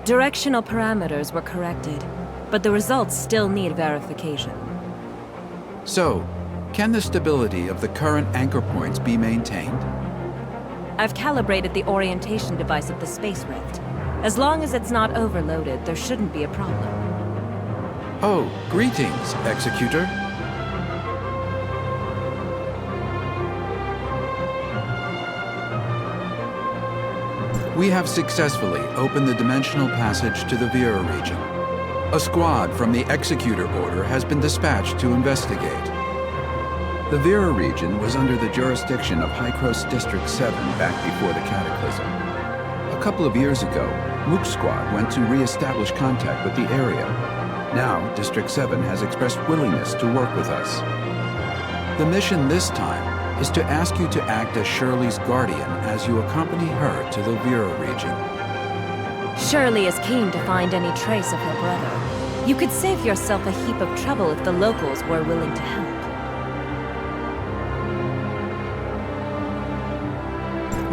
Directional parameters were corrected, but the results still need verification. So, can the stability of the current anchor points be maintained? I've calibrated the orientation device of the Space Rift. As long as it's not overloaded, there shouldn't be a problem. Oh, greetings, Executor. We have successfully opened the dimensional passage to the Vera region. A squad from the Executor Order has been dispatched to investigate. The Vera region was under the jurisdiction of Hycros District 7 back before the Cataclysm. A couple of years ago, Mook's squad went to re-establish contact with the area. Now, District 7 has expressed willingness to work with us. The mission this time is to ask you to act as Shirley's guardian as you accompany her to the Vera region. Shirley is keen to find any trace of her brother. You could save yourself a heap of trouble if the locals were willing to help.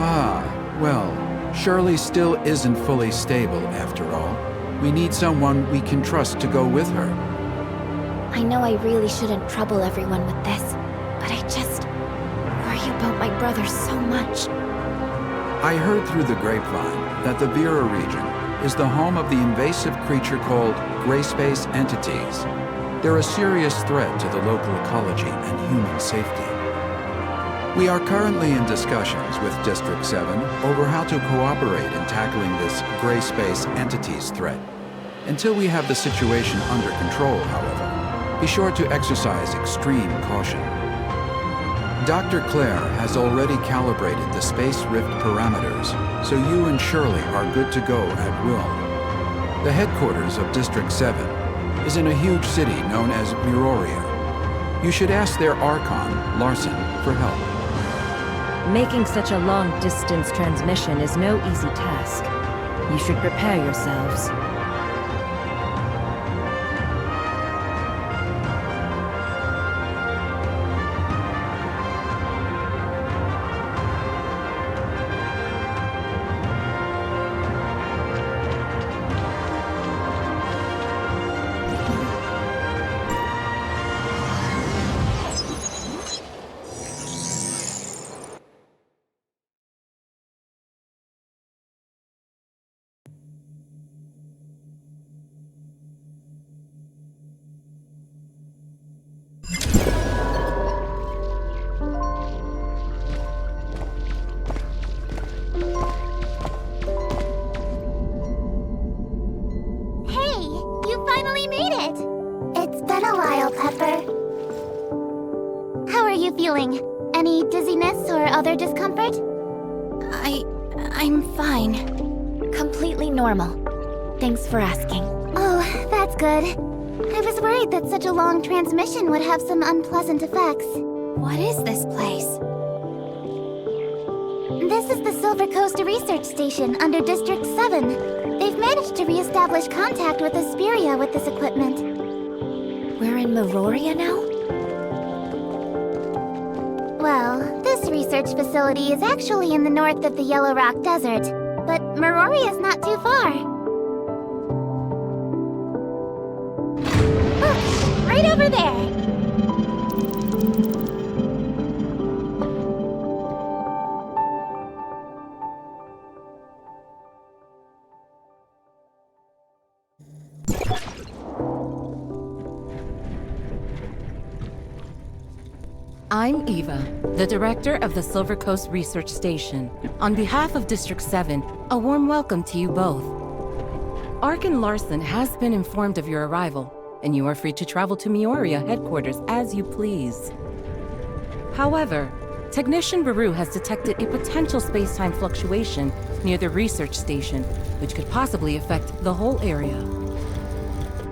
Ah, well, Shirley still isn't fully stable after all. We need someone we can trust to go with her. I know I really shouldn't trouble everyone with this, but I just worry about my brother so much. I heard through the grapevine that the Vera region is the home of the invasive creature called gray space entities. They're a serious threat to the local ecology and human safety. We are currently in discussions with District 7 over how to cooperate in tackling this gray space entities threat. Until we have the situation under control, however, be sure to exercise extreme caution. Dr. Claire has already calibrated the Space Rift parameters, so you and Shirley are good to go at will. The headquarters of District 7 is in a huge city known as Miroria. You should ask their Archon, Larson, for help. Making such a long-distance transmission is no easy task. You should prepare yourselves. Feeling? Any dizziness or other discomfort? I'm fine. Completely normal. Thanks for asking. Oh, that's good. I was worried that such a long transmission would have some unpleasant effects. What is this place? This is the Silver Coast Research Station under District 7. They've managed to re-establish contact with Asperia with this equipment. We're in Miroria now? Well, this research facility is actually in the north of the Yellow Rock Desert, but Miroria is not too far. Look, right over there! I'm Eva, the director of the Silver Coast Research Station. On behalf of District 7, a warm welcome to you both. Archon Larson has been informed of your arrival, and you are free to travel to Miroria headquarters as you please. However, Technician Baru has detected a potential space-time fluctuation near the research station, which could possibly affect the whole area.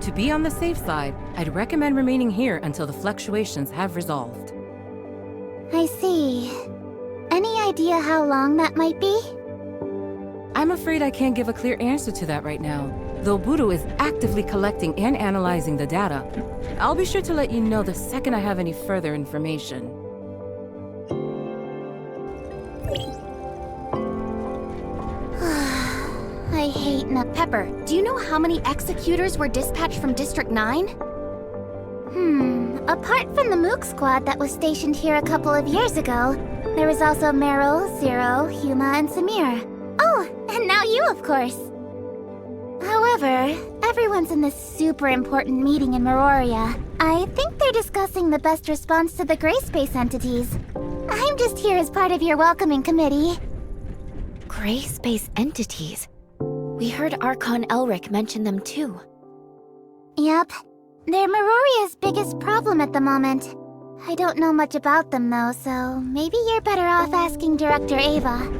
To be on the safe side, I'd recommend remaining here until the fluctuations have resolved. I see. Any idea how long that might be? I'm afraid I can't give a clear answer to that right now, though Buru is actively collecting and analyzing the data. I'll be sure to let you know the second I have any further information. I I hate no- Pepper, do you know how many executors were dispatched from District 9? Apart from the Mook squad that was stationed here a couple of years ago, there was also Meryl, Zero, Huma, and Samir. Oh, and now you, of course. However, everyone's in this super important meeting in Meroria. I think they're discussing the best response to the gray space entities. I'm just here as part of your welcoming committee. Gray space entities. We heard Archon Elric mention them too. Yep. They're Meroria's biggest problem at the moment. I don't know much about them though, so maybe you're better off asking Director Ava.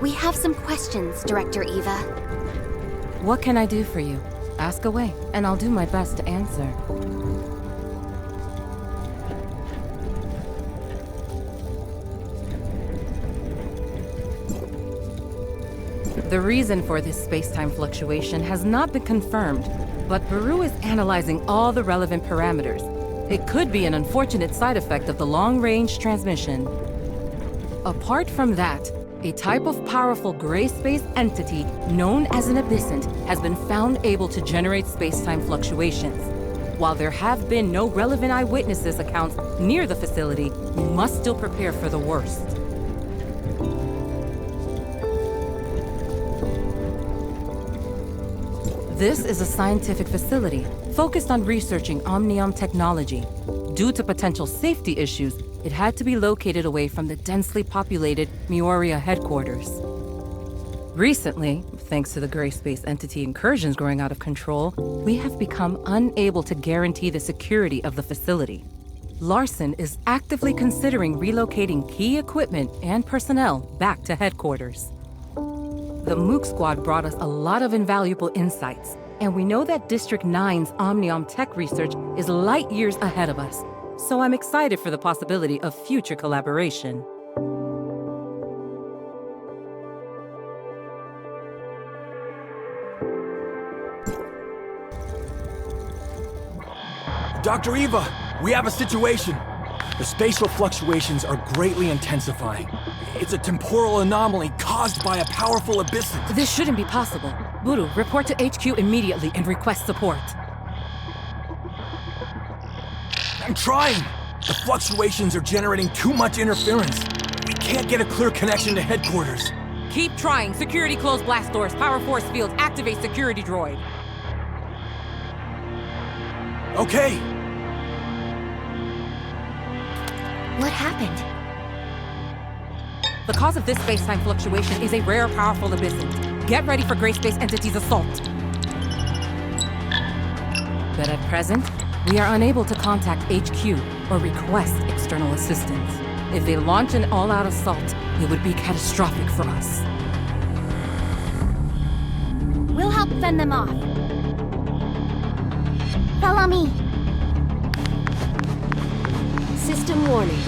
We have some questions, Director Eva. What can I do for you? Ask away, and I'll do my best to answer. The reason for this space-time fluctuation has not been confirmed, but Baru is analyzing all the relevant parameters. It could be an unfortunate side effect of the long-range transmission. Apart from that, a type of powerful gray space entity known as an abyssant has been found able to generate space-time fluctuations. While there have been no relevant eyewitnesses accounts near the facility, we must still prepare for the worst. This is a scientific facility focused on researching omnium technology. Due to potential safety issues, it had to be located away from the densely populated Meoria headquarters. Recently, thanks to the gray space entity incursions growing out of control, we have become unable to guarantee the security of the facility. Larson is actively considering relocating key equipment and personnel back to headquarters. The Mook Squad brought us a lot of invaluable insights, and we know that District 9's Omnium tech research is light years ahead of us, so I'm excited for the possibility of future collaboration. Dr. Eva, we have a situation. The spatial fluctuations are greatly intensifying. It's a temporal anomaly caused by a powerful abyssant. This shouldn't be possible. Buru, report to HQ immediately and request support. I'm trying! The fluctuations are generating too much interference. We can't get a clear connection to headquarters. Keep trying. Security close blast doors. Power force fields. Activate security droid. Okay. What happened? The cause of this space-time fluctuation is a rare, powerful abyssant. Get ready for Gray Space Entity's assault. But at present, we are unable to contact HQ or request external assistance. If they launch an all-out assault, it would be catastrophic for us. We'll help fend them off. Follow me. System warning.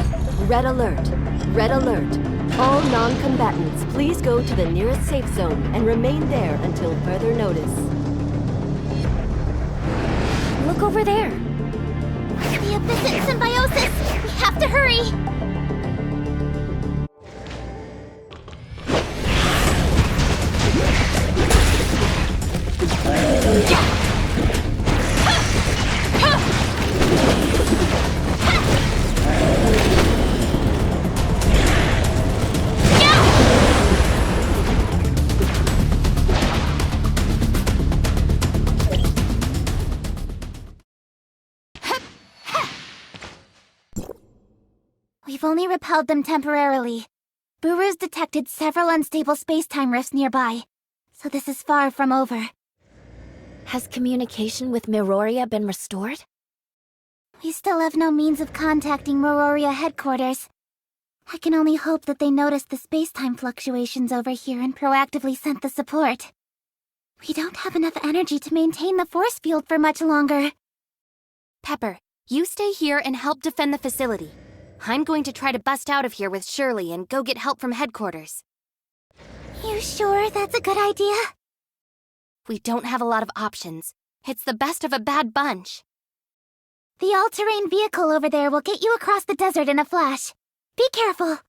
Red alert. Red alert. All non-combatants, please go to the nearest safe zone and remain there until further notice. Look over there. The abyssant symbiosis! We have to hurry! We've only repelled them temporarily. Buru's detected several unstable space-time rifts nearby, so this is far from over. Has communication with Meroria been restored? We still have no means of contacting Meroria headquarters. I can only hope that they noticed the space-time fluctuations over here and proactively sent the support. We don't have enough energy to maintain the force field for much longer. Pepper, you stay here and help defend the facility. I'm going to try to bust out of here with Shirley and go get help from headquarters. You sure that's a good idea? We don't have a lot of options. It's the best of a bad bunch. The all-terrain vehicle over there will get you across the desert in a flash. Be careful.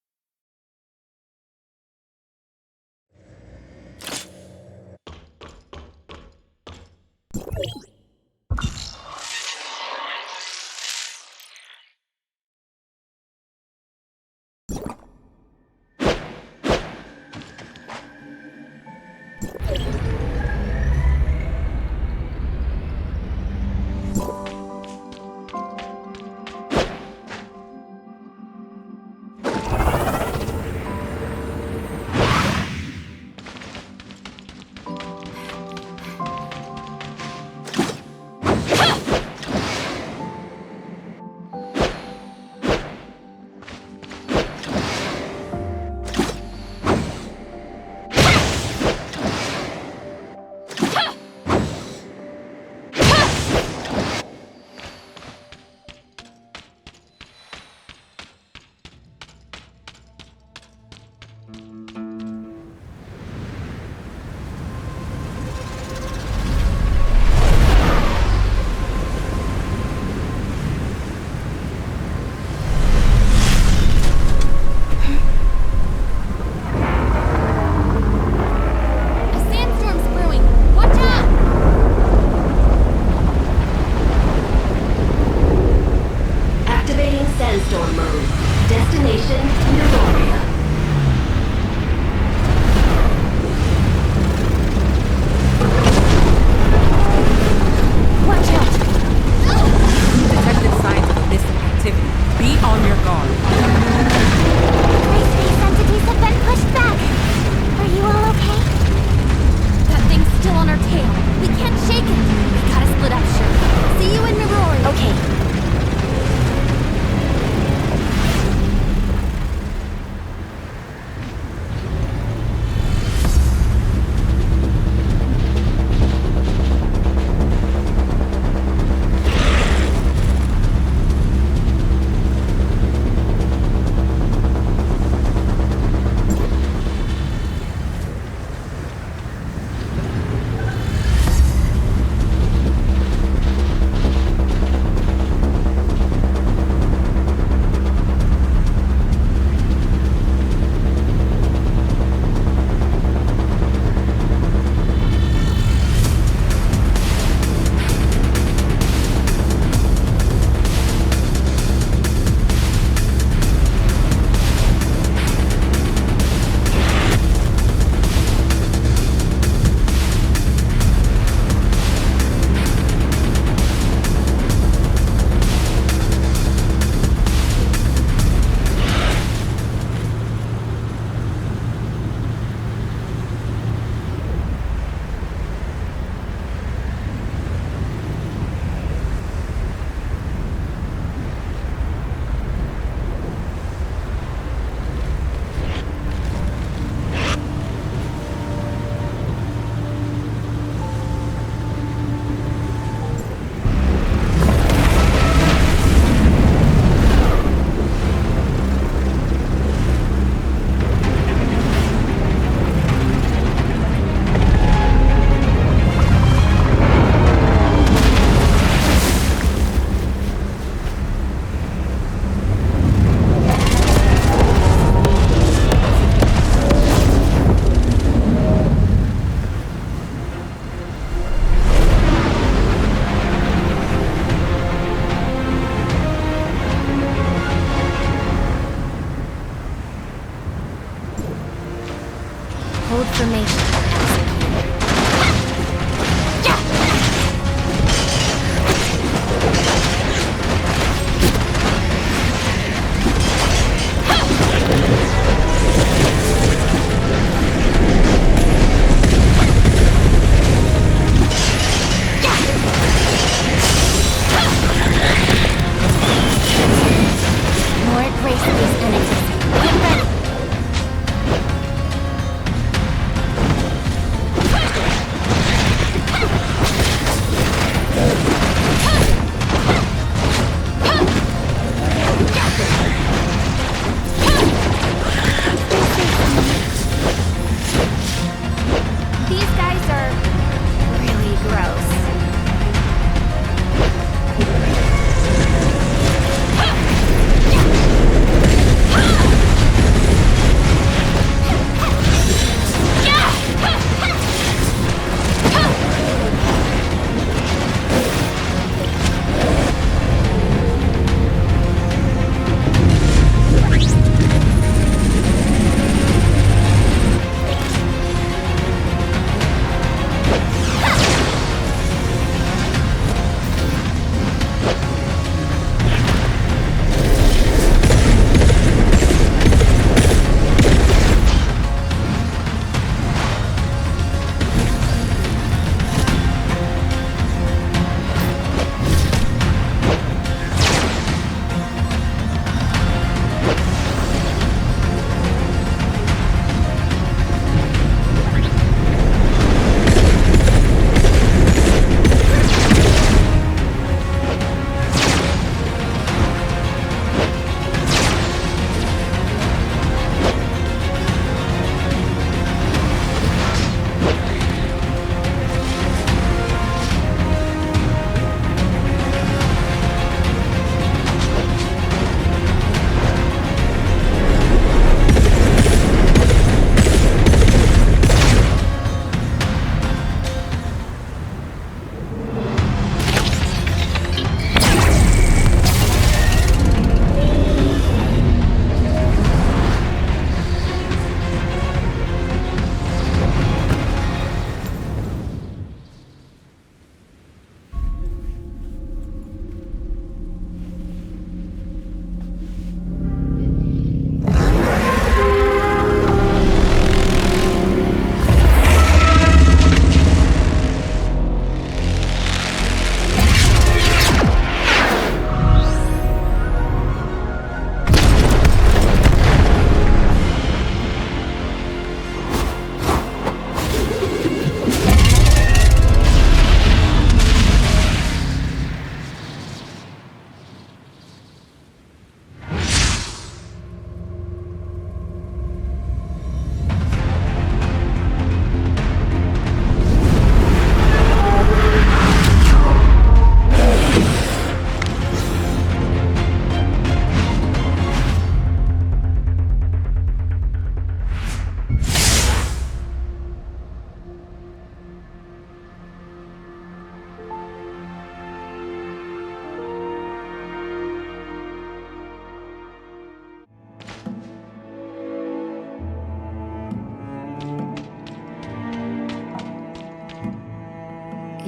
Hold formation. More grace these enemies. Get ready.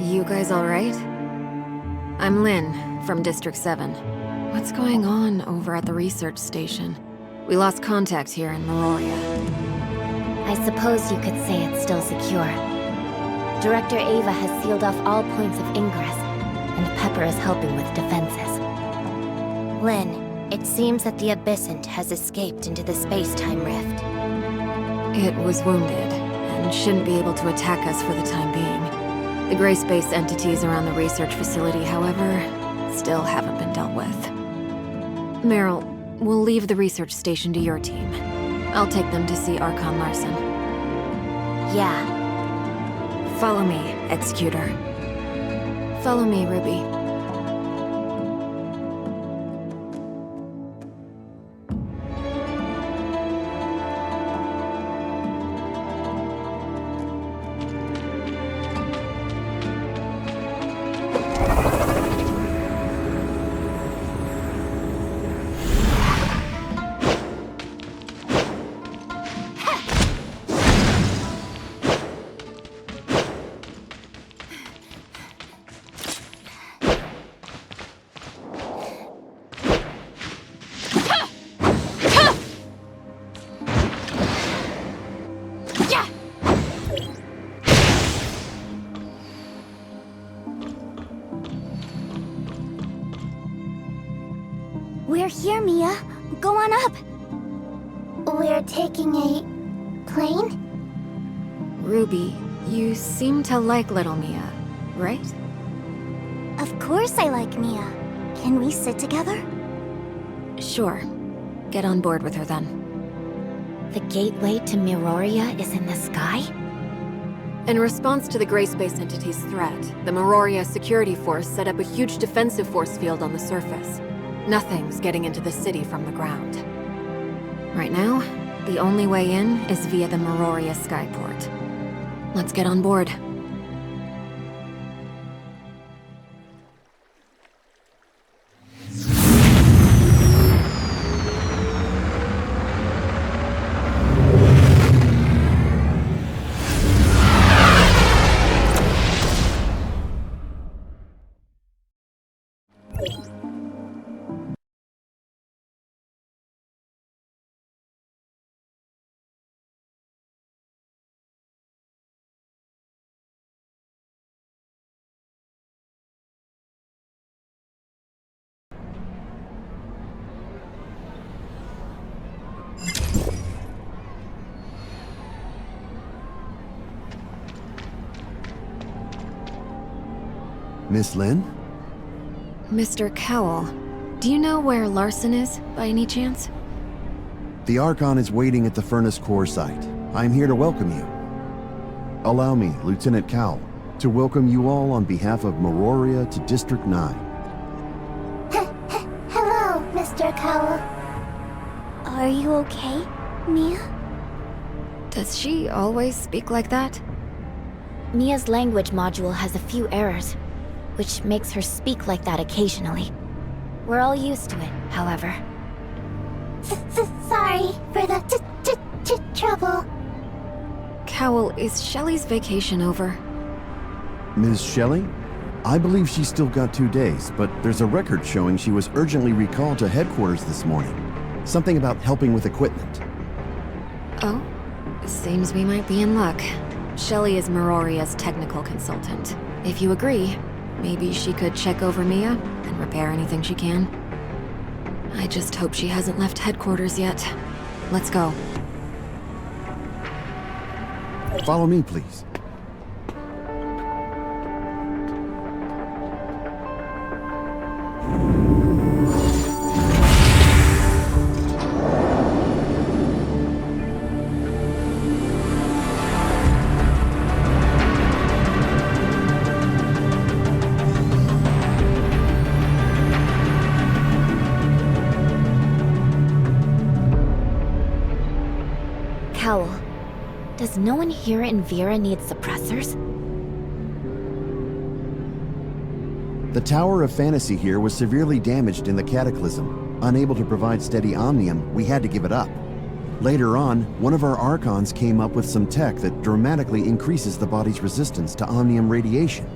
You guys alright? I'm Lynn, from District 7. What's going on over at the research station? We lost contact here in Meroria. I suppose you could say it's still secure. Director Ava has sealed off all points of ingress, and Pepper is helping with defenses. Lynn, it seems that the Abyssant has escaped into the space-time rift. It was wounded, and shouldn't be able to attack us for the time being. The gray space entities around the research facility, however, still haven't been dealt with. Meryl, we'll leave the research station to your team. I'll take them to see Archon Larson. Yeah. Follow me, Executor. Follow me, Ruby. We're here, Mia. Go on up. We're taking a plane? Ruby, you seem to like little Mia, right? Of course I like Mia. Can we sit together? Sure. Get on board with her then. The gateway to Meroria is in the sky? In response to the Gray Space Entity's threat, the Meroria security force set up a huge defensive force field on the surface. Nothing's getting into the city from the ground. Right now, the only way in is via the Meroria skyport. Let's get on board. Miss Lynn? Mr. Cowell, do you know where Larson is, by any chance? The Archon is waiting at the Furnace Core site. I'm here to welcome you. Allow me, Lieutenant Cowell, to welcome you all on behalf of Meroria to District 9. Hello, Mr. Cowell. Are you okay, Mia? Does she always speak like that? Mia's language module has a few errors, which makes her speak like that occasionally. We're all used to it, however. Sorry for the trouble. Cowell, is Shelley's vacation over? Ms. Shelley? I believe she's still got 2 days, but there's a record showing she was urgently recalled to headquarters this morning. Something about helping with equipment. Oh? Seems we might be in luck. Shelley is Meroria's technical consultant. If you agree, maybe she could check over Mia and repair anything she can. I just hope she hasn't left headquarters yet. Let's go. Follow me, please. Cowell, does no one here in Vera need suppressors? The Tower of Fantasy here was severely damaged in the Cataclysm. Unable to provide steady omnium, we had to give it up. Later on, one of our Archons came up with some tech that dramatically increases the body's resistance to omnium radiation.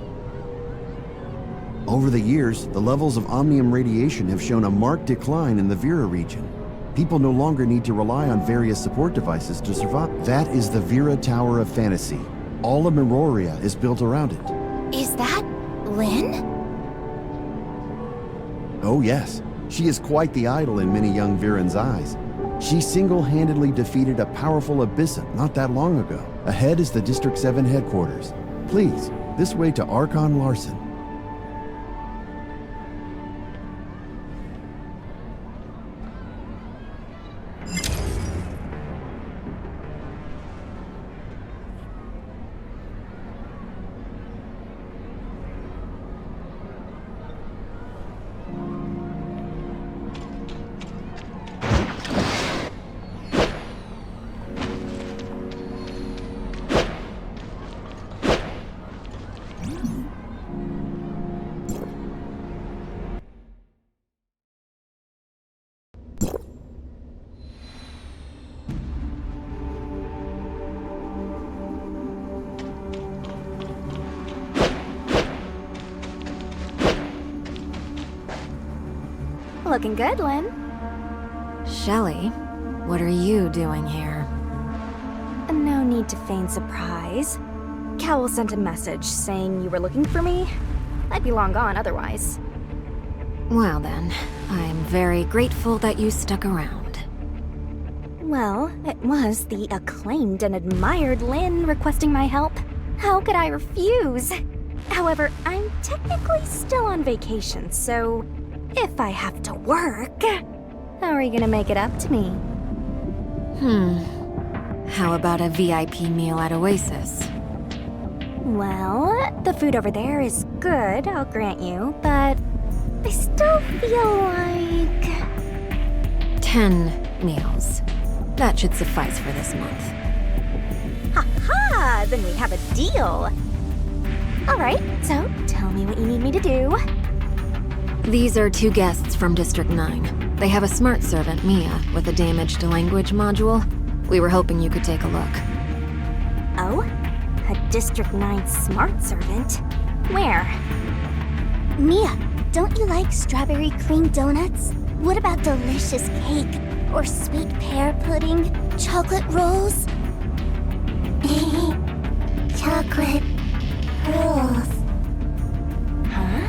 Over the years, the levels of omnium radiation have shown a marked decline in the Vera region. People no longer need to rely on various support devices to survive. That is the Vera Tower of Fantasy. All of Meroria is built around it. Is that Lynn? Oh yes, she is quite the idol in many young Viren's eyes. She single-handedly defeated a powerful Abyssum not that long ago. Ahead is the District 7 headquarters. Please, this way to Archon Larson. Looking good, Lynn. Shelley, what are you doing here? No need to feign surprise. Cowell sent a message saying you were looking for me. I'd be long gone otherwise. Well then, I'm very grateful that you stuck around. Well, it was the acclaimed and admired Lynn requesting my help. How could I refuse? However, I'm technically still on vacation, so if I have to work, how are you gonna make it up to me? How about a VIP meal at Oasis? Well, the food over there is good, I'll grant you, but I still feel like 10 meals. That should suffice for this month. Ha! Then we have a deal. Alright, so tell me what you need me to do. These are 2 guests from District 9. They have a smart servant, Mia, with a damaged language module. We were hoping you could take a look. Oh? A District 9 smart servant? Where? Mia, don't you like strawberry cream donuts? What about delicious cake? Or sweet pear pudding? Chocolate rolls? Chocolate rolls. Huh?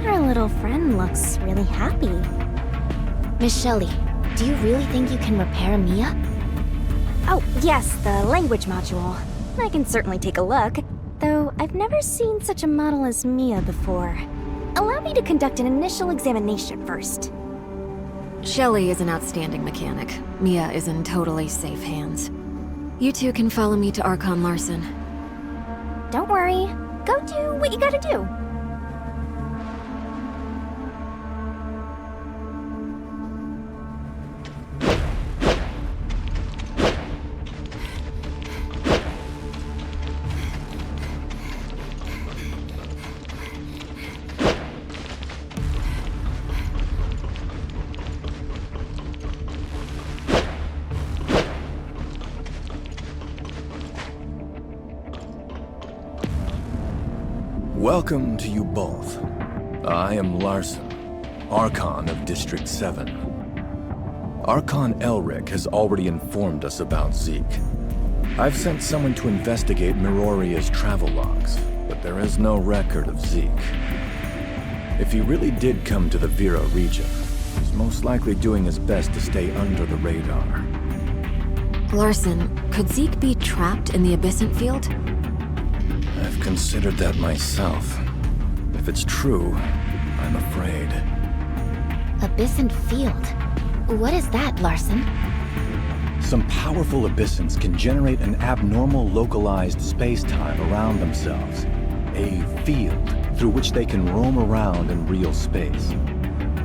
Our little friend looks really happy. Miss Shelley, do you really think you can repair Mia? Oh, yes, the language module. I can certainly take a look, though I've never seen such a model as Mia before. Allow me to conduct an initial examination first. Shelley is an outstanding mechanic. Mia is in totally safe hands. You two can follow me to Archon Larson. Don't worry. Go do what you gotta do. Welcome to you both. I am Larson, Archon of District 7. Archon Elric has already informed us about Zeke. I've sent someone to investigate Meroria's travel logs, but there is no record of Zeke. If he really did come to the Vera region, he's most likely doing his best to stay under the radar. Larson, could Zeke be trapped in the Abyssant Field? I've considered that myself. If it's true, I'm afraid. Abyssant Field? What is that, Larson? Some powerful Abyssants can generate an abnormal localized space-time around themselves. A field through which they can roam around in real space.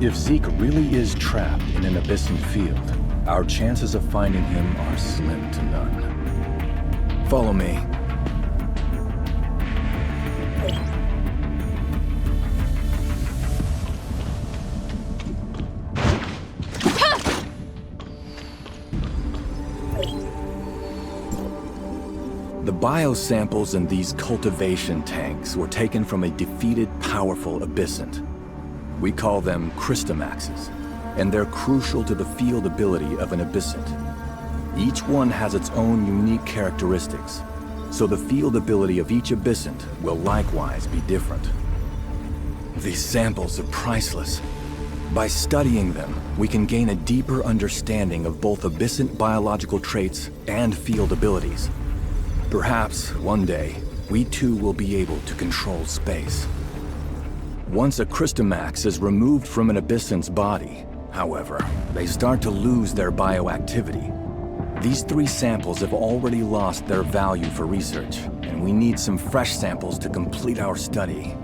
If Zeke really is trapped in an Abyssant field, our chances of finding him are slim to none. Follow me. The biosamples in these cultivation tanks were taken from a defeated, powerful abyssant. We call them Christomaxes, and they're crucial to the field ability of an abyssant. Each one has its own unique characteristics, so the field ability of each abyssant will likewise be different. These samples are priceless. By studying them, we can gain a deeper understanding of both abyssant biological traits and field abilities. Perhaps, one day, we too will be able to control space. Once a Christomax is removed from an abyssant's body, however, they start to lose their bioactivity. These 3 samples have already lost their value for research, and we need some fresh samples to complete our study.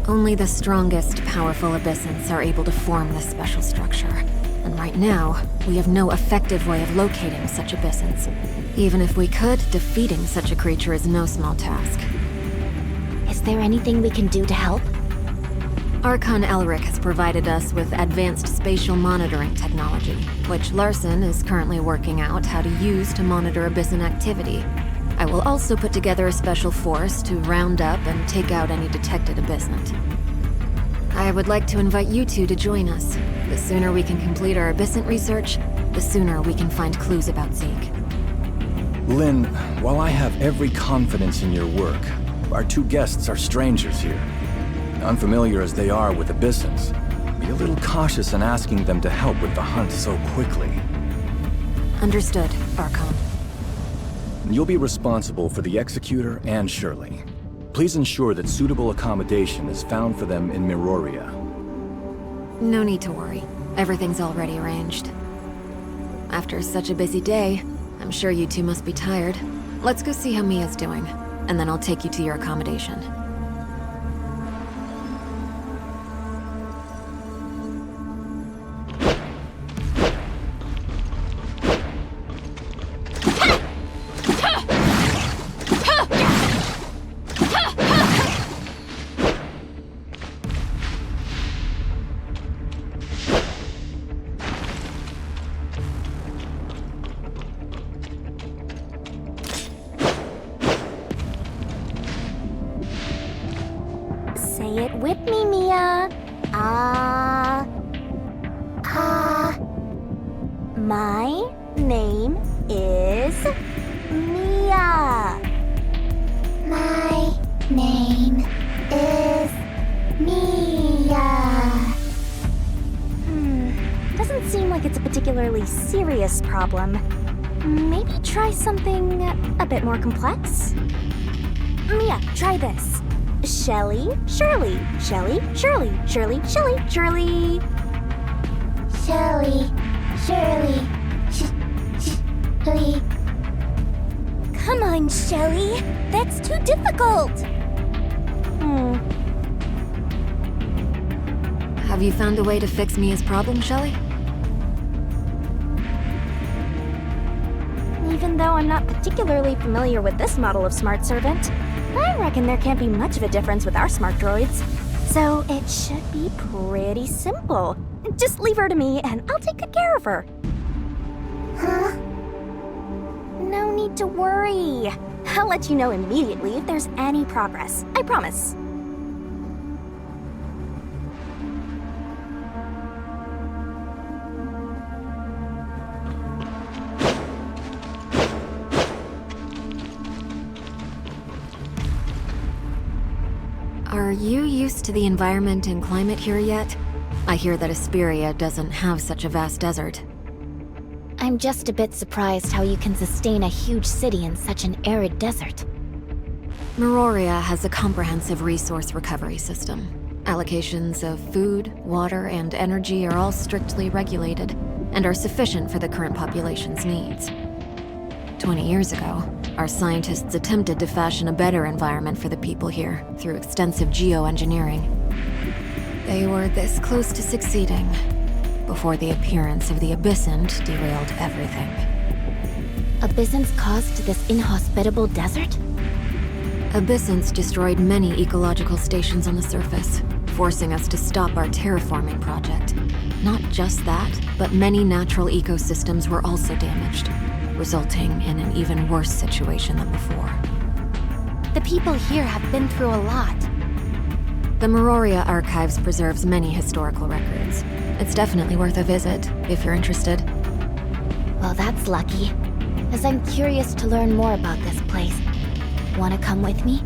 Only the strongest, powerful abyssants are able to form this special structure. And right now, we have no effective way of locating such abyssants. Even if we could, defeating such a creature is no small task. Is there anything we can do to help? Archon Elric has provided us with advanced spatial monitoring technology, which Larson is currently working out how to use to monitor abyssant activity. I will also put together a special force to round up and take out any detected abyssant. I would like to invite you two to join us. The sooner we can complete our abyssant research, the sooner we can find clues about Zeke. Lynn, while I have every confidence in your work, our 2 guests are strangers here. Unfamiliar as they are with abyssants, be a little cautious in asking them to help with the hunt so quickly. Understood, Archon. You'll be responsible for the Executor and Shirley. Please ensure that suitable accommodation is found for them in Miroria. No need to worry. Everything's already arranged. After such a busy day, I'm sure you two must be tired. Let's go see how Mia's doing, and then I'll take you to your accommodation. Say it with me, Mia. My name is Mia. My name is Mia. Doesn't seem like it's a particularly serious problem. Maybe try something a bit more complex? Mia, try this. Shelly, Shirley, Shelly, Shirley, Shirley, Shirley, Shirley. Shirley, Shirley, Shirley. Come on, Shelly. That's too difficult. Have you found a way to fix Mia's problem, Shelley? Even though I'm not particularly familiar with this model of smart servant, I reckon there can't be much of a difference with our smart droids. So it should be pretty simple. Just leave her to me and I'll take good care of her. Huh? No need to worry. I'll let you know immediately if there's any progress. I promise. Are you used to the environment and climate here yet? I hear that Asperia doesn't have such a vast desert. I'm just a bit surprised how you can sustain a huge city in such an arid desert. Miroria has a comprehensive resource recovery system. Allocations of food, water, and energy are all strictly regulated, and are sufficient for the current population's needs. 20 years ago, our scientists attempted to fashion a better environment for the people here through extensive geoengineering. They were this close to succeeding before the appearance of the Abyssant derailed everything. Abyssants caused this inhospitable desert? Abyssants destroyed many ecological stations on the surface, forcing us to stop our terraforming project. Not just that, but many natural ecosystems were also damaged. resulting in an even worse situation than before. The people here have been through a lot. The Meroria Archives preserves many historical records. It's definitely worth a visit, if you're interested. Well, that's lucky, as I'm curious to learn more about this place. Wanna come with me?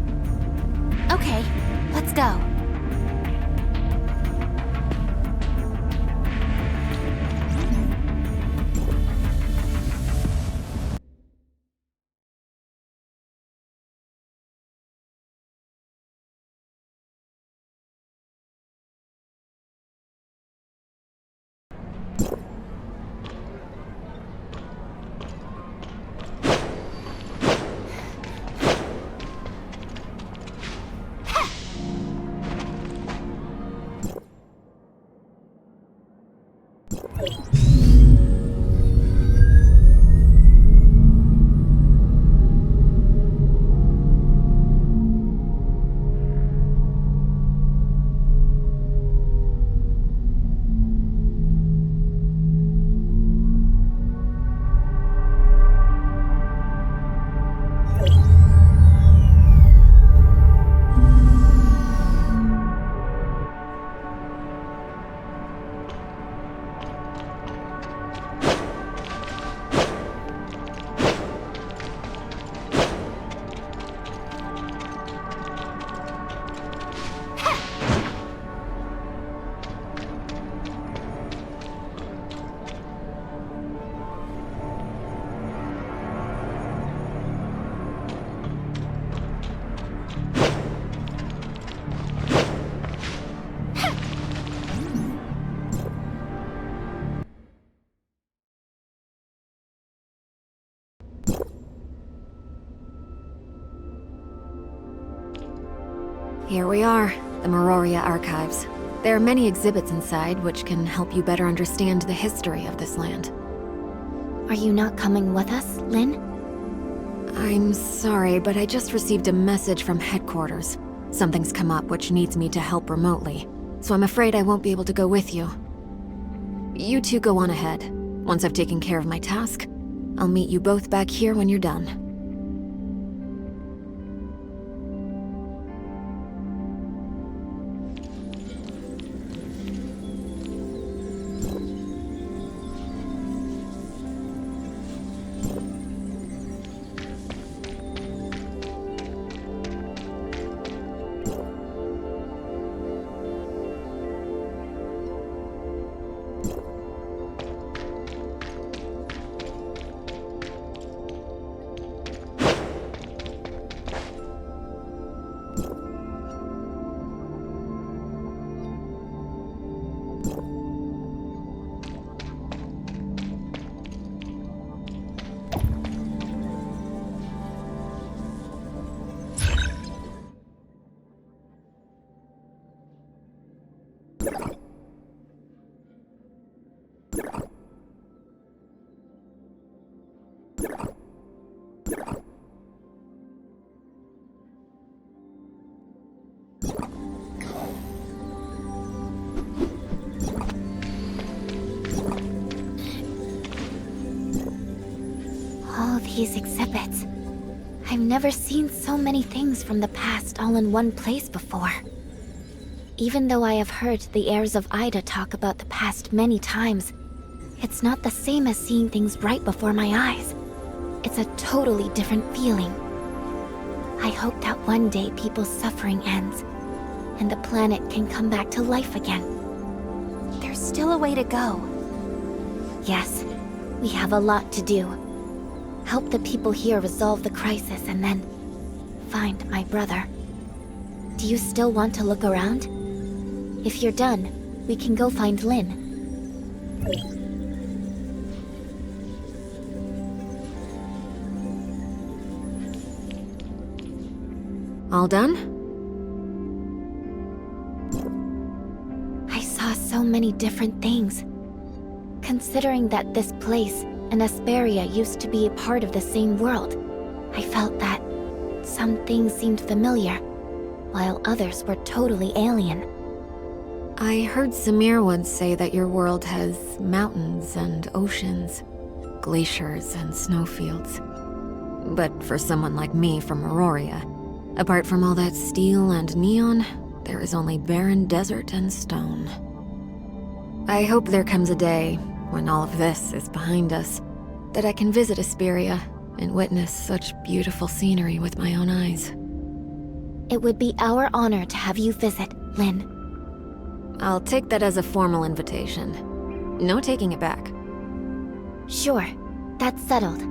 Okay, let's go. Here we are, the Meroria Archives. There are many exhibits inside which can help you better understand the history of this land. Are you not coming with us, Lynn? I'm sorry, but I just received a message from headquarters. Something's come up which needs me to help remotely, so I'm afraid I won't be able to go with you. You two go on ahead. Once I've taken care of my task, I'll meet you both back here when you're done. All these exhibits. I've never seen so many things from the past all in one place before. Even though I have heard the heirs of Ida talk about the past many times, it's not the same as seeing things right before my eyes. It's a totally different feeling. I hope that one day people's suffering ends, and the planet can come back to life again. There's still a way to go. Yes, we have a lot to do. Help the people here resolve the crisis and then find my brother. Do you still want to look around? If you're done, we can go find Lynn. All done? I saw so many different things. Considering that this place and Asperia used to be a part of the same world, I felt that some things seemed familiar, while others were totally alien. I heard Samir once say that your world has mountains and oceans. glaciers and snowfields. But for someone like me from Auroria, apart from all that steel and neon, there is only barren desert and stone. I hope there comes a day, when all of this is behind us, that I can visit Esperia and witness such beautiful scenery with my own eyes. It would be our honor to have you visit, Lynn. I'll take that as a formal invitation. No taking it back. Sure, that's settled.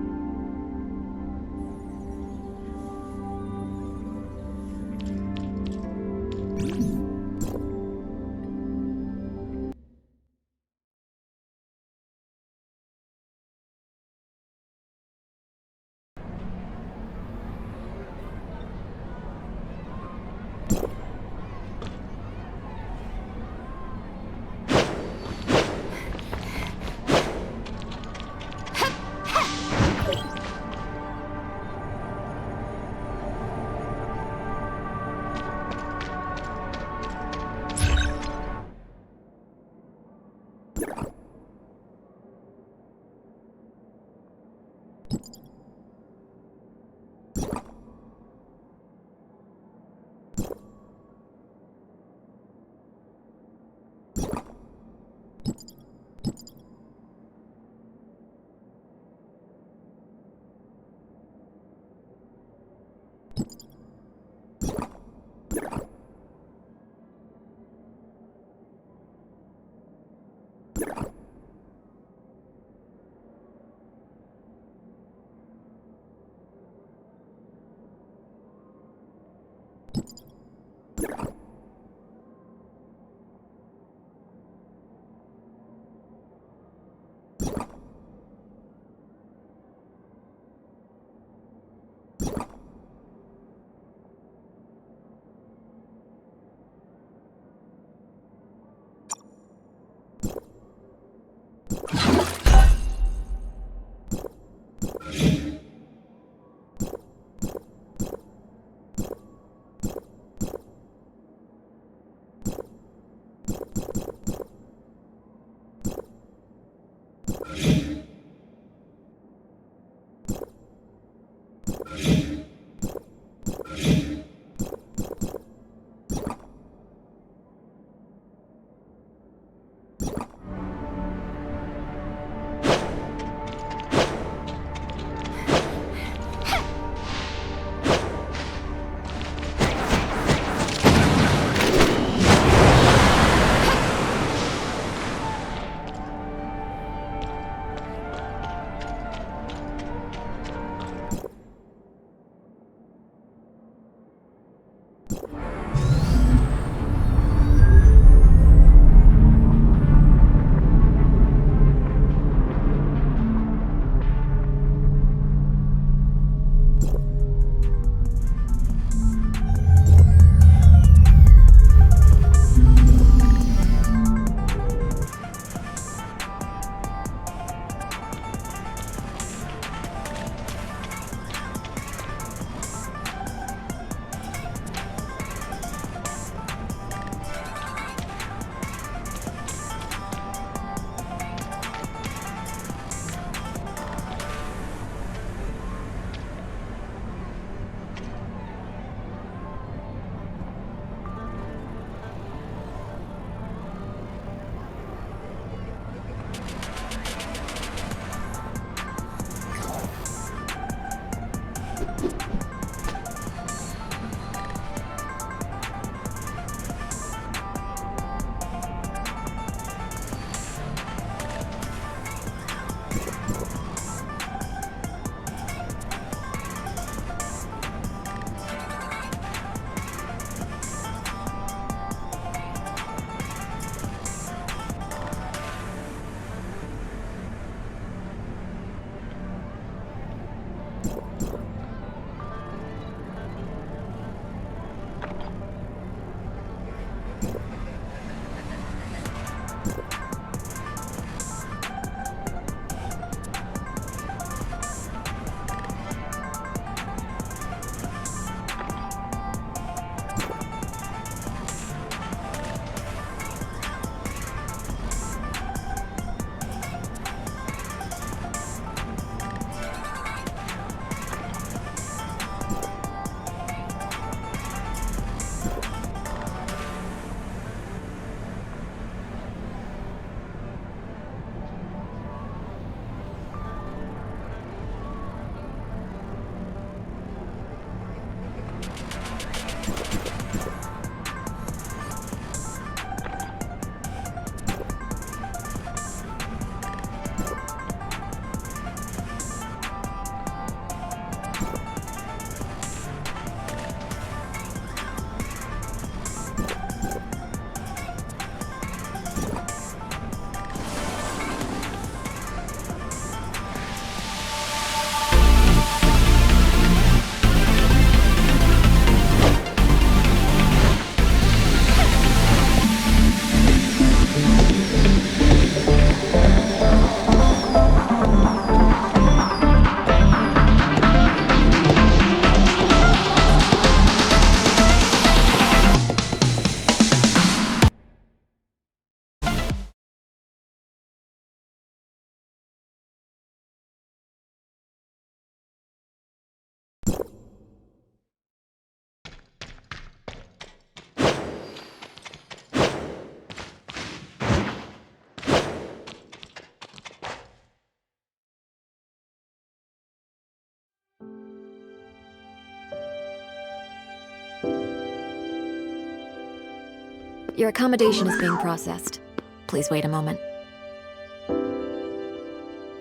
Your accommodation is being processed. Please wait a moment.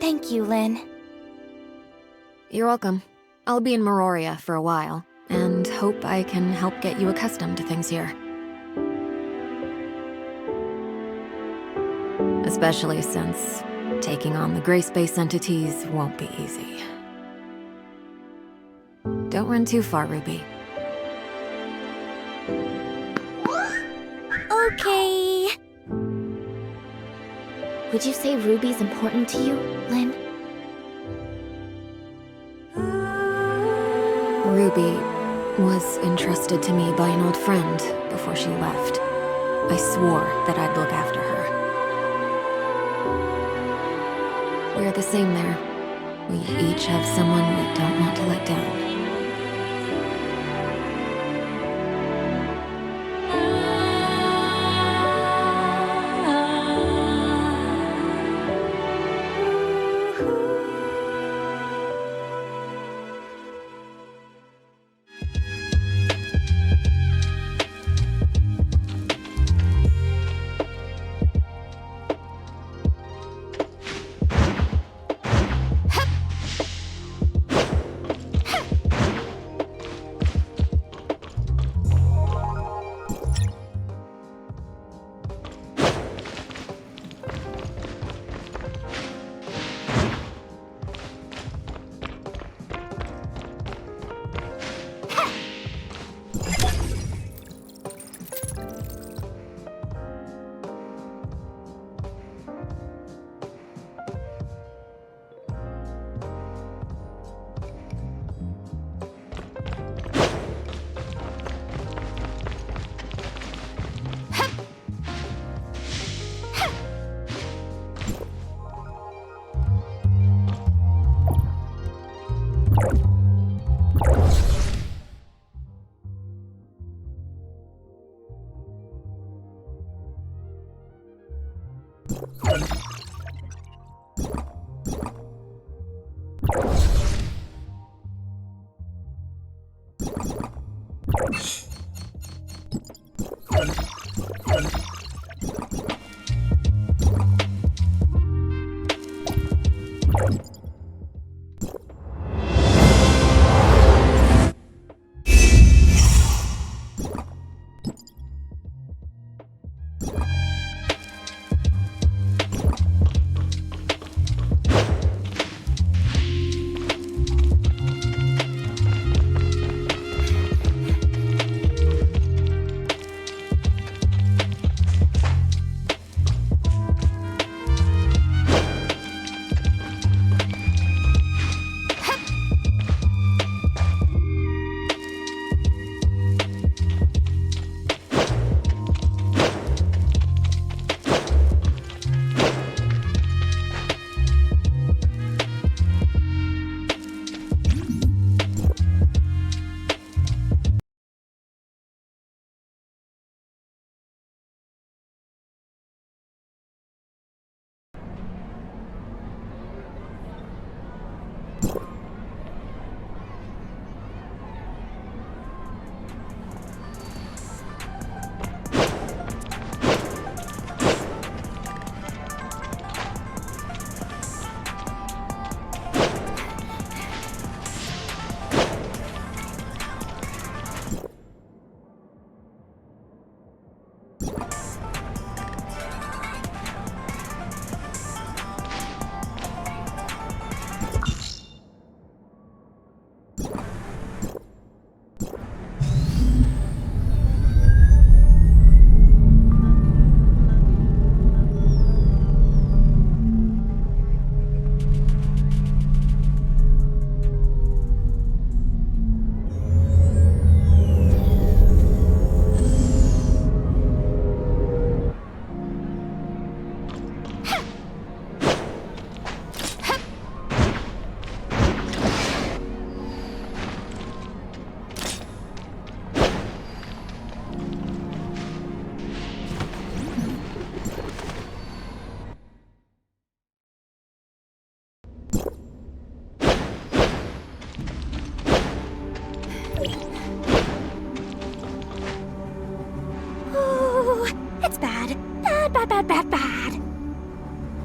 Thank you, Lynn. You're welcome. I'll be in Meroria for a while, and hope I can help get you accustomed to things here. Especially since taking on the gray space entities won't be easy. Don't run too far, Ruby. Okay. Would you say Ruby's important to you, Lynn? Ruby was entrusted to me by an old friend before she left. I swore that I'd look after her. We're the same there. We each have someone we don't want to let down.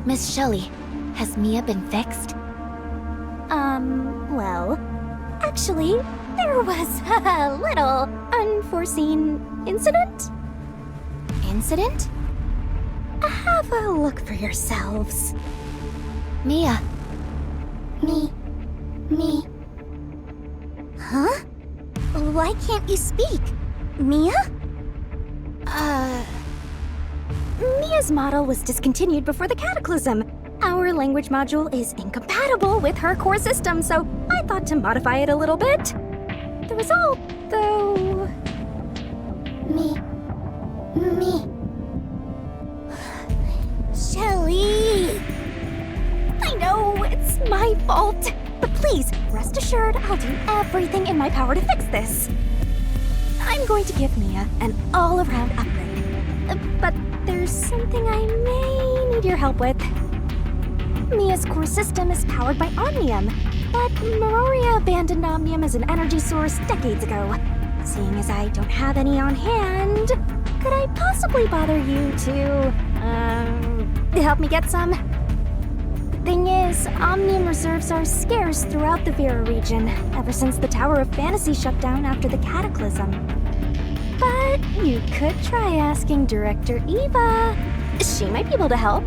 Miss Shelley, has Mia been fixed? Well, actually, there was a little unforeseen incident. Incident? Have a look for yourselves. Mia. Me. Huh? Why can't you speak? Mia? Mia's model was discontinued before the Cataclysm. Our language module is incompatible with her core system, so I thought to modify it a little bit. The result, though... Me. Shelly! I know, it's my fault. But please, rest assured I'll do everything in my power to fix this. I'm going to give Mia an all-around upgrade. But there's something I may need your help with. Mia's core system is powered by Omnium, but Meroria abandoned Omnium as an energy source decades ago. Seeing as I don't have any on hand, could I possibly bother you to, help me get some? The thing is, Omnium reserves are scarce throughout the Vera region, ever since the Tower of Fantasy shut down after the Cataclysm. But you could try asking Director Eva. She might be able to help.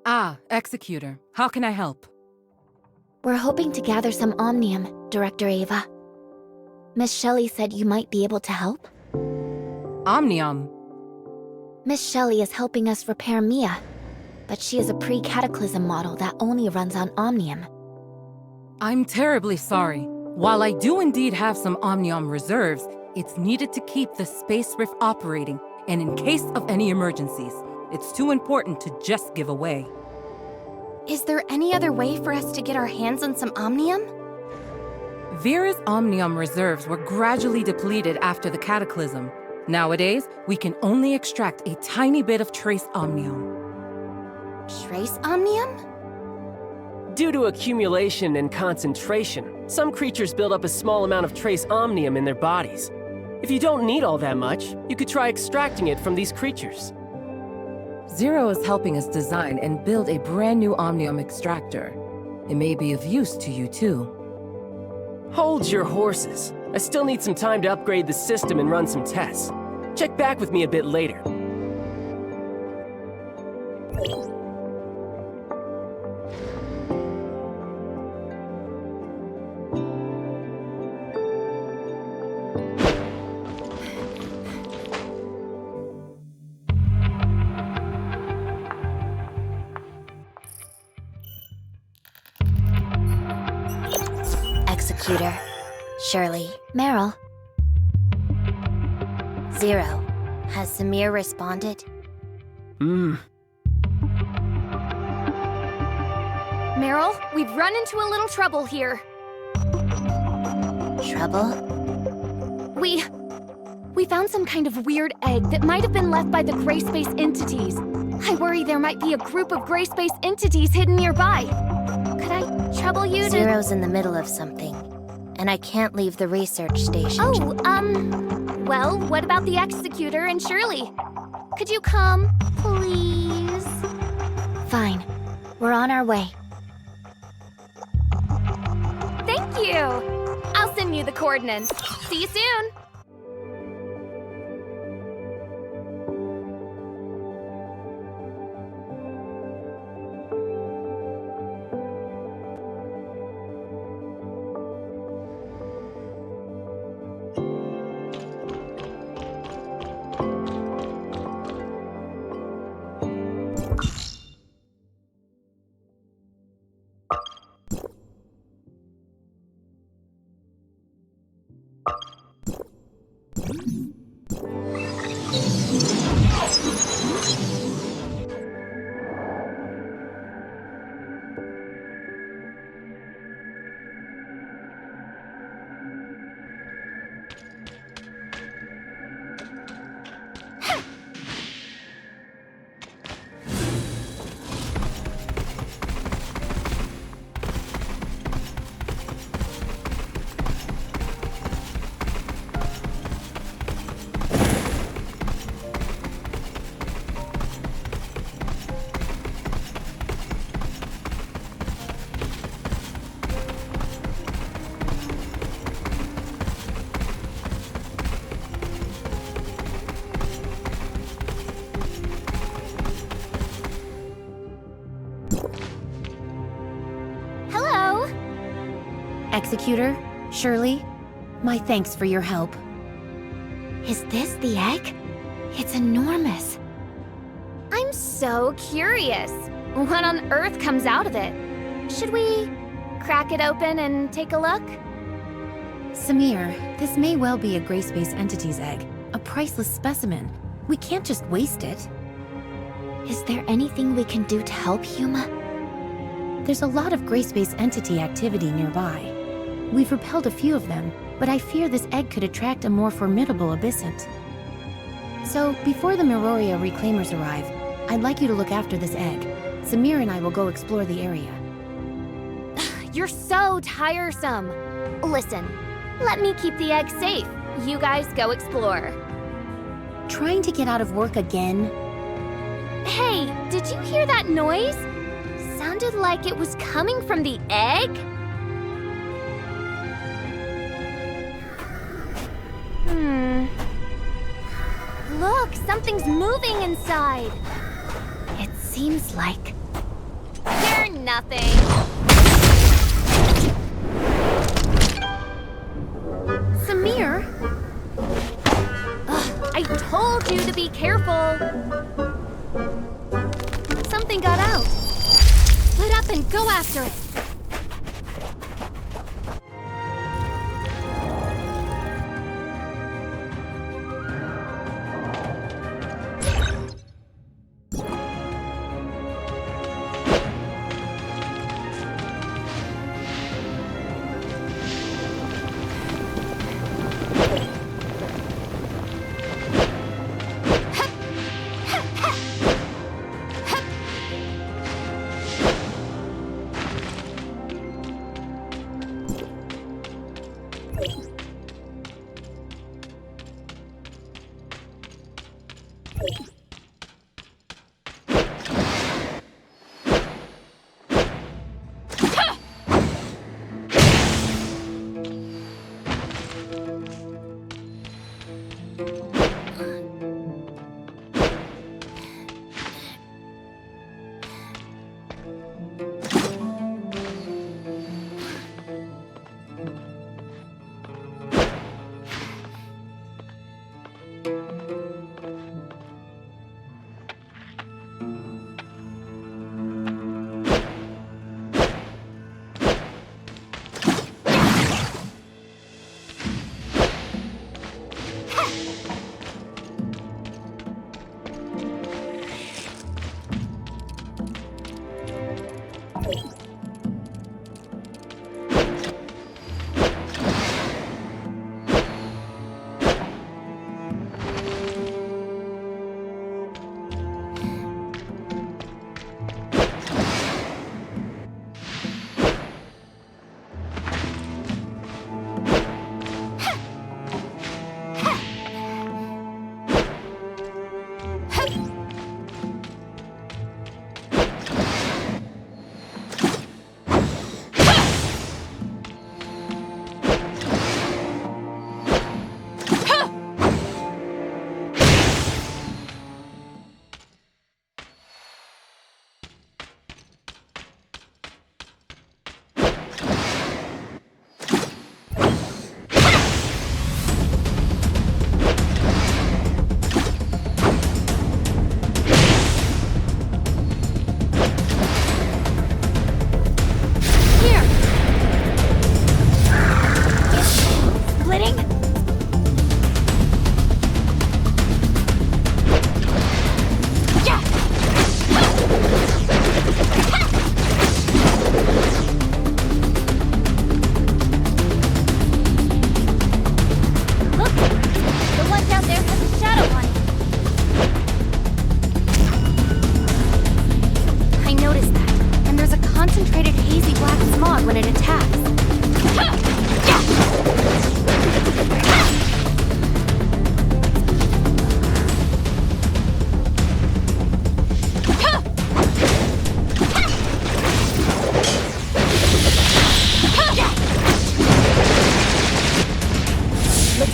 Ah, Executor. How can I help? We're hoping to gather some omnium, Director Ava. Miss Shelley said you might be able to help? Omnium. Miss Shelley is helping us repair Mia, but she is a pre-cataclysm model that only runs on omnium. I'm terribly sorry. While I do indeed have some omnium reserves, it's needed to keep the space rift operating, and in case of any emergencies. It's too important to just give away. Is there any other way for us to get our hands on some omnium? Vera's omnium reserves were gradually depleted after the cataclysm. Nowadays, we can only extract a tiny bit of trace omnium. Trace omnium? Due to accumulation and concentration, some creatures build up a small amount of trace omnium in their bodies. If you don't need all that much, you could try extracting it from these creatures. Zero is helping us design and build a brand new omnium extractor. It may be of use to you too. Hold your horses. I still need some time to upgrade the system and run some tests. Check back with me a bit later. Executor. Shirley. Meryl. Zero. Has Samir responded? Meryl, we've run into a little trouble here. Trouble? We found some kind of weird egg that might have been left by the gray space entities. I worry there might be a group of gray space entities hidden nearby. Could I trouble you to— Zero's in the middle of something, and I can't leave the research station. Well, what about the Executor and Shirley? Could you come, please? Fine. We're on our way. Thank you! I'll send you the coordinates. See you soon! Executor, Shirley, my thanks for your help. Is this the egg? It's enormous. I'm so curious. What on earth comes out of it? Should we crack it open and take a look? Samir, this may well be a gray space entity's egg. A priceless specimen. We can't just waste it. Is there anything we can do to help Huma? There's a lot of gray space entity activity nearby. We've repelled a few of them, but I fear this egg could attract a more formidable abyssant. So, before the Meroria reclaimers arrive, I'd like you to look after this egg. Samir and I will go explore the area. You're so tiresome. Listen, let me keep the egg safe. You guys go explore. Trying to get out of work again? Hey, did you hear that noise? Sounded like it was coming from the egg? Look, something's moving inside. It seems like they're nothing. Samir? I told you to be careful. Something got out. Split up and go after it.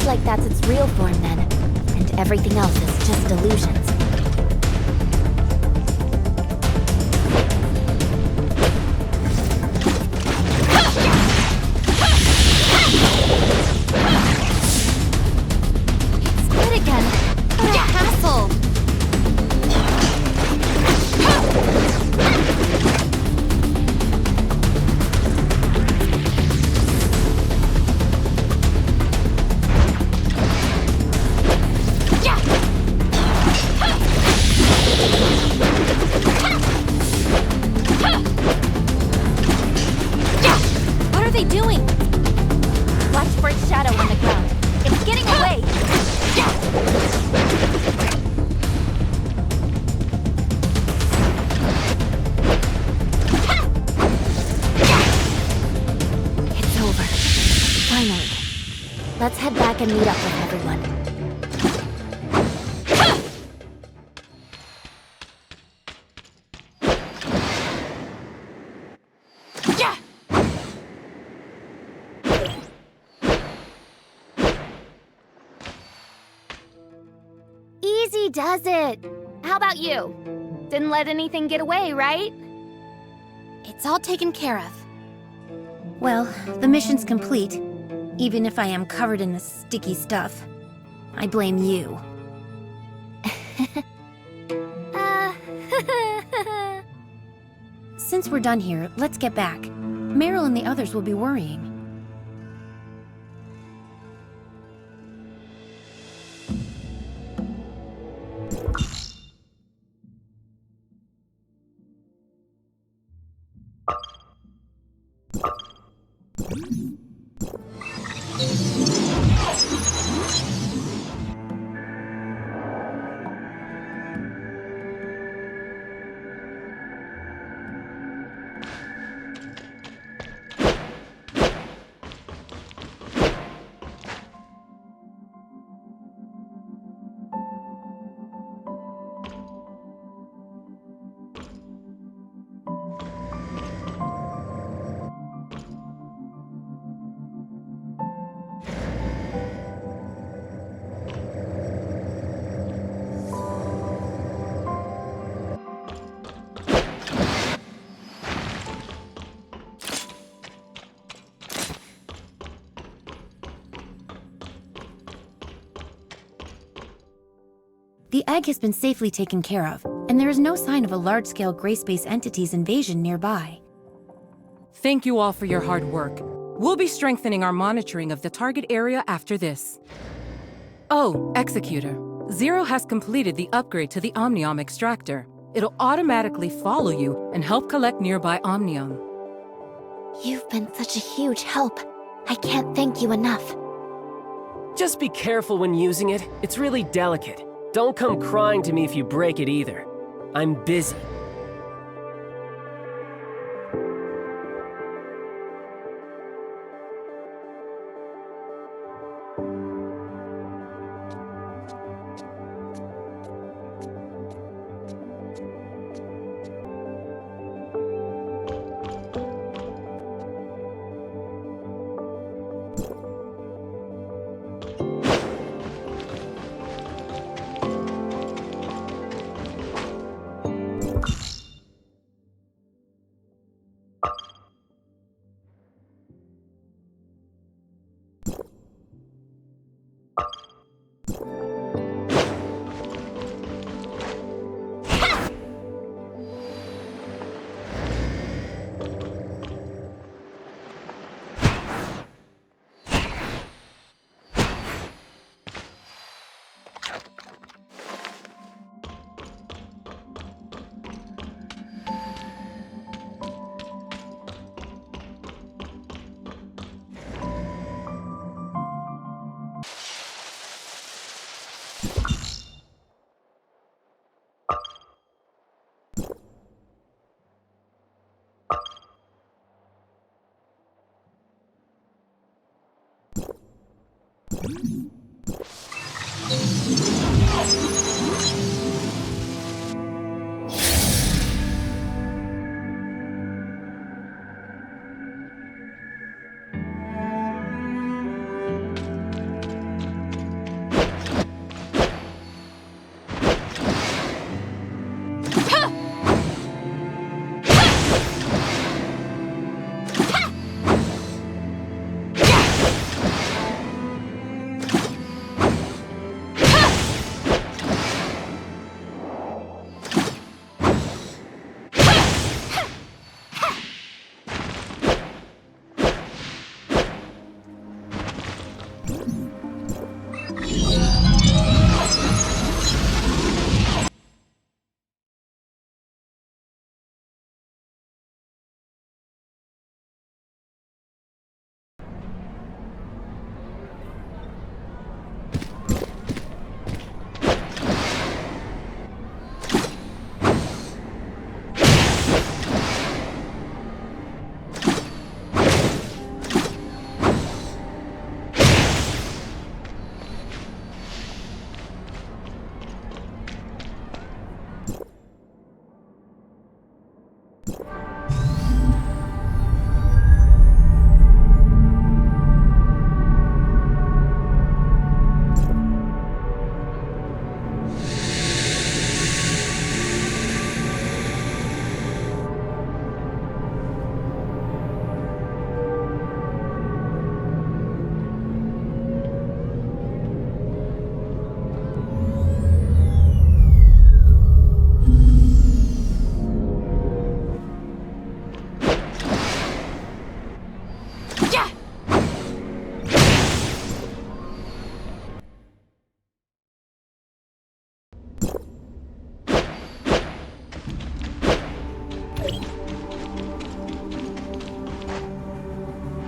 like that's its real form then, and everything else is just illusions. It's split again. What a hassle! What are they doing? Watch for its shadow on the ground. It's getting away! It's over. Finally. Let's head back and meet up with everyone. Easy does it. How about you? Didn't let anything get away, right? It's all taken care of. Well, the mission's complete. Even if I am covered in this sticky stuff. I blame you. Since we're done here, let's get back. Meryl and the others will be worrying. The egg has been safely taken care of, and there is no sign of a large-scale gray space entity's invasion nearby. Thank you all for your hard work. We'll be strengthening our monitoring of the target area after this. Oh, Executor. Zero has completed the upgrade to the Omniom extractor. It'll automatically follow you and help collect nearby omnium. You've been such a huge help. I can't thank you enough. Just be careful when using it. It's really delicate. Don't come crying to me if you break it either. I'm busy.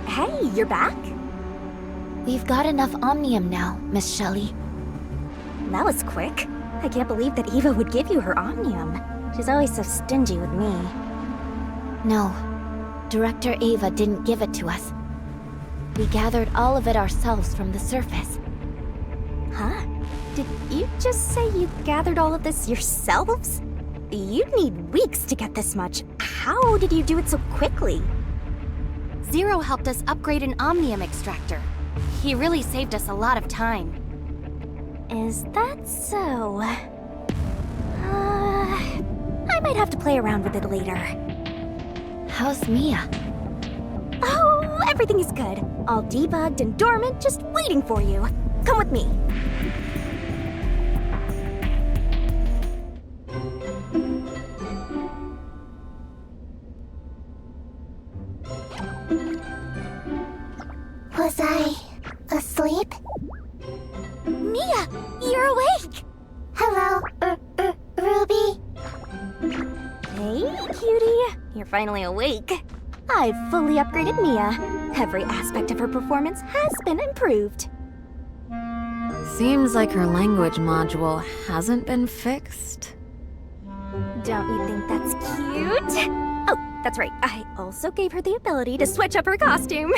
Hey, you're back? We've got enough omnium now, Miss Shelley. That was quick. I can't believe that Eva would give you her omnium. She's always so stingy with me. No, Director Ava didn't give it to us. We gathered all of it ourselves from the surface. Huh? Did you just say you gathered all of this yourselves? You'd need weeks to get this much. How did you do it so quickly? Zero helped us upgrade an omnium extractor. He really saved us a lot of time. Is that so? I might have to play around with it later. How's Mia? Oh, everything is good. All debugged and dormant, just waiting for you. Come with me. Was I asleep? Mia, you're awake! Hello, Ruby? Hey, cutie. You're finally awake. I've fully upgraded Mia. Every aspect of her performance has been improved. Seems like her language module hasn't been fixed. Don't you think that's cute? Oh, that's right. I also gave her the ability to switch up her costume.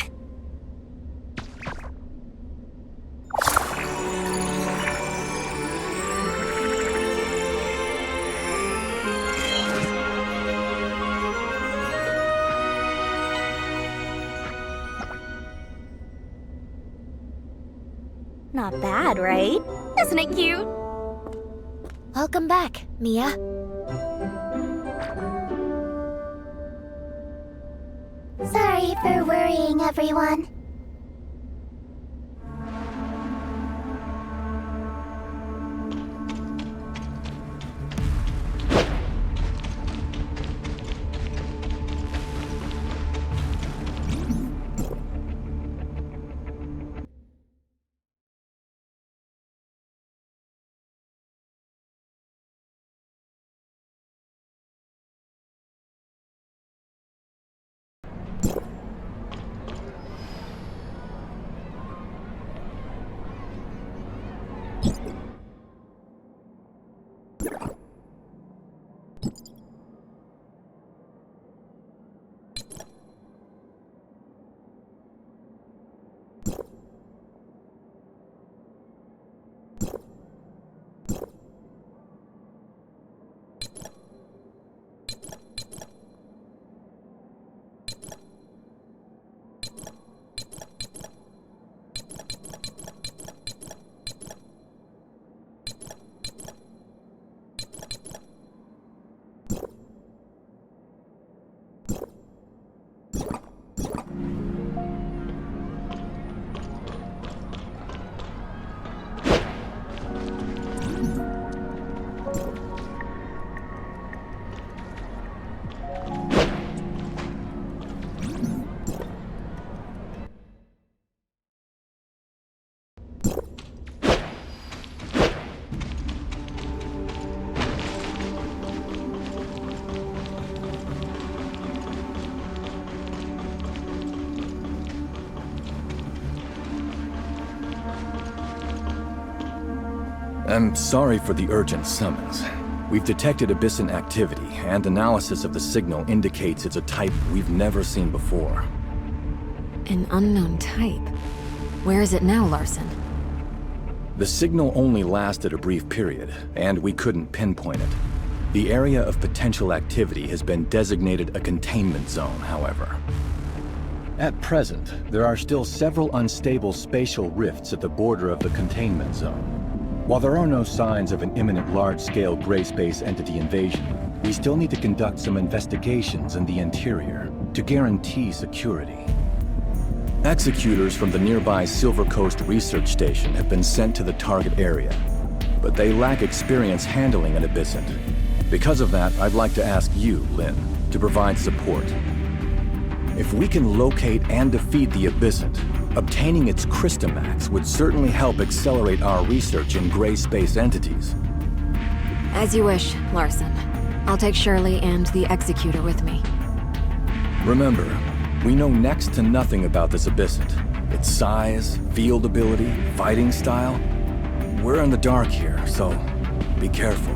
Not bad, right? Isn't it cute? Welcome back, Mia. Sorry for worrying everyone. I'm sorry for the urgent summons. We've detected Abyssin activity, and analysis of the signal indicates it's a type we've never seen before. An unknown type. Where is it now, Larson? The signal only lasted a brief period, and we couldn't pinpoint it. The area of potential activity has been designated a containment zone, however. At present, there are still several unstable spatial rifts at the border of the containment zone. While there are no signs of an imminent large-scale gray space entity invasion, we still need to conduct some investigations in the interior to guarantee security. Executors from the nearby Silver Coast Research Station have been sent to the target area, but they lack experience handling an Abyssant. Because of that, I'd like to ask you, Lynn, to provide support. If we can locate and defeat the Abyssant, obtaining its Christomax would certainly help accelerate our research in gray space entities. As you wish, Larson. I'll take Shirley and the Executor with me. Remember, we know next to nothing about this Abyssant. Its size, field ability, fighting style. We're in the dark here, so be careful.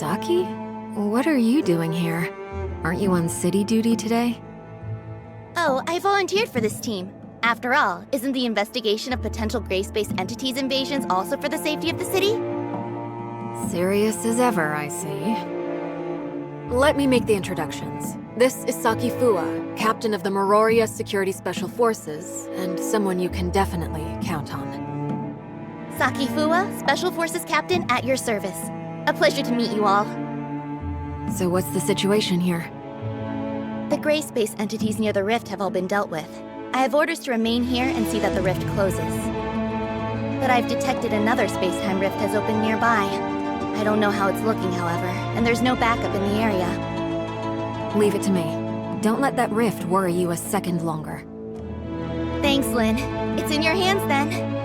Saki? What are you doing here? Aren't you on city duty today? Oh, I volunteered for this team. After all, isn't the investigation of potential gray-space entities invasions also for the safety of the city? Serious as ever, I see. Let me make the introductions. This is Saki Fua, captain of the Meroria Security Special Forces, and someone you can definitely count on. Saki Fua, Special Forces Captain at your service. A pleasure to meet you all. So what's the situation here? The gray space entities near the rift have all been dealt with. I have orders to remain here and see that the rift closes. But I've detected another space-time rift has opened nearby. I don't know how it's looking, however, and there's no backup in the area. Leave it to me. Don't let that rift worry you a second longer. Thanks, Lynn. It's in your hands then.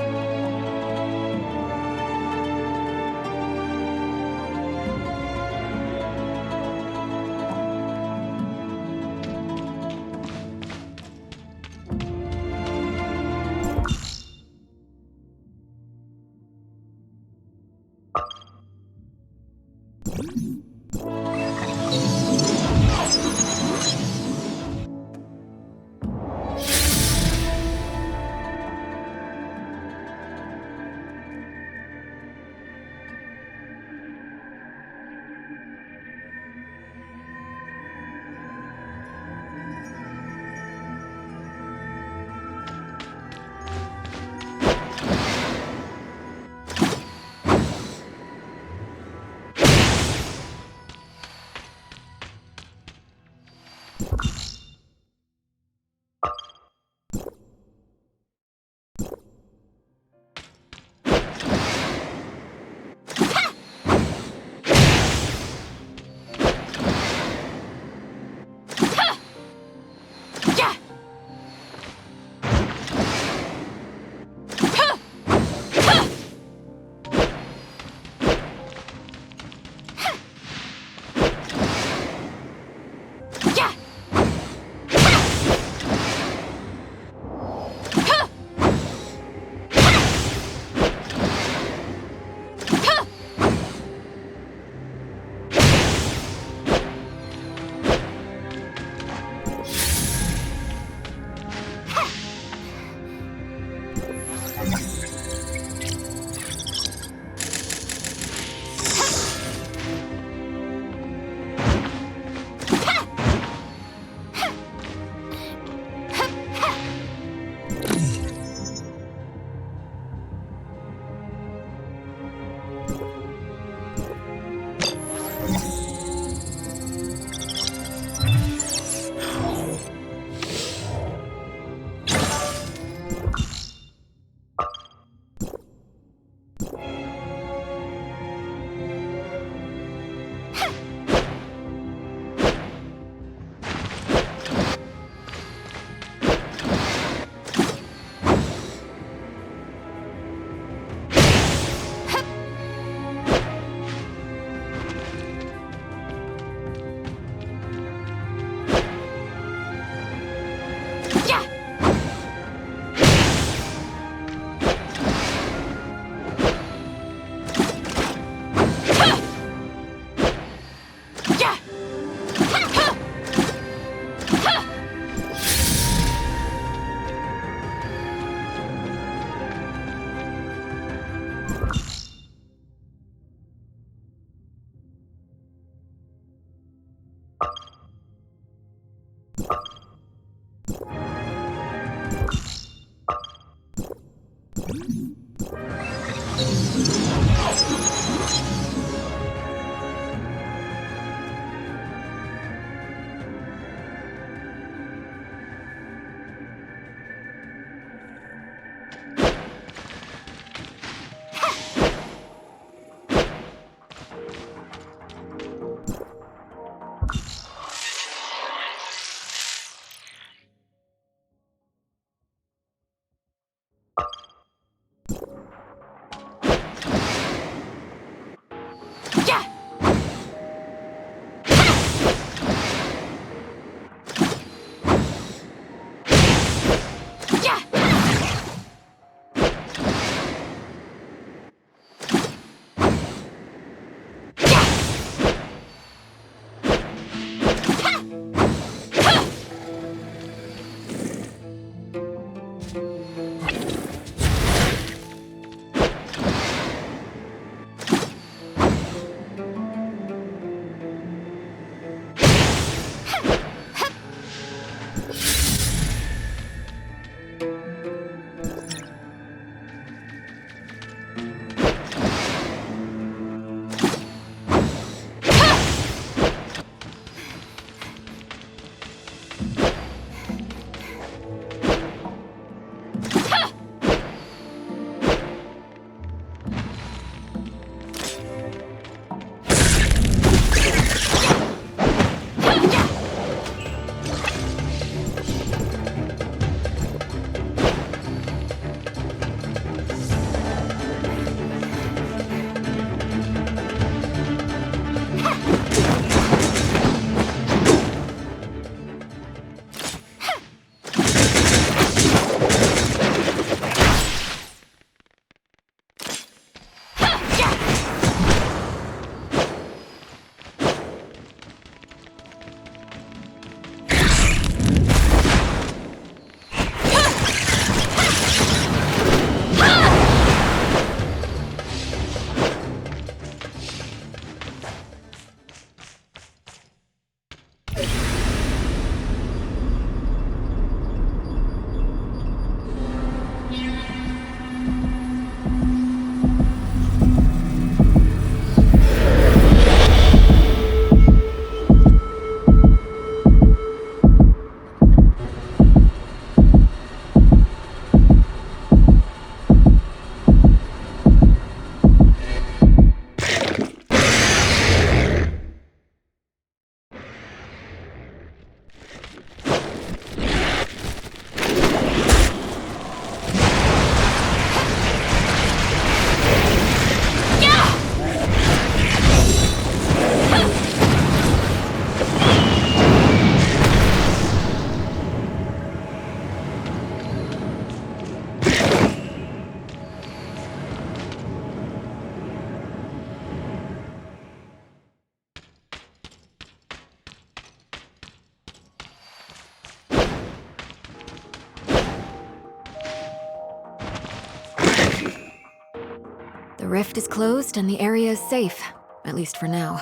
The rift is closed and the area is safe, at least for now.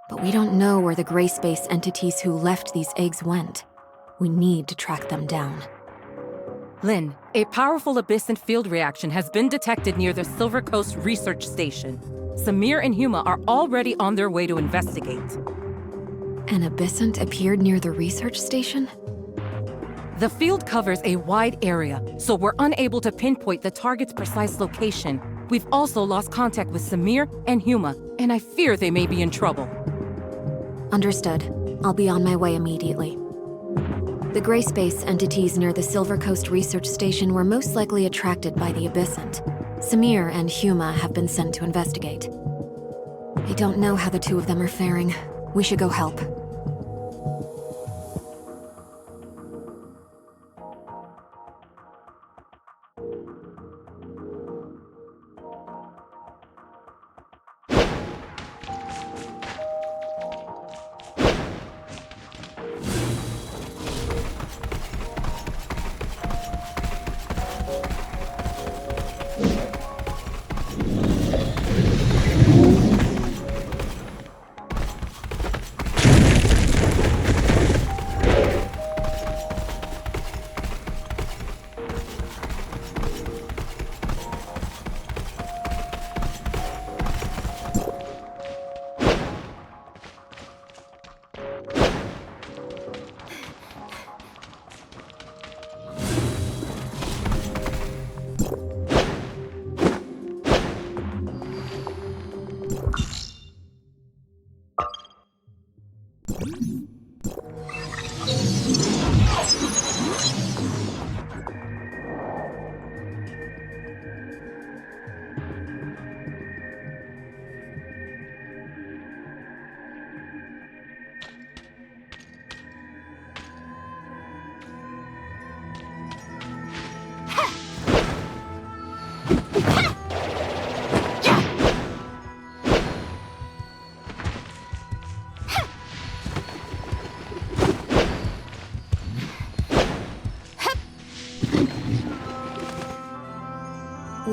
But we don't know where the gray space entities who left these eggs went. We need to track them down. Lynn, a powerful abyssant field reaction has been detected near the Silver Coast Research Station. Samir and Huma are already on their way to investigate. An abyssant appeared near the research station? The field covers a wide area, so we're unable to pinpoint the target's precise location. We've also lost contact with Samir and Huma, and I fear they may be in trouble. Understood. I'll be on my way immediately. The gray space entities near the Silver Coast Research Station were most likely attracted by the abyssant. Samir and Huma have been sent to investigate. I don't know how the two of them are faring. We should go help.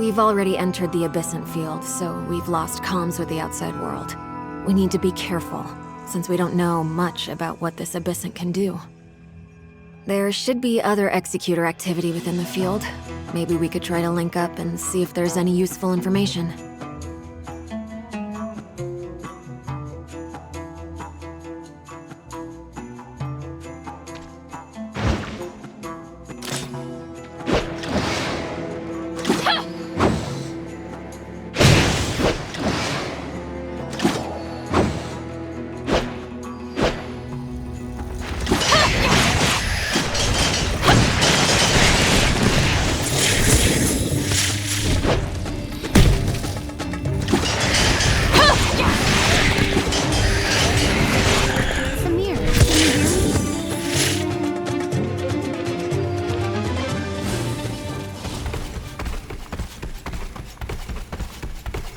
We've already entered the Abyssant field, so we've lost comms with the outside world. We need to be careful, since we don't know much about what this Abyssant can do. There should be other Executor activity within the field. Maybe we could try to link up and see if there's any useful information.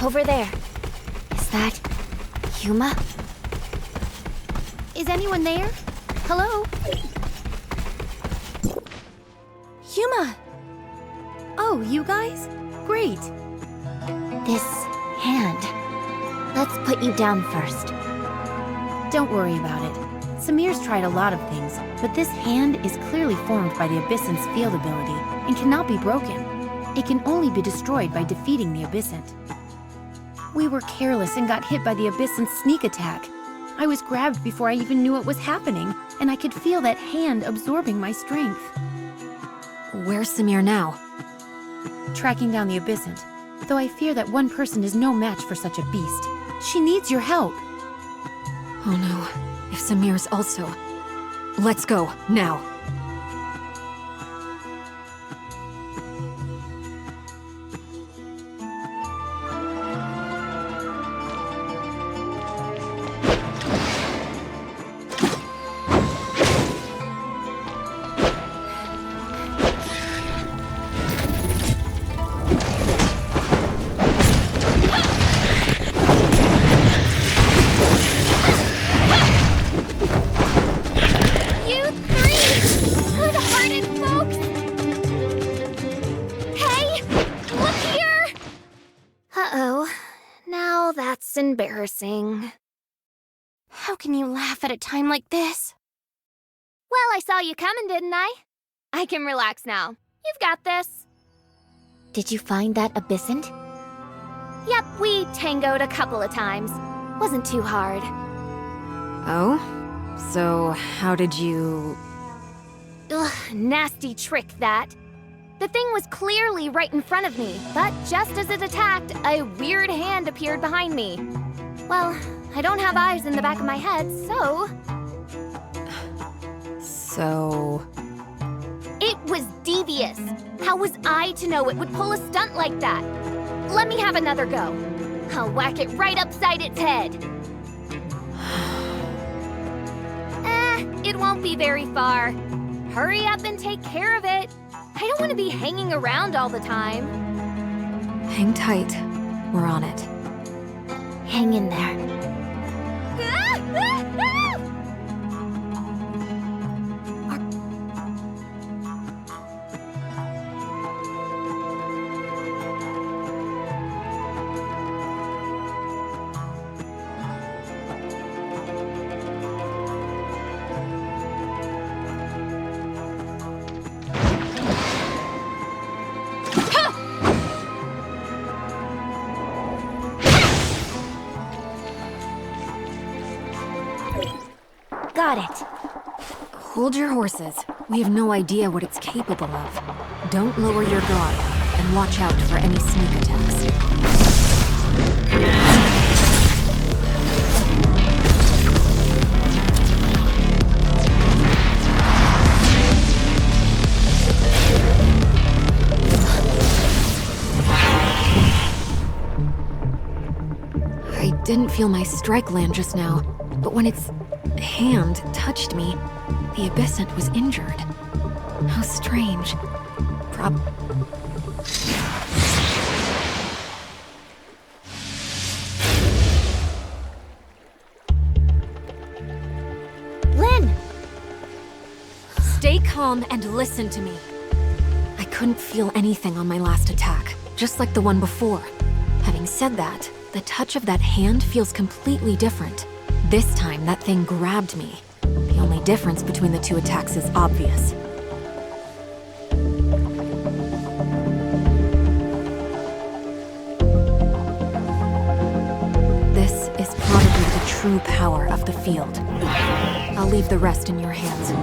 Over there. Is that Huma? Is anyone there? Hello? Huma! Oh, you guys? Great. This hand. Let's put you down first. Don't worry about it. Samir's tried a lot of things, but this hand is clearly formed by the Abyssant's field ability and cannot be broken. It can only be destroyed by defeating the Abyssant. We were careless and got hit by the Abyssant's sneak attack. I was grabbed before I even knew what was happening, and I could feel that hand absorbing my strength. Where's Samir now? Tracking down the Abyssant, though I fear that one person is no match for such a beast. She needs your help. Oh no, if Samir's also... Let's go, now. Embarrassing. How can you laugh at a time like this? Well, I saw you coming, didn't I? I can relax now. You've got this. Did you find that Abyssant? Yep, we tangoed a couple of times. Wasn't too hard. Oh? So, how did you... Ugh, nasty trick, that. The thing was clearly right in front of me, but just as it attacked, a weird hand appeared behind me. Well, I don't have eyes in the back of my head, so... So... It was devious. How was I to know it would pull a stunt like that? Let me have another go. I'll whack it right upside its head. It won't be very far. Hurry up and take care of it. I don't want to be hanging around all the time. Hang tight. We're on it. Hang in there. Got it. Hold your horses. We have no idea what it's capable of. Don't lower your guard, and watch out for any sneak attacks. I didn't feel my strike land just now, but when its hand touched me, the Abyssant was injured. How strange. Lynn! Stay calm and listen to me. I couldn't feel anything on my last attack. just like the one before. Having said that, the touch of that hand feels completely different. This time, that thing grabbed me. The only difference between the two attacks is obvious. This is probably the true power of the field. I'll leave the rest in your hands.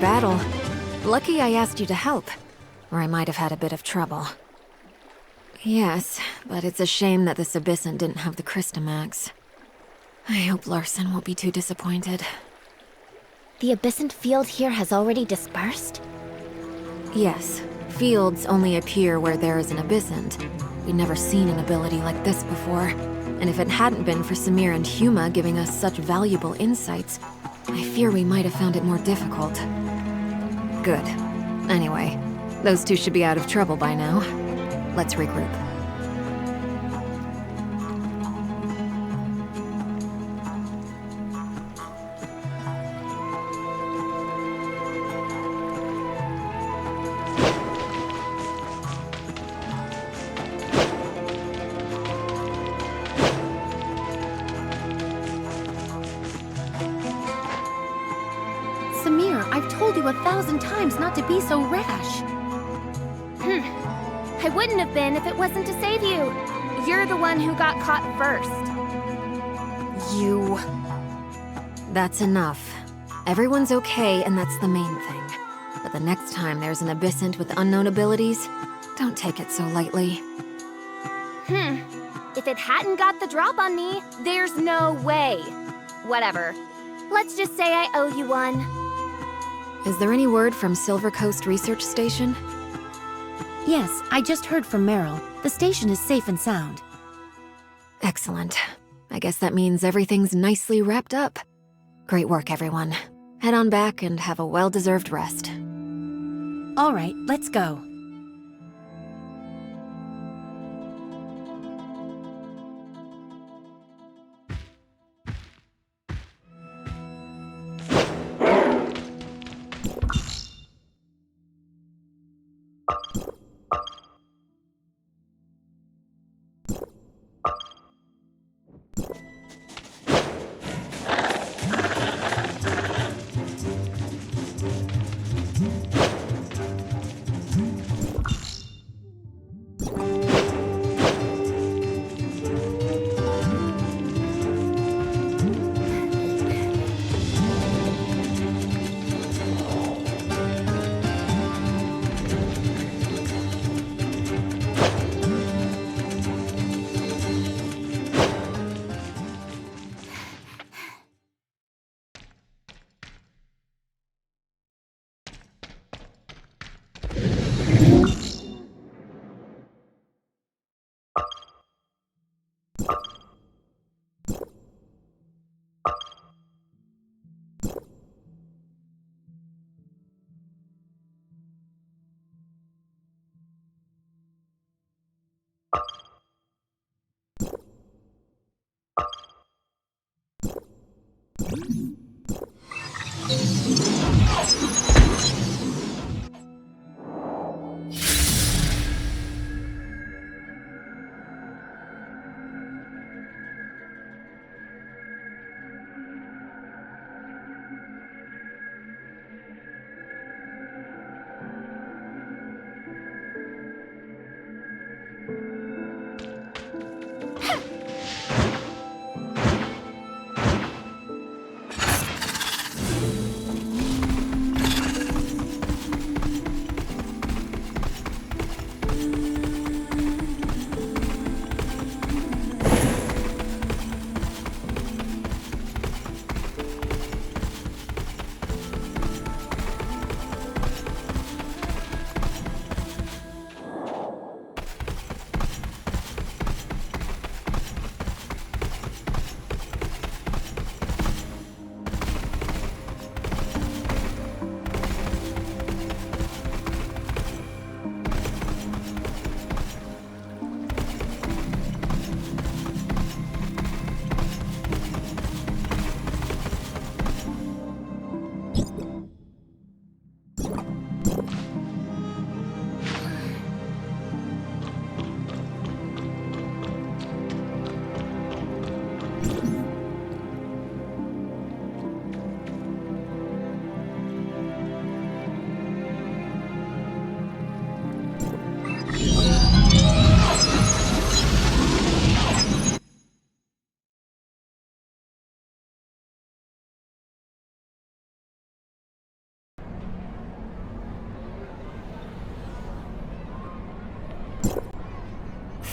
Battle. Lucky I asked you to help, or I might have had a bit of trouble. Yes, but it's a shame that this Abyssant didn't have the Crystamax. I hope Larson won't be too disappointed. The Abyssant field here has already dispersed? Yes. Fields only appear where there is an Abyssant. We'd never seen an ability like this before. And if it hadn't been for Samir and Huma giving us such valuable insights, I fear we might have found it more difficult. Good. Anyway, those two should be out of trouble by now. Let's regroup. Samir, I've told you 1,000 times not to be so rash. I wouldn't have been if it wasn't to save you. You're the one who got caught first. You... That's enough. Everyone's okay, and that's the main thing. But the next time there's an Abyssant with unknown abilities, don't take it so lightly. If it hadn't got the drop on me, there's no way. Whatever. Let's just say I owe you one. Is there any word from Silver Coast Research Station? Yes, I just heard from Meryl. The station is safe and sound. Excellent. I guess that means everything's nicely wrapped up. Great work, everyone. Head on back and have a well-deserved rest. All right, let's go.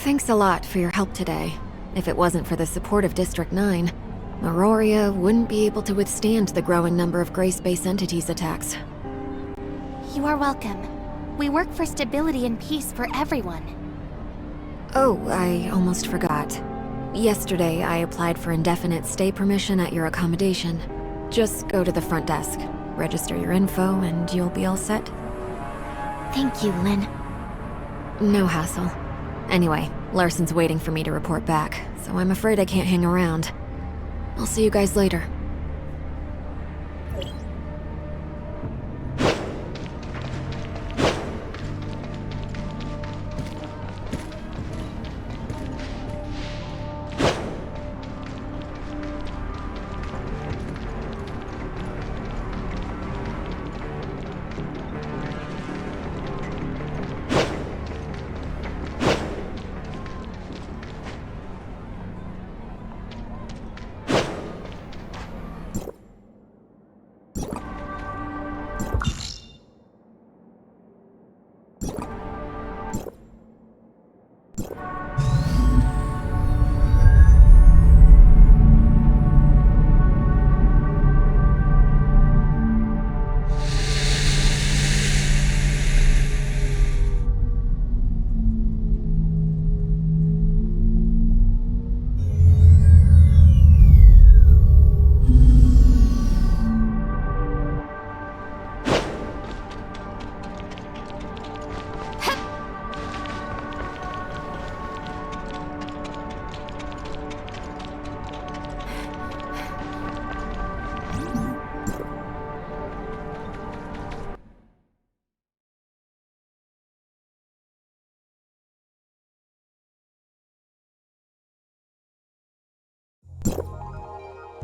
Thanks a lot for your help today. If it wasn't for the support of District 9, Aurora wouldn't be able to withstand the growing number of Gray Space Entities attacks. You are welcome. We work for stability and peace for everyone. Oh, I almost forgot. Yesterday, I applied for indefinite stay permission at your accommodation. Just go to the front desk, register your info, and you'll be all set. Thank you, Lynn. No hassle. Anyway, Larson's waiting for me to report back, so I'm afraid I can't hang around. I'll see you guys later.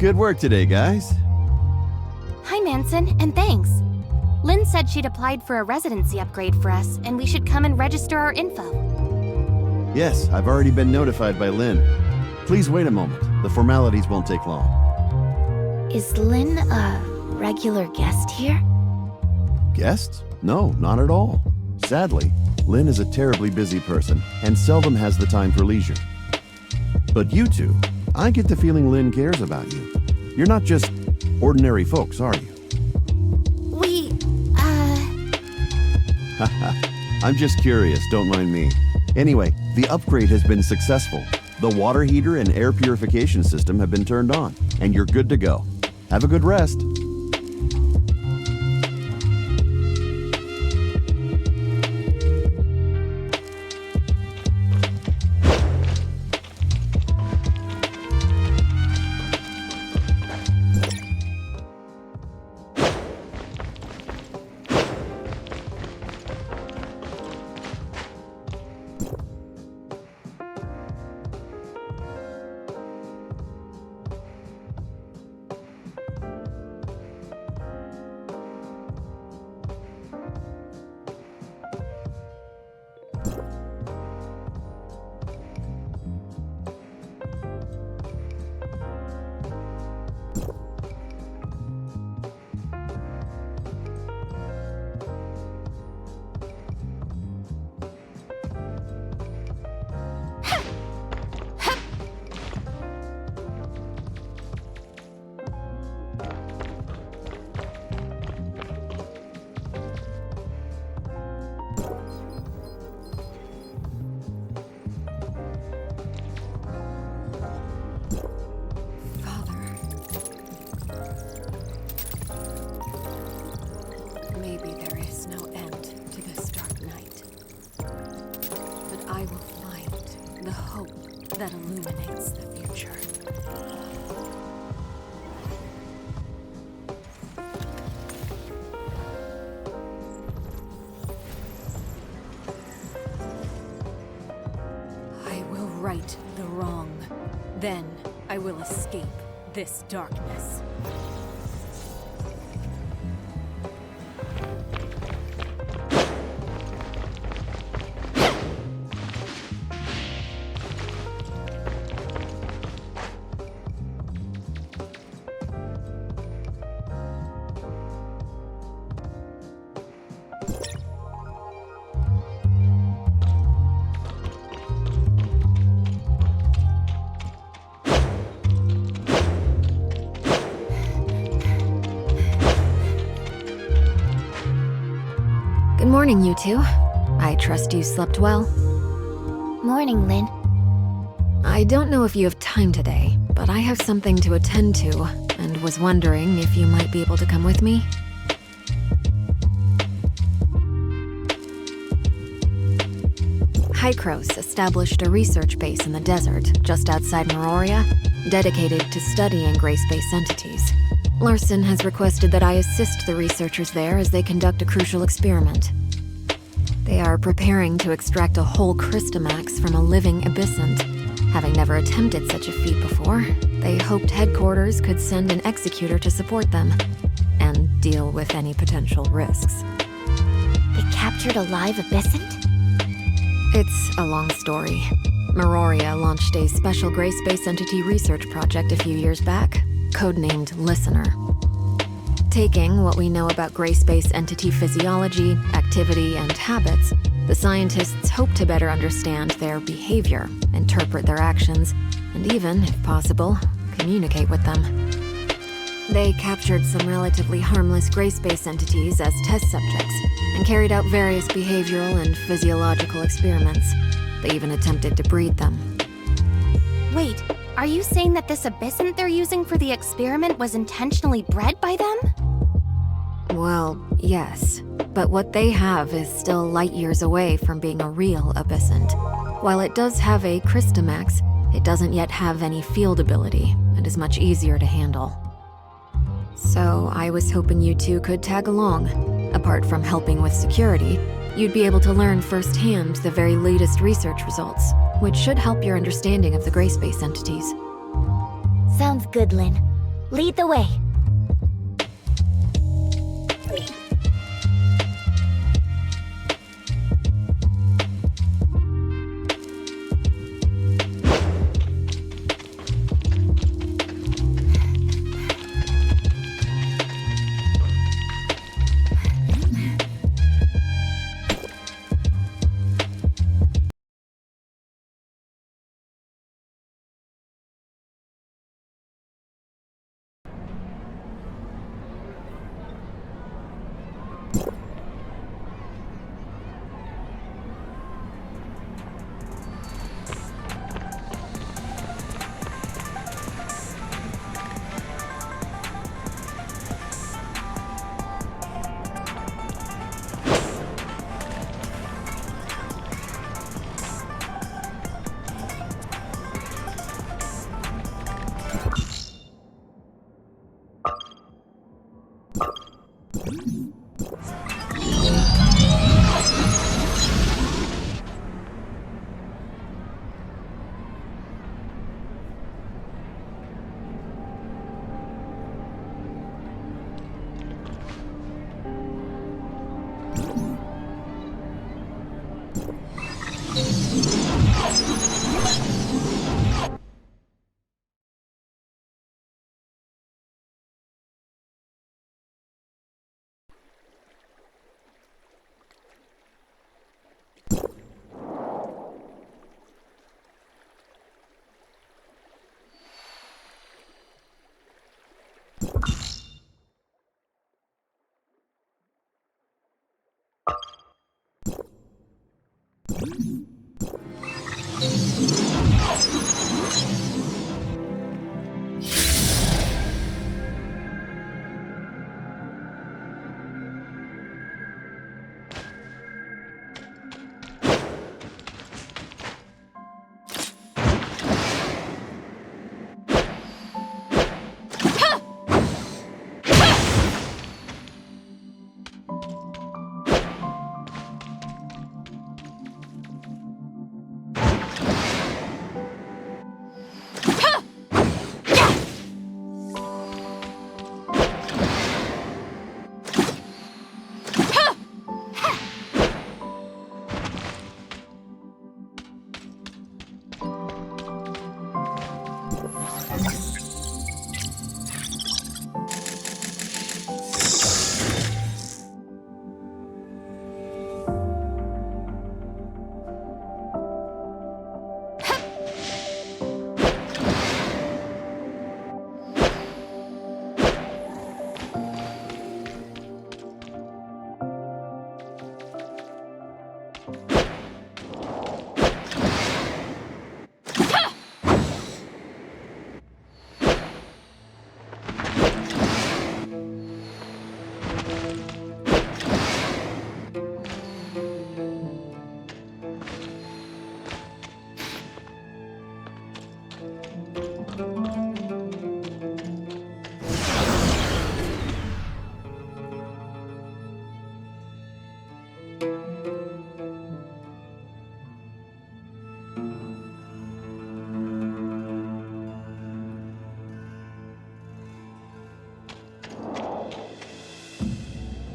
Good work today, guys. Hi, Manson, and thanks. Lynn said she'd applied for a residency upgrade for us, and we should come and register our info. Yes, I've already been notified by Lynn. Please wait a moment. The formalities won't take long. Is Lynn a regular guest here? Guests? No, not at all. Sadly, Lynn is a terribly busy person and seldom has the time for leisure. But you two, I get the feeling Lynn cares about you. You're not just ordinary folks, are you? Haha, I'm just curious, don't mind me. Anyway, the upgrade has been successful. The water heater and air purification system have been turned on, and you're good to go. Have a good rest. Maybe there is no end to this dark night. But I will find the hope that illuminates the future. I will right the wrong. Then I will escape this darkness. Good morning, you two. I trust you slept well. Morning, Lynn. I don't know if you have time today, but I have something to attend to, and was wondering if you might be able to come with me. Hykros established a research base in the desert, just outside Meroria, dedicated to studying gray space entities. Larson has requested that I assist the researchers there as they conduct a crucial experiment. They are preparing to extract a whole Crystamax from a living abyssant. Having never attempted such a feat before, they hoped headquarters could send an executor to support them, and deal with any potential risks. They captured a live abyssant? It's a long story. Meroria launched a special gray space entity research project a few years back, codenamed Listener. Taking what we know about gray space entity physiology, activity, and habits, the scientists hope to better understand their behavior, interpret their actions, and even, if possible, communicate with them. They captured some relatively harmless gray space entities as test subjects, and carried out various behavioral and physiological experiments. They even attempted to breed them. Wait, are you saying that this abyssant they're using for the experiment was intentionally bred by them? Well, yes. But what they have is still light years away from being a real abyssant. While it does have a Crystamax, it doesn't yet have any field ability, and is much easier to handle. So I was hoping you two could tag along. Apart from helping with security, you'd be able to learn firsthand the very latest research results, which should help your understanding of the gray space entities. Sounds good, Lynn. lead the way.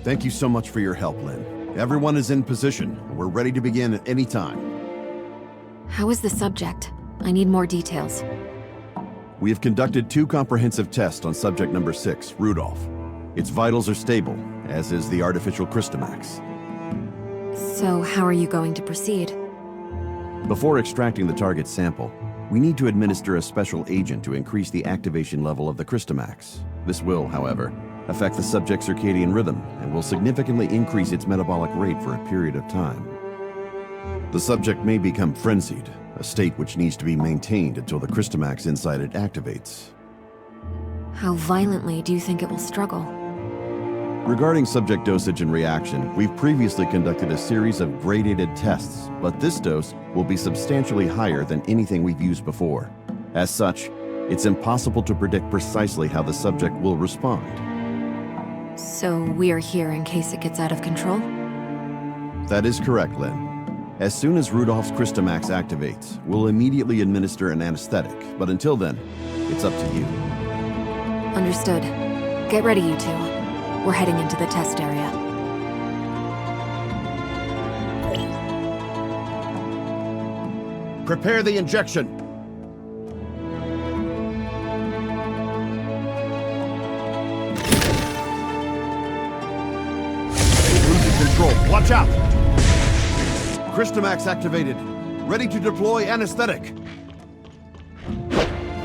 Thank you so much for your help, Lynn. Everyone is in position. We're ready to begin at any time. How is the subject? I need more details. We have conducted 2 comprehensive tests on subject number 6, Rudolph. Its vitals are stable, as is the artificial Christomax. So how are you going to proceed? Before extracting the target sample, we need to administer a special agent to increase the activation level of the Christomax. This will, however, affect the subject's circadian rhythm and will significantly increase its metabolic rate for a period of time. The subject may become frenzied, a state which needs to be maintained until the Christomax inside it activates. How violently do you think it will struggle? Regarding subject dosage and reaction, we've previously conducted a series of gradated tests, but this dose will be substantially higher than anything we've used before. As such, it's impossible to predict precisely how the subject will respond. So we're here in case it gets out of control? That is correct, Lynn. As soon as Rudolph's Christomax activates, we'll immediately administer an anesthetic, but until then, it's up to you. Understood. Get ready, you two. We're heading into the test area. Prepare the injection. Losing control. Watch out! Christomax activated. Ready to deploy anesthetic.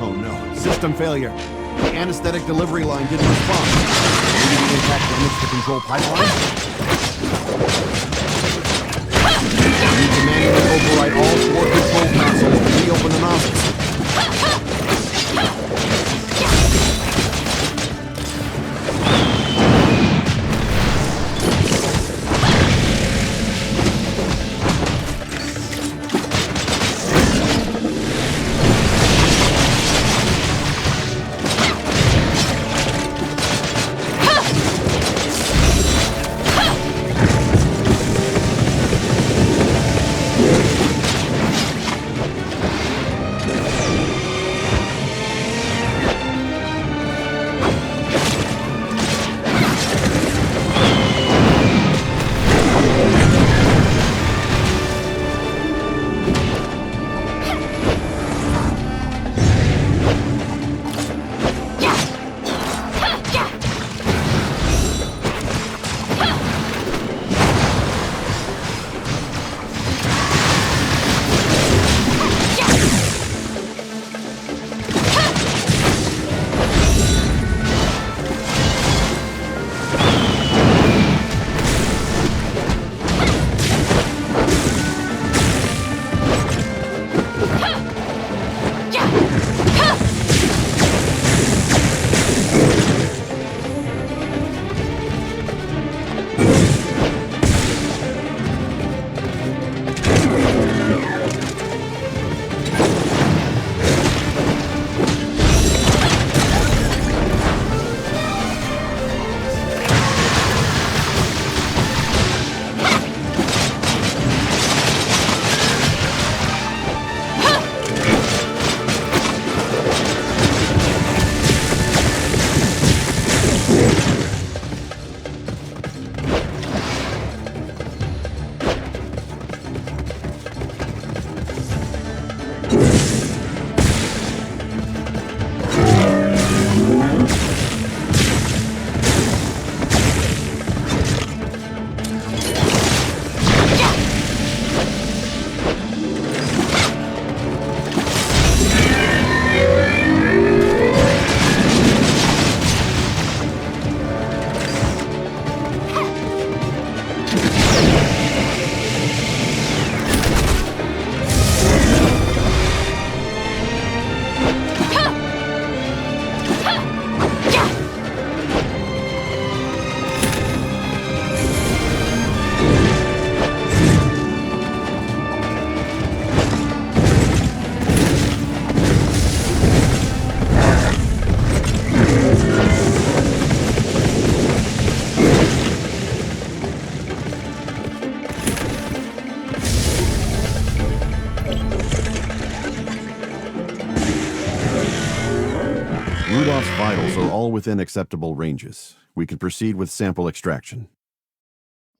Oh no, system failure. The anesthetic delivery line didn't respond. Maybe the impact damaged the control pipeline? We need to manually override all 4 control consoles to reopen the nozzles. Rudolph's vitals are all within acceptable ranges. We can proceed with sample extraction.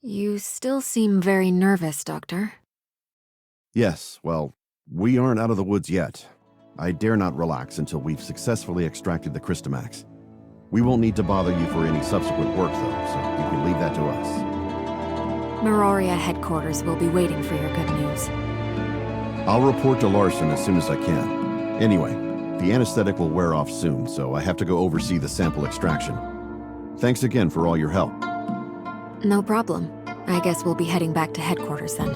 You still seem very nervous, Doctor. Yes, well, we aren't out of the woods yet. I dare not relax until we've successfully extracted the Christomax. We won't need to bother you for any subsequent work, though, so you can leave that to us. Meroria headquarters will be waiting for your good news. I'll report to Larson as soon as I can. Anyway, the anesthetic will wear off soon, so I have to go oversee the sample extraction. Thanks again for all your help. No problem. I guess we'll be heading back to headquarters then.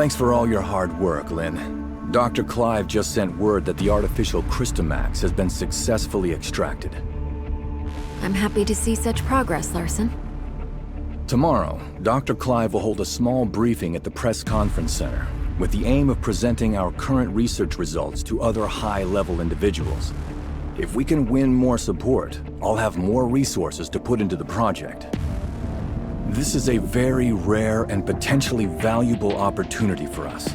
Thanks for all your hard work, Lynn. Dr. Clive just sent word that the artificial Crystamax has been successfully extracted. I'm happy to see such progress, Larson. Tomorrow, Dr. Clive will hold a small briefing at the Press Conference Center with the aim of presenting our current research results to other high-level individuals. If we can win more support, I'll have more resources to put into the project. This is a very rare and potentially valuable opportunity for us.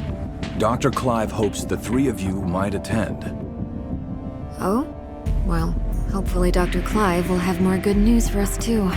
Dr. Clive hopes the three of you might attend. Oh? Well, hopefully Dr. Clive will have more good news for us too.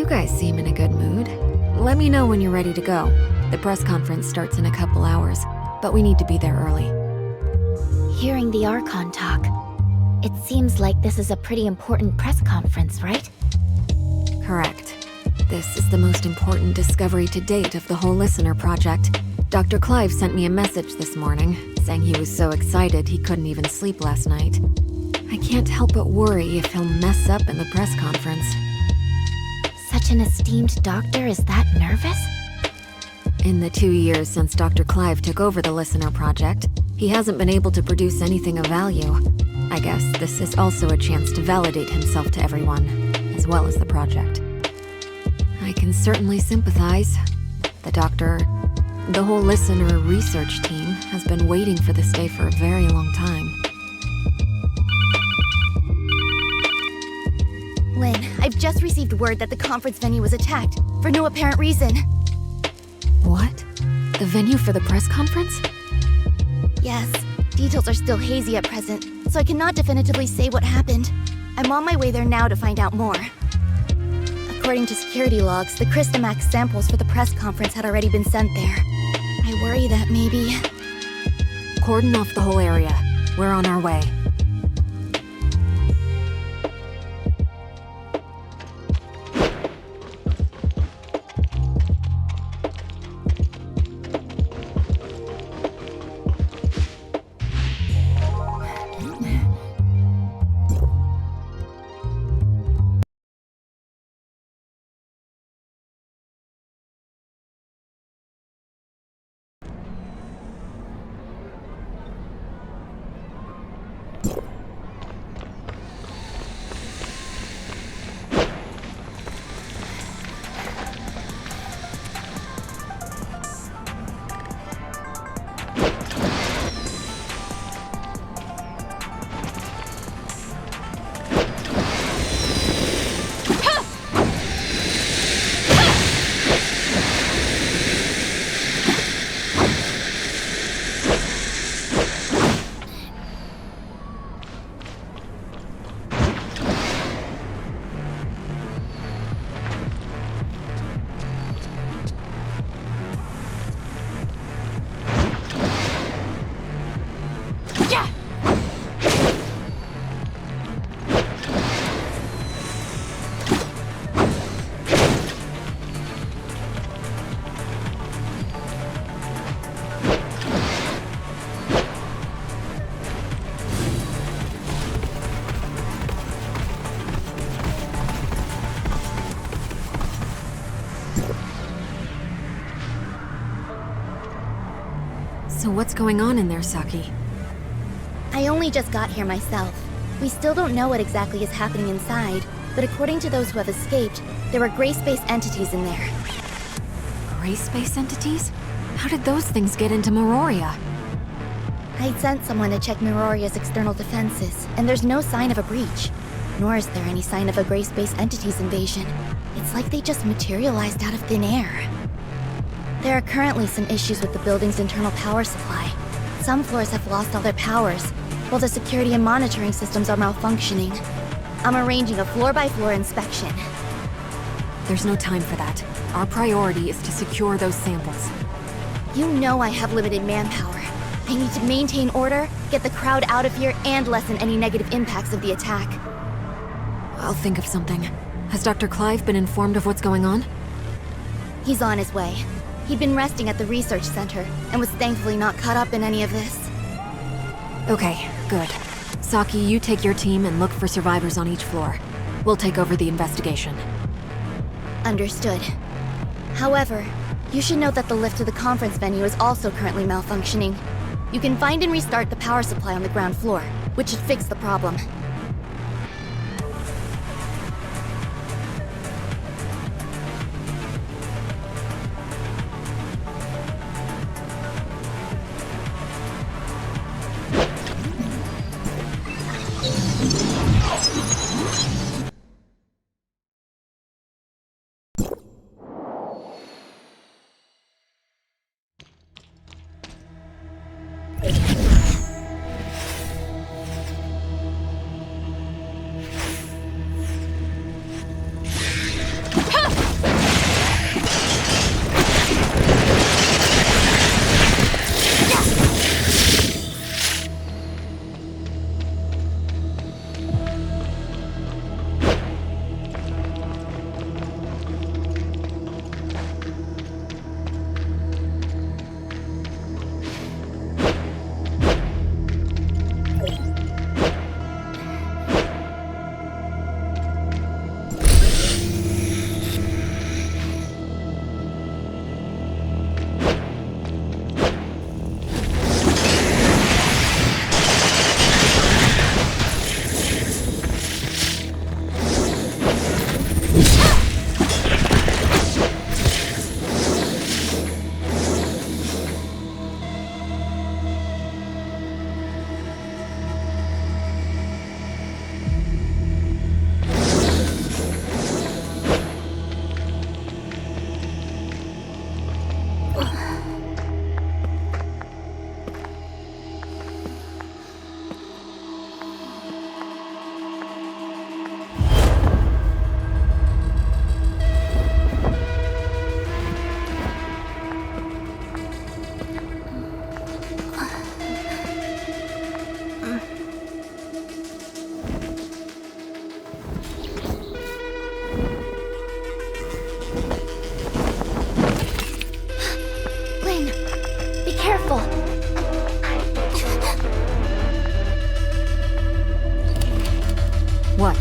You guys seem in a good mood. Let me know when you're ready to go. The press conference starts in a couple hours, but we need to be there early. Hearing the Archon talk, it seems like this is a pretty important press conference, right? Correct. This is the most important discovery to date of the whole Listener project. Dr. Clive sent me a message this morning, saying he was so excited he couldn't even sleep last night. I can't help but worry if he'll mess up in the press conference. Such an esteemed doctor is that nervous? In the 2 years since Dr. Clive took over the Listener project, he hasn't been able to produce anything of value. I guess this is also a chance to validate himself to everyone, as well as the project. I can certainly sympathize. The doctor, the whole Listener research team has been waiting for this day for a very long time. Lynn, I've just received word that the conference venue was attacked, for no apparent reason. What? The venue for the press conference? Yes, details are still hazy at present, so I cannot definitively say what happened. I'm on my way there now to find out more. According to security logs, the Crystamax samples for the press conference had already been sent there. I worry that maybe... Cordon off the whole area. We're on our way. So what's going on in there, Saki? I only just got here myself. We still don't know what exactly is happening inside, but according to those who have escaped, there are gray space entities in there. Gray space entities? How did those things get into Meroria? I'd sent someone to check Meroria's external defenses, and there's no sign of a breach. Nor is there any sign of a gray space entities invasion. It's like they just materialized out of thin air. There are currently some issues with the building's internal power supply. Some floors have lost all their powers, while the security and monitoring systems are malfunctioning. I'm arranging a floor-by-floor inspection. There's no time for that. Our priority is to secure those samples. You know I have limited manpower. I need to maintain order, get the crowd out of here, and lessen any negative impacts of the attack. I'll think of something. Has Dr. Clive been informed of what's going on? He's on his way. He'd been resting at the research center, and was thankfully not caught up in any of this. Okay, good. Saki, you take your team and look for survivors on each floor. We'll take over the investigation. Understood. However, you should note that the lift to the conference venue is also currently malfunctioning. You can find and restart the power supply on the ground floor, which should fix the problem. What?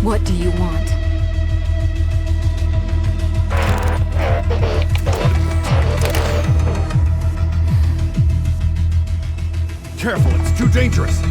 What do you want? Careful, it's too dangerous!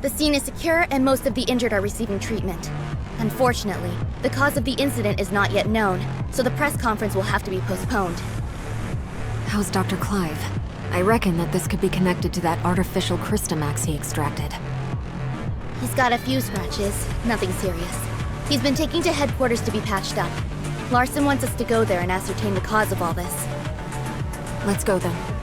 The scene is secure and most of the injured are receiving treatment. Unfortunately, the cause of the incident is not yet known, so the press conference will have to be postponed. How's Dr. Clive? I reckon that this could be connected to that artificial Crystamax he extracted. He's got a few scratches, nothing serious. He's been taken to headquarters to be patched up. Larson wants us to go there and ascertain the cause of all this. Let's go then.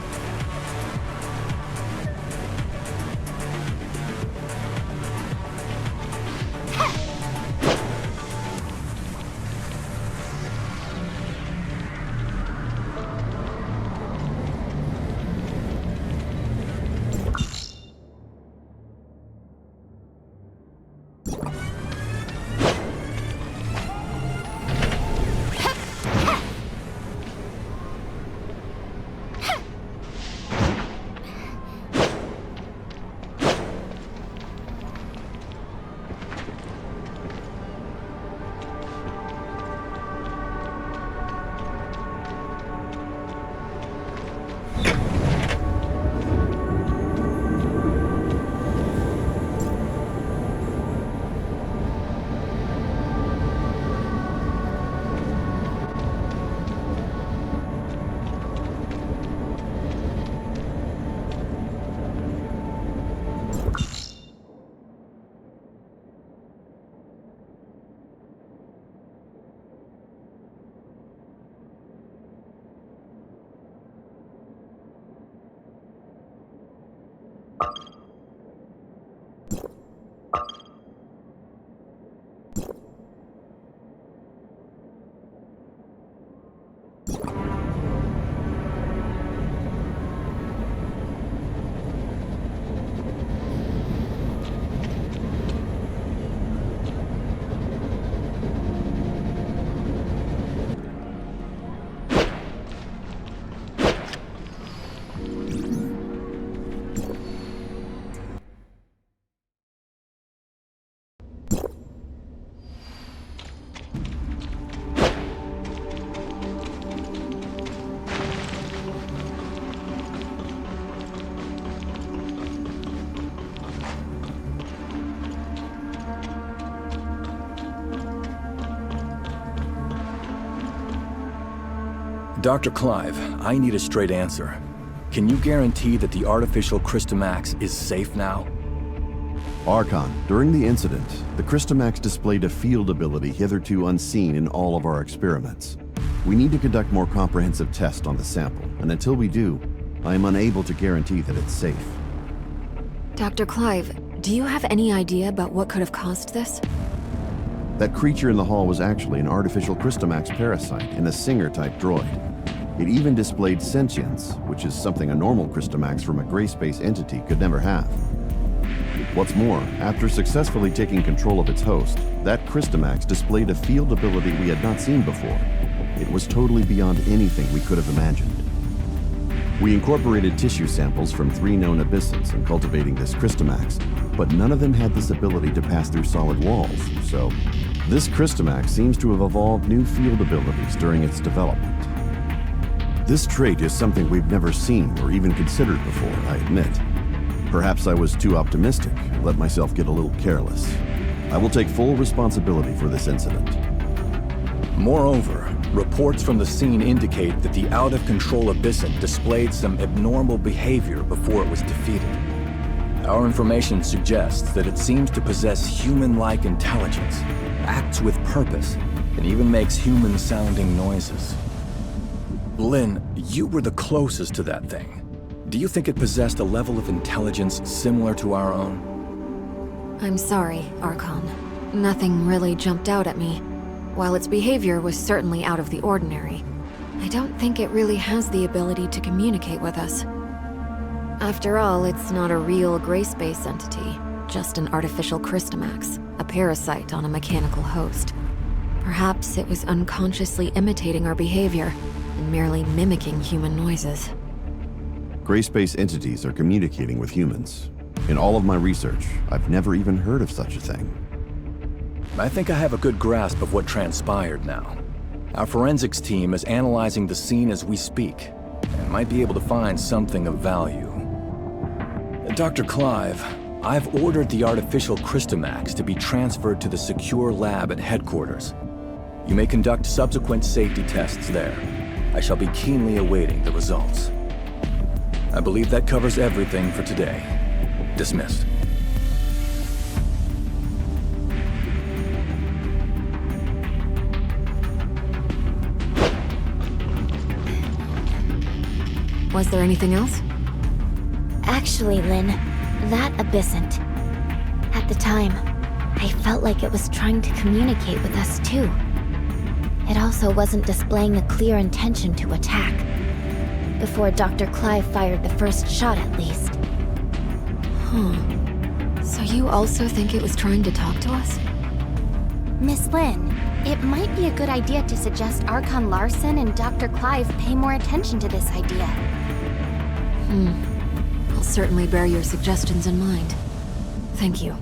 Dr. Clive, I need a straight answer. Can you guarantee that the artificial Crystamax is safe now? Archon, during the incident, the Crystamax displayed a field ability hitherto unseen in all of our experiments. We need to conduct more comprehensive tests on the sample, and until we do, I am unable to guarantee that it's safe. Dr. Clive, do you have any idea about what could have caused this? That creature in the hall was actually an artificial Crystamax parasite in a Singer-type droid. It even displayed sentience, which is something a normal Crystamax from a gray space entity could never have. What's more, after successfully taking control of its host, that Crystamax displayed a field ability we had not seen before. It was totally beyond anything we could have imagined. We incorporated tissue samples from 3 known abyssins in cultivating this Crystamax, but none of them had this ability to pass through solid walls, so this Crystamax seems to have evolved new field abilities during its development. This trait is something we've never seen or even considered before, I admit. Perhaps I was too optimistic and let myself get a little careless. I will take full responsibility for this incident. Moreover, reports from the scene indicate that the out-of-control abyssin displayed some abnormal behavior before it was defeated. Our information suggests that it seems to possess human-like intelligence, acts with purpose, and even makes human-sounding noises. Lynn, you were the closest to that thing. Do you think it possessed a level of intelligence similar to our own? I'm sorry, Archon. Nothing really jumped out at me. While its behavior was certainly out of the ordinary, I don't think it really has the ability to communicate with us. After all, it's not a real gray space entity, just an artificial Crystamax, a parasite on a mechanical host. Perhaps it was unconsciously imitating our behavior and merely mimicking human noises. Gray space entities are communicating with humans. In all of my research, I've never even heard of such a thing. I think I have a good grasp of what transpired now. Our forensics team is analyzing the scene as we speak, and might be able to find something of value. Dr. Clive, I've ordered the artificial Crystamax to be transferred to the secure lab at headquarters. You may conduct subsequent safety tests there. I shall be keenly awaiting the results. I believe that covers everything for today. Dismissed. Was there anything else? Actually, Lynn, that abyssant. At the time, I felt like it was trying to communicate with us too. It also wasn't displaying a clear intention to attack. Before Dr. Clive fired the first shot, at least. So you also think it was trying to talk to us? Miss Lynn, it might be a good idea to suggest Archon Larson and Dr. Clive pay more attention to this idea. I'll certainly bear your suggestions in mind. Thank you.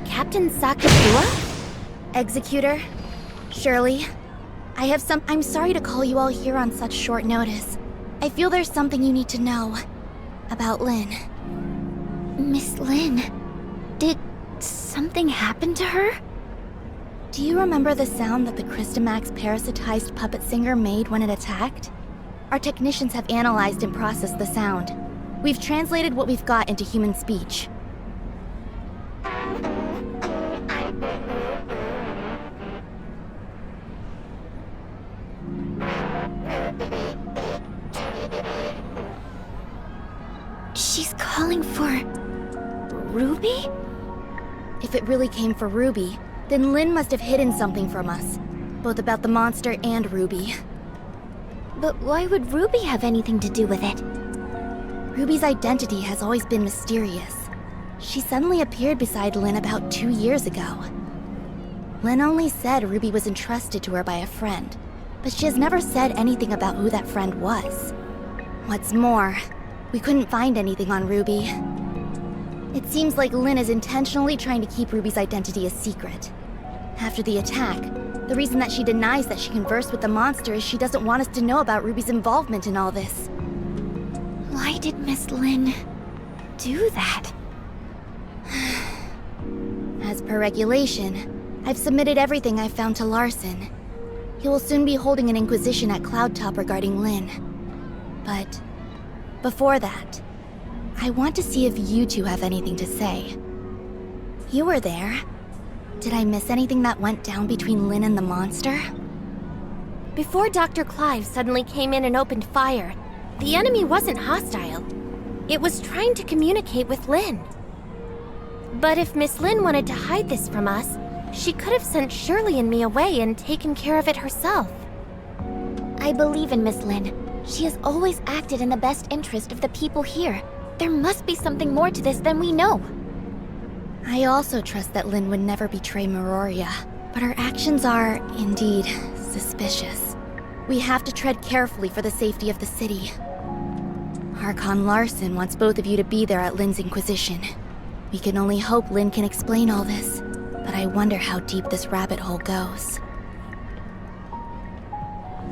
Captain Sakakua? Executor? Shirley? I'm sorry to call you all here on such short notice. I feel there's something you need to know. About Lynn. Miss Lynn, did something happen to her? Do you remember the sound that the Crystamax parasitized puppet singer made when it attacked? Our technicians have analyzed and processed the sound. We've translated what we've got into human speech. She's calling for... Ruby? If it really came for Ruby, then Lynn must have hidden something from us. Both about the monster and Ruby. But why would Ruby have anything to do with it? Ruby's identity has always been mysterious. She suddenly appeared beside Lynn about 2 years ago. Lynn only said Ruby was entrusted to her by a friend, but she has never said anything about who that friend was. What's more, we couldn't find anything on Ruby. It seems like Lynn is intentionally trying to keep Ruby's identity a secret. After the attack, the reason that she denies that she conversed with the monster is she doesn't want us to know about Ruby's involvement in all this. Why did Miss Lynn do that? As per regulation, I've submitted everything I've found to Larson. He will soon be holding an inquisition at Cloudtop regarding Lynn. But before that, I want to see if you two have anything to say. You were there. Did I miss anything that went down between Lynn and the monster? Before Dr. Clive suddenly came in and opened fire, the enemy wasn't hostile. It was trying to communicate with Lynn. But if Miss Lynn wanted to hide this from us, she could have sent Shirley and me away and taken care of it herself. I believe in Miss Lynn. She has always acted in the best interest of the people here. There must be something more to this than we know. I also trust that Lynn would never betray Meroria, but her actions are, indeed, suspicious. We have to tread carefully for the safety of the city. Archon Larson wants both of you to be there at Lynn's Inquisition. We can only hope Lynn can explain all this, but I wonder how deep this rabbit hole goes.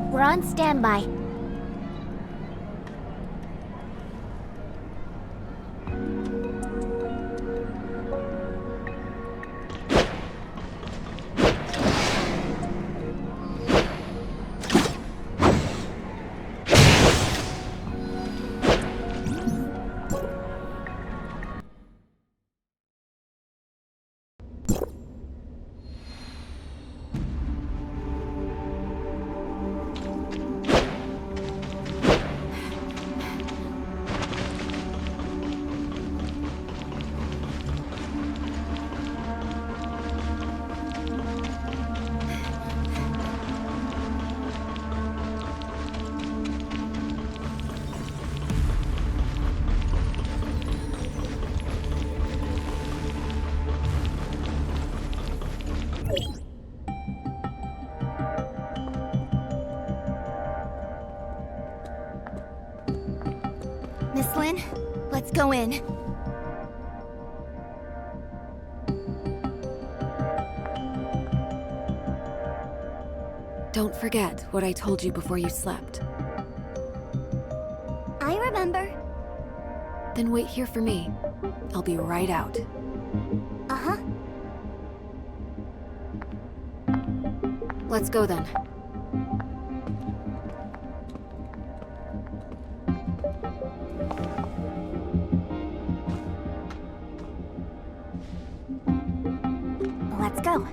We're on standby. Flynn. Let's go in. Don't forget what I told you before you slept. I remember. Then wait here for me. I'll be right out. Uh-huh. Let's go then. Let's go.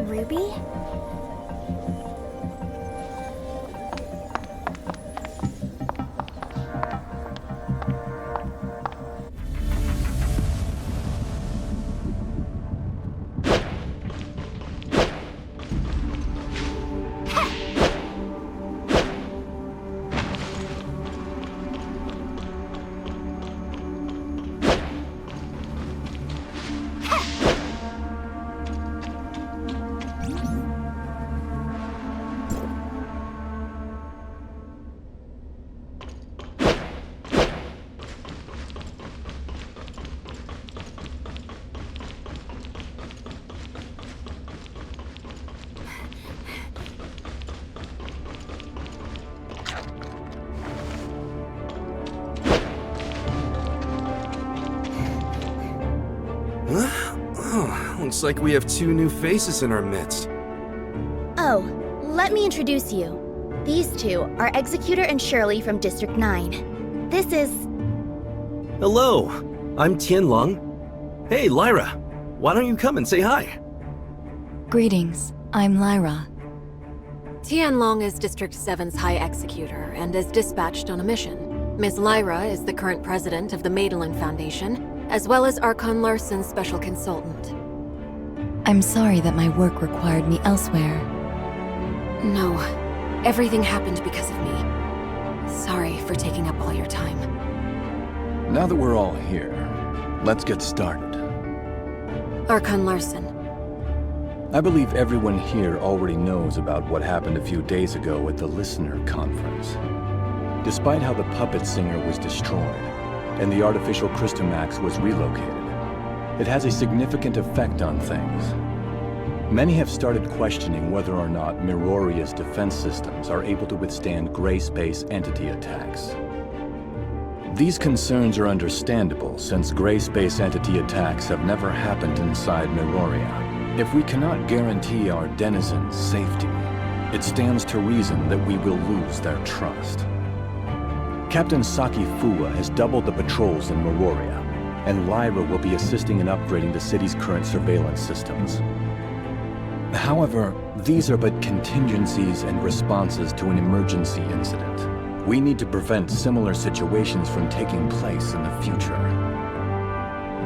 Ruby? Looks like we have two new faces in our midst. Oh, let me introduce you. These two are Executor and Shirley from District 9. This is... Hello, I'm Tianlong. Hey, Lyra, why don't you come and say hi? Greetings, I'm Lyra. Tianlong is District 7's High Executor and is dispatched on a mission. Ms. Lyra is the current president of the Magdalene Foundation, as well as Archon Larson's special consultant. I'm sorry that my work required me elsewhere. No, everything happened because of me. Sorry for taking up all your time. Now that we're all here, let's get started. Archon Larson. I believe everyone here already knows about what happened a few days ago at the Listener Conference. Despite how the puppet singer was destroyed, and the artificial Christomax was relocated, it has a significant effect on things. Many have started questioning whether or not Miroria's defense systems are able to withstand gray space entity attacks. These concerns are understandable since gray space entity attacks have never happened inside Miroria. If we cannot guarantee our denizens' safety, it stands to reason that we will lose their trust. Captain Saki Fuwa has doubled the patrols in Miroria, and Lyra will be assisting in upgrading the city's current surveillance systems. However, these are but contingencies and responses to an emergency incident. We need to prevent similar situations from taking place in the future.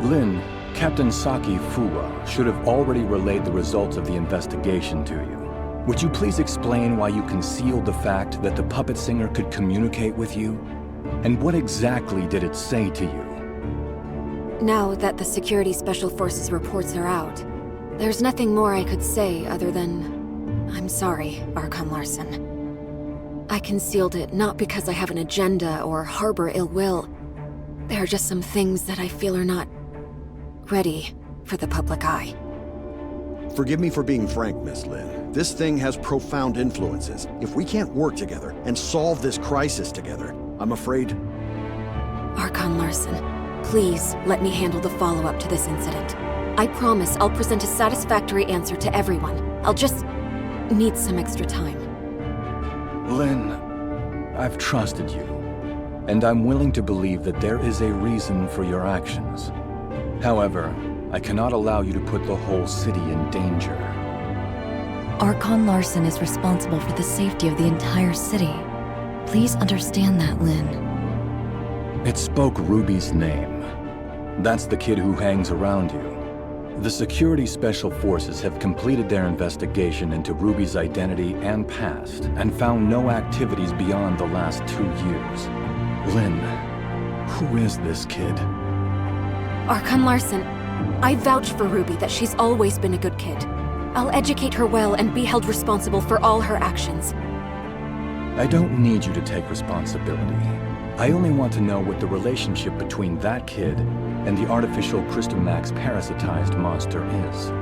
Lin, Captain Saki Fuwa should have already relayed the results of the investigation to you. Would you please explain why you concealed the fact that the puppet singer could communicate with you? And what exactly did it say to you? Now that the Security Special Forces reports are out, there's nothing more I could say other than... I'm sorry, Archon Larson. I concealed it not because I have an agenda or harbor ill will. There are just some things that I feel are not ready for the public eye. Forgive me for being frank, Miss Lin. This thing has profound influences. If we can't work together and solve this crisis together, I'm afraid... Archon Larson, please let me handle the follow-up to this incident. I promise I'll present a satisfactory answer to everyone. I'll just need some extra time. Lin, I've trusted you, and I'm willing to believe that there is a reason for your actions. However, I cannot allow you to put the whole city in danger. Archon Larson is responsible for the safety of the entire city. Please understand that, Lin. It spoke Ruby's name. That's the kid who hangs around you. The Security Special Forces have completed their investigation into Ruby's identity and past, and found no activities beyond the last 2 years. Lynn, who is this kid? Archon Larson, I vouch for Ruby that she's always been a good kid. I'll educate her well and be held responsible for all her actions. I don't need you to take responsibility. I only want to know what the relationship between that kid and the artificial Crystamax parasitized monster is.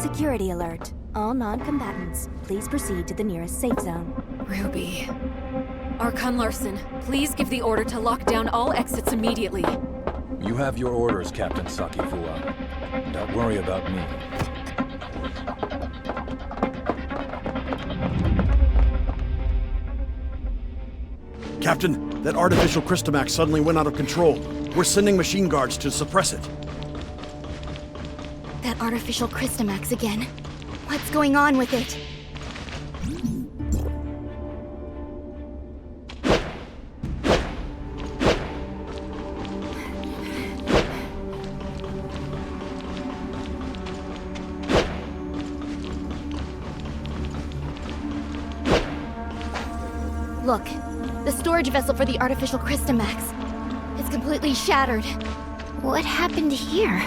Security alert. All non-combatants, please proceed to the nearest safe zone. Ruby. Archon Larson, please give the order to lock down all exits immediately. You have your orders, Captain Sakifua. Don't worry about me. Captain, that artificial Crystamax suddenly went out of control. We're sending machine guards to suppress it. That artificial Crystamax again. What's going on with it? Look, the storage vessel for the artificial Crystamax. It's completely shattered. What happened here?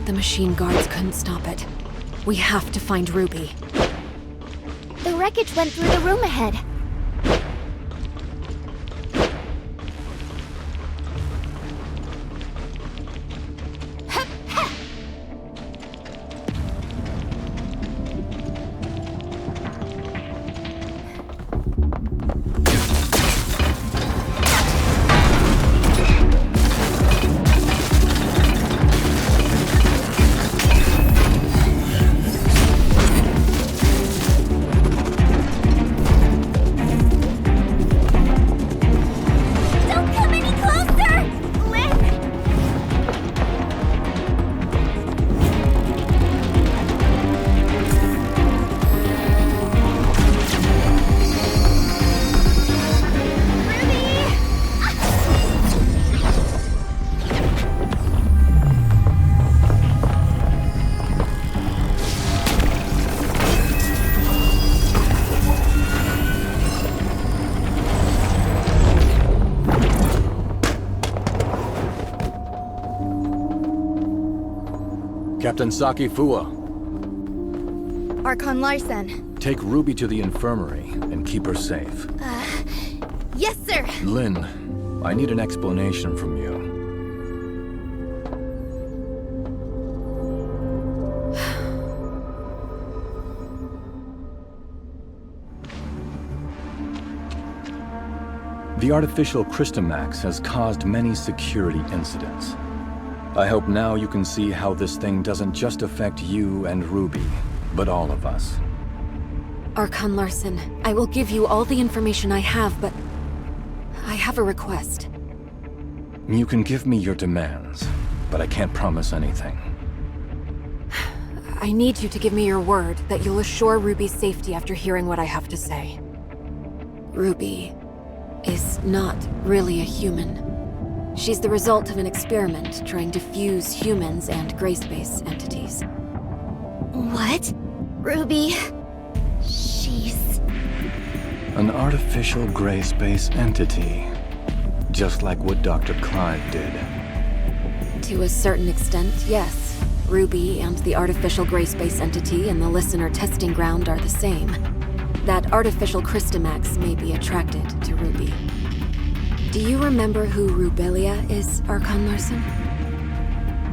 The machine guards couldn't stop it. We have to find Ruby. The wreckage went through the room ahead. Captain Sakifua, Archon Larson. take Ruby to the infirmary and keep her safe. Yes, sir! Lynn, I need an explanation from you. The artificial Crystamax has caused many security incidents. I hope now you can see how this thing doesn't just affect you and Ruby, but all of us. Archon Larson, I will give you all the information I have, but I have a request. You can give me your demands, but I can't promise anything. I need you to give me your word that you'll assure Ruby's safety after hearing what I have to say. Ruby is not really a human. She's the result of an experiment trying to fuse humans and gray space entities. What? Ruby... she's... An artificial gray space entity. Just like what Dr. Clive did. To a certain extent, yes. Ruby and the artificial gray space entity in the listener testing ground are the same. That artificial Crystamax may be attracted to Ruby. Do you remember who Rubelia is, Archon Larson?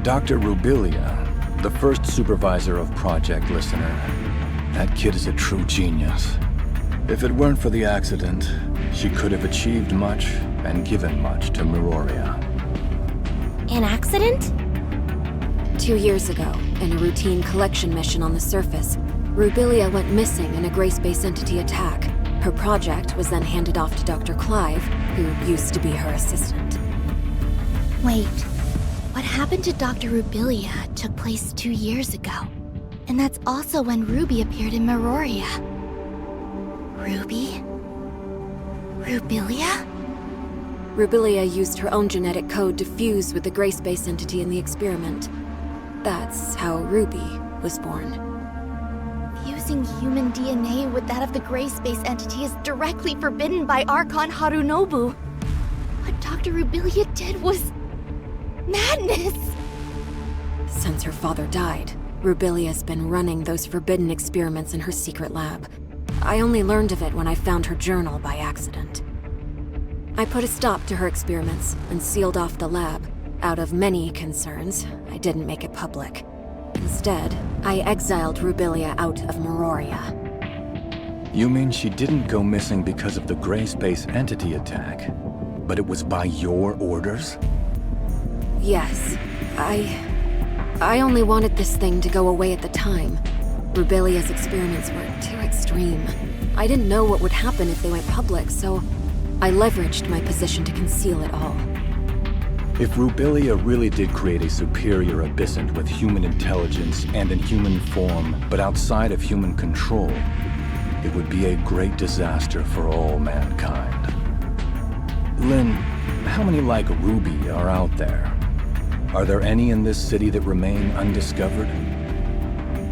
Dr. Rubelia, the first supervisor of Project Listener. That kid is a true genius. If it weren't for the accident, she could have achieved much and given much to Meroria. An accident? 2 years ago, in a routine collection mission on the surface, Rubelia went missing in a gray space entity attack. Her project was then handed off to Dr. Clive, who used to be her assistant. Wait, what happened to Dr. Rubelia took place 2 years ago. And that's also when Ruby appeared in Meroria. Ruby? Rubilia? Rubilia used her own genetic code to fuse with the gray space entity in the experiment. That's how Ruby was born. Fusing human DNA with that of the gray space entity is directly forbidden by Archon Harunobu. What Dr. Rubilia did was madness. Since her father died, Rubilia's been running those forbidden experiments in her secret lab. I only learned of it when I found her journal by accident. I put a stop to her experiments and sealed off the lab. Out of many concerns, I didn't make it public. Instead, I exiled Rubilia out of Meroria. You mean she didn't go missing because of the gray space entity attack, but it was by your orders? Yes, I only wanted this thing to go away at the time. Rubilia's experiments were too extreme. I didn't know what would happen if they went public, so I leveraged my position to conceal it all. If Rubilia really did create a superior abyssant with human intelligence and in human form, but outside of human control, it would be a great disaster for all mankind. Lynn, how many like Ruby are out there? Are there any in this city that remain undiscovered?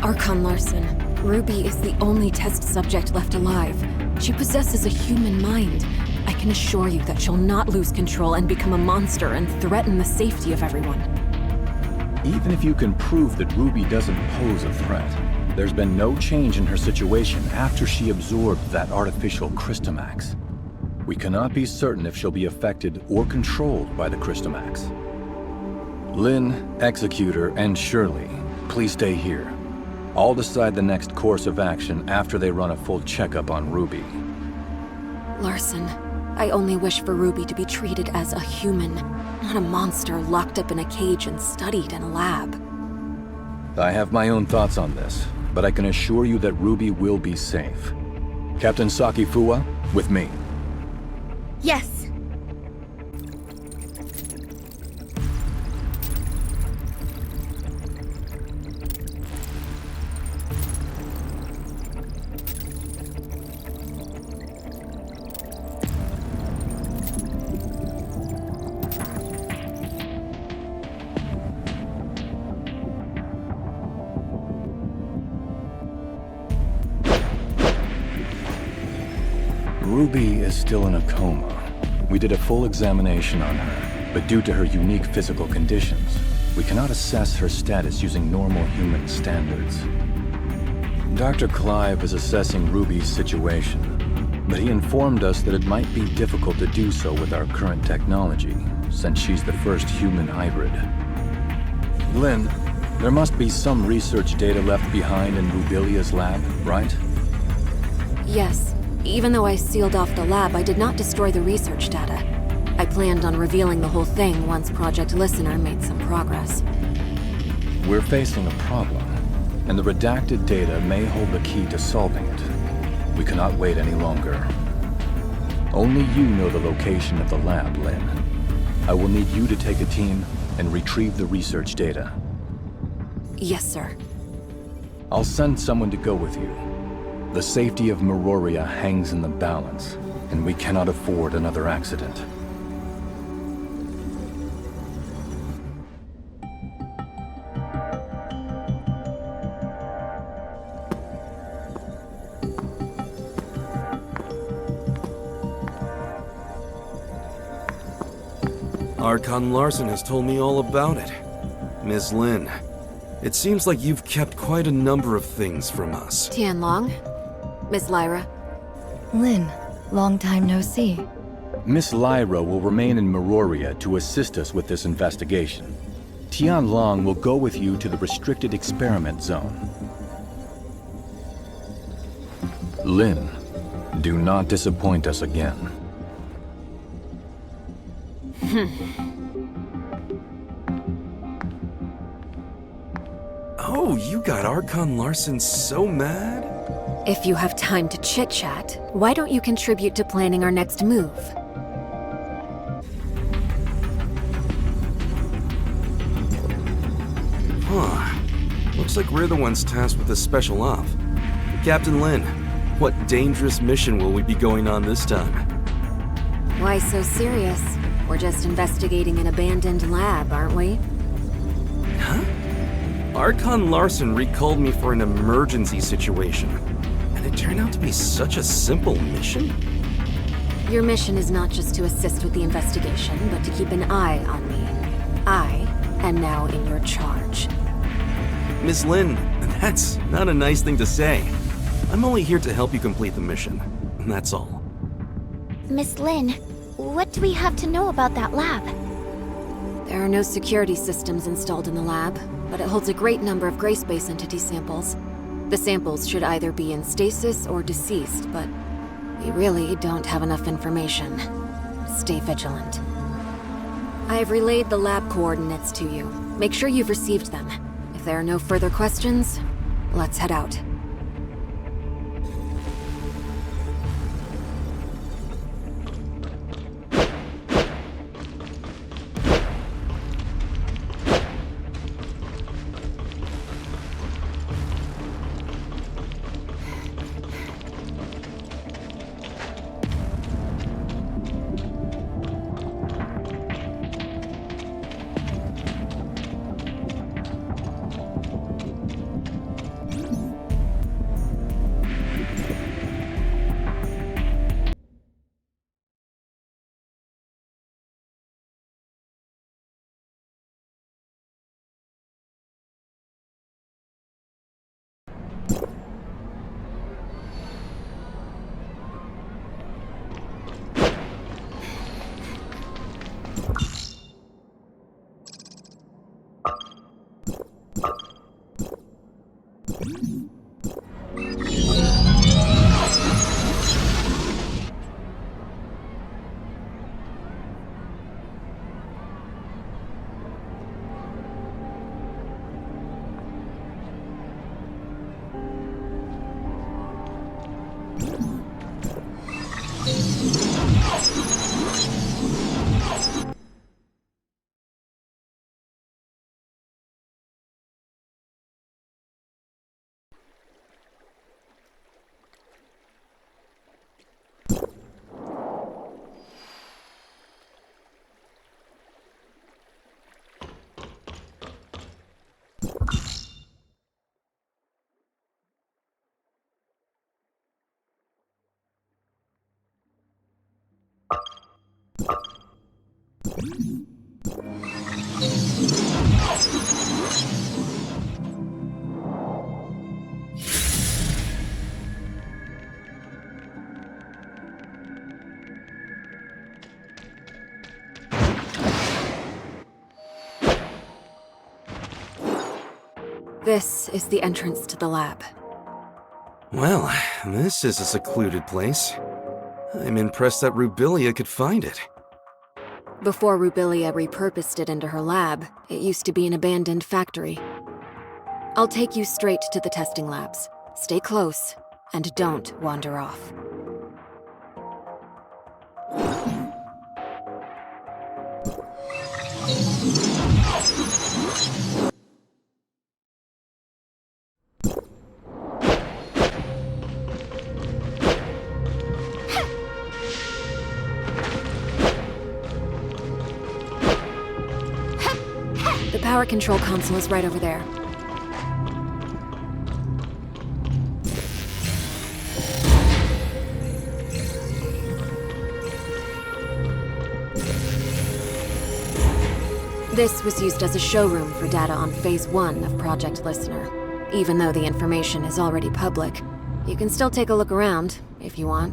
Archon Larson, Ruby is the only test subject left alive. She possesses a human mind. I can assure you that she'll not lose control and become a monster and threaten the safety of everyone. Even if you can prove that Ruby doesn't pose a threat, there's been no change in her situation after she absorbed that artificial Crystamax. We cannot be certain if she'll be affected or controlled by the Crystamax. Lynn, Executor, and Shirley, please stay here. I'll decide the next course of action after they run a full checkup on Ruby. Larson, I only wish for Ruby to be treated as a human, not a monster locked up in a cage and studied in a lab. I have my own thoughts on this, but I can assure you that Ruby will be safe. Captain Sakifua, with me. Yes. Ruby is still in a coma. We did a full examination on her, but due to her unique physical conditions, we cannot assess her status using normal human standards. Dr. Clive is assessing Ruby's situation, but he informed us that it might be difficult to do so with our current technology, since she's the first human hybrid. Lynn, there must be some research data left behind in Rubilia's lab, right? Yes. Even though I sealed off the lab, I did not destroy the research data. I planned on revealing the whole thing once Project Listener made some progress. We're facing a problem, and the redacted data may hold the key to solving it. We cannot wait any longer. Only you know the location of the lab, Lynn. I will need you to take a team and retrieve the research data. Yes, sir. I'll send someone to go with you. The safety of Meroria hangs in the balance, and we cannot afford another accident. Archon Larson has told me all about it. Miss Lin, it seems like you've kept quite a number of things from us. Tianlong, Miss Lyra. Lin, long time no see. Miss Lyra will remain in Meroria to assist us with this investigation. Tianlong will go with you to the restricted experiment zone. Lin, do not disappoint us again. Oh, you got Archon Larson so mad? If you have time to chit-chat, why don't you contribute to planning our next move? Huh. Looks like we're the ones tasked with this special op. Captain Lin, what dangerous mission will we be going on this time? Why so serious? We're just investigating an abandoned lab, aren't we? Huh? Archon Larson recalled me for an emergency situation, and it turned out to be such a simple mission? Your mission is not just to assist with the investigation, but to keep an eye on me. I am now in your charge. Miss Lin, that's not a nice thing to say. I'm only here to help you complete the mission, and that's all. Miss Lin, what do we have to know about that lab? There are no security systems installed in the lab, but it holds a great number of gray space entity samples. The samples should either be in stasis or deceased, but we really don't have enough information. Stay vigilant. I have relayed the lab coordinates to you. Make sure you've received them. If there are no further questions, let's head out. This is the entrance to the lab. Well, this is a secluded place. I'm impressed that Rubilia could find it. Before Rubilia repurposed it into her lab, it used to be an abandoned factory. I'll take you straight to the testing labs. Stay close, and don't wander off. The power control console is right over there. This was used as a showroom for data on Phase 1 of Project Listener. Even though the information is already public, you can still take a look around, if you want.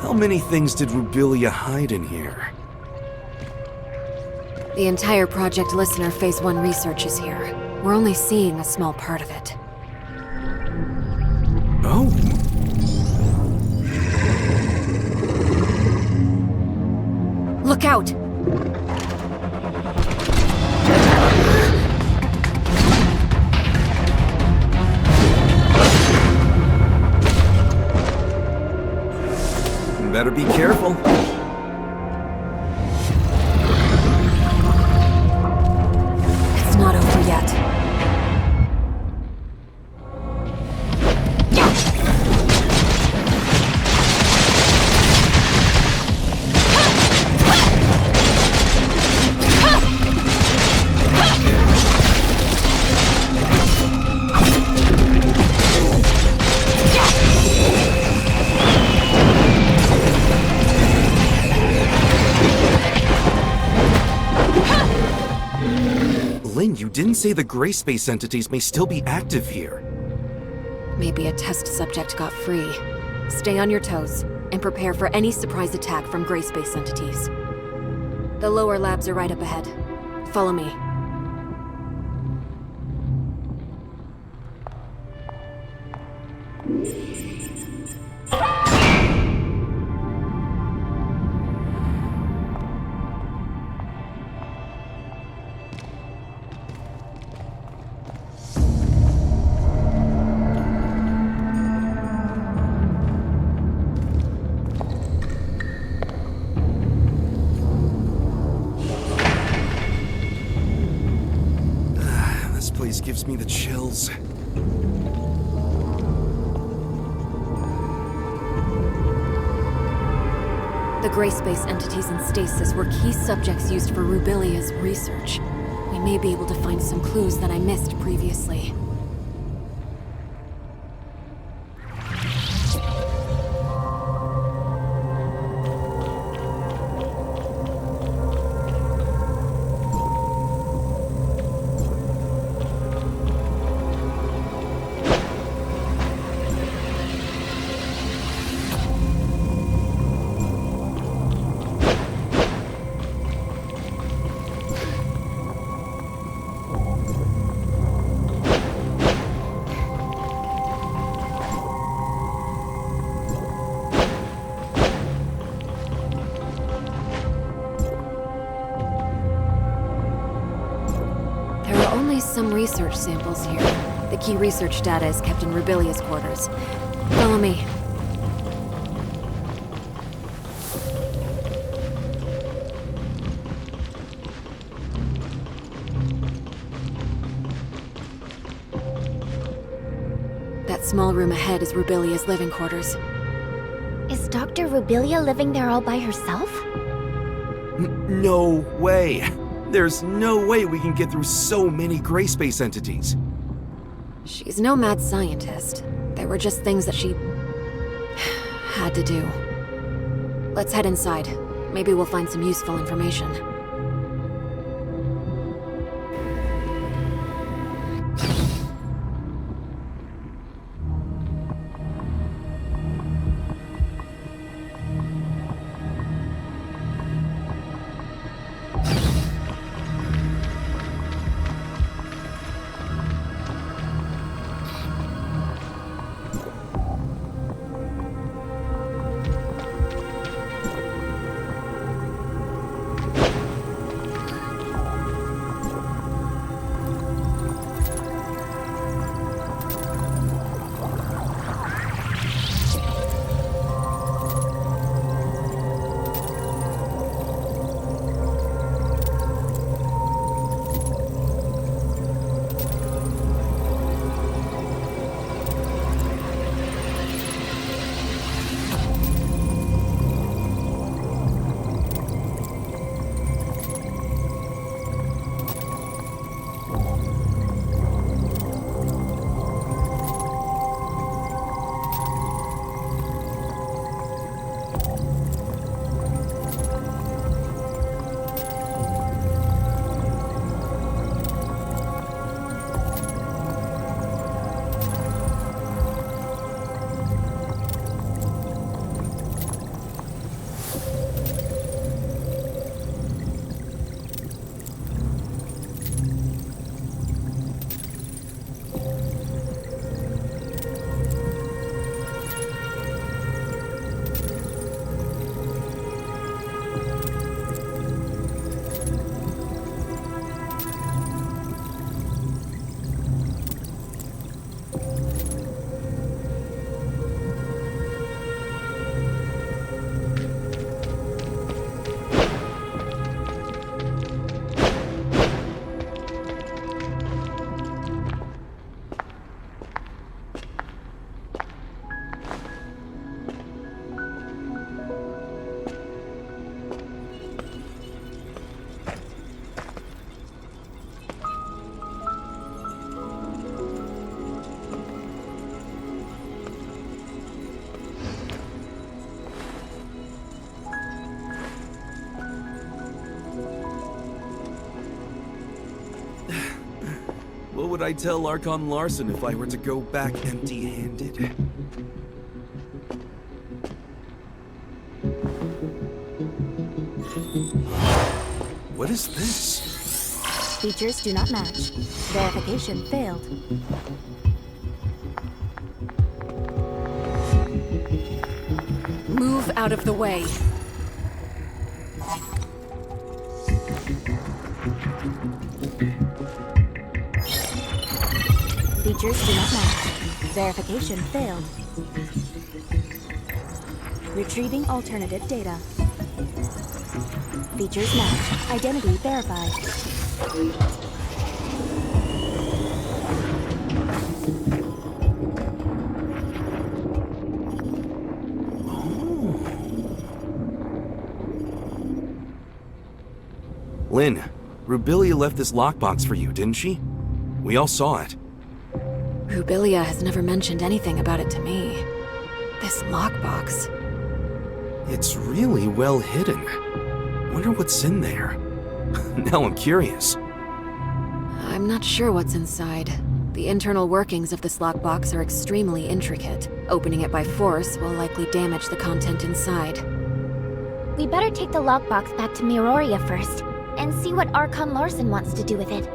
How many things did Rubilia hide in here? The entire Project Listener Phase 1 research is here. We're only seeing a small part of it. Oh? Look out! Better be careful. It's not over yet. Lynn, you didn't say the gray space entities may still be active here. Maybe a test subject got free. Stay on your toes, and prepare for any surprise attack from gray space entities. The lower labs are right up ahead. Follow me. This place gives me the chills. The gray space entities in stasis were key subjects used for Rubilia's research. We may be able to find some clues that I missed previously. Some research samples here. The key research data is kept in Rubilia's quarters. Follow me. That small room ahead is Rubilia's living quarters. Is Dr. Rubilia living there all by herself? No way! There's no way we can get through so many gray space entities. She's no mad scientist. They were just things that she had to do. Let's head inside. Maybe we'll find some useful information. would I tell Archon Larson if I were to go back empty-handed? What is this? Features do not match. Verification failed. Move out of the way. Features do not match. Verification failed. Retrieving alternative data. Features match. Identity verified. Lynn, Rubilia left this lockbox for you, didn't she? We all saw it. Rubilia has never mentioned anything about it to me. This lockbox. It's really well hidden. Wonder what's in there. Now I'm curious. I'm not sure what's inside. The internal workings of this lockbox are extremely intricate. Opening it by force will likely damage the content inside. We better take the lockbox back to Miroria first, and see what Archon Larson wants to do with it.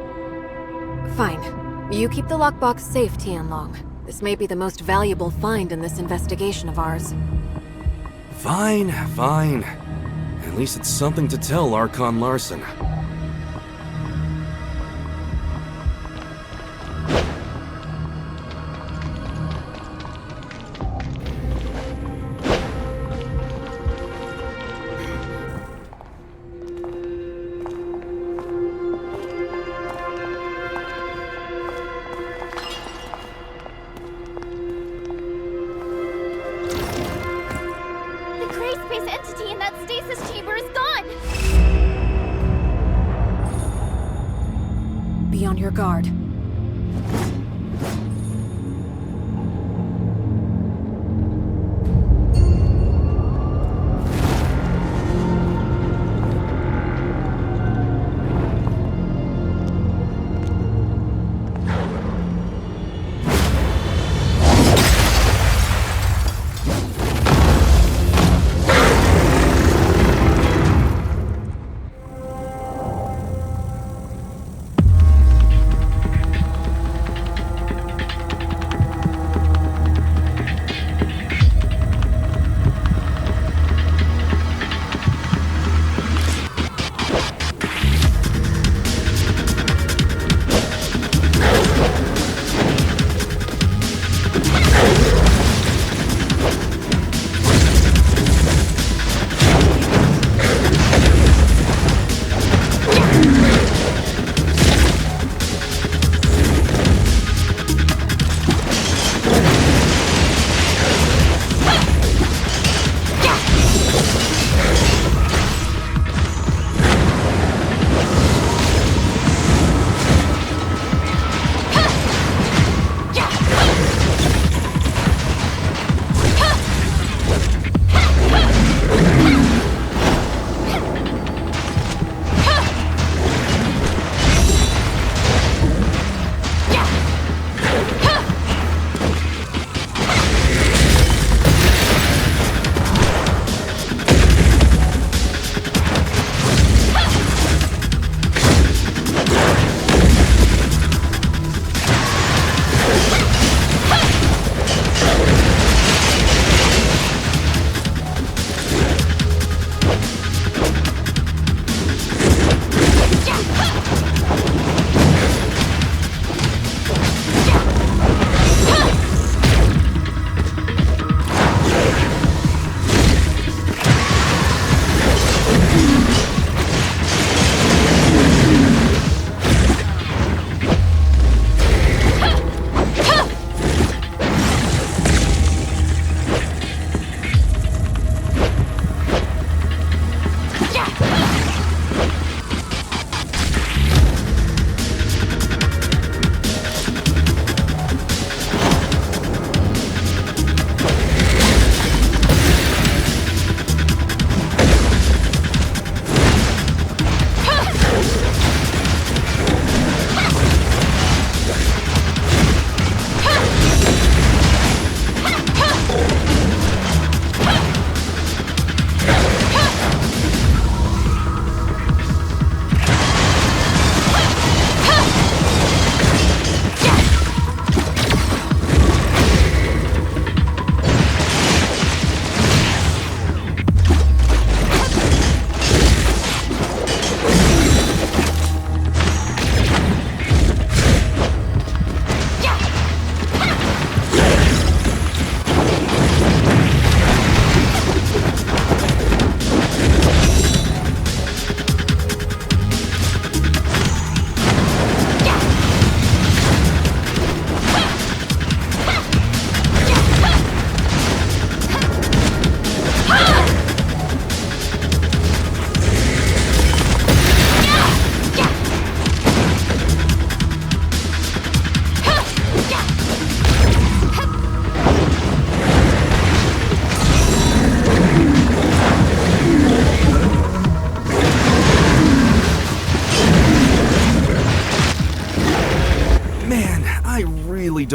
Fine. You keep the lockbox safe, Tianlong. This may be the most valuable find in this investigation of ours. Fine, fine. At least it's something to tell Archon Larson. The gray space entity in that stasis chamber is gone! Be on your guard.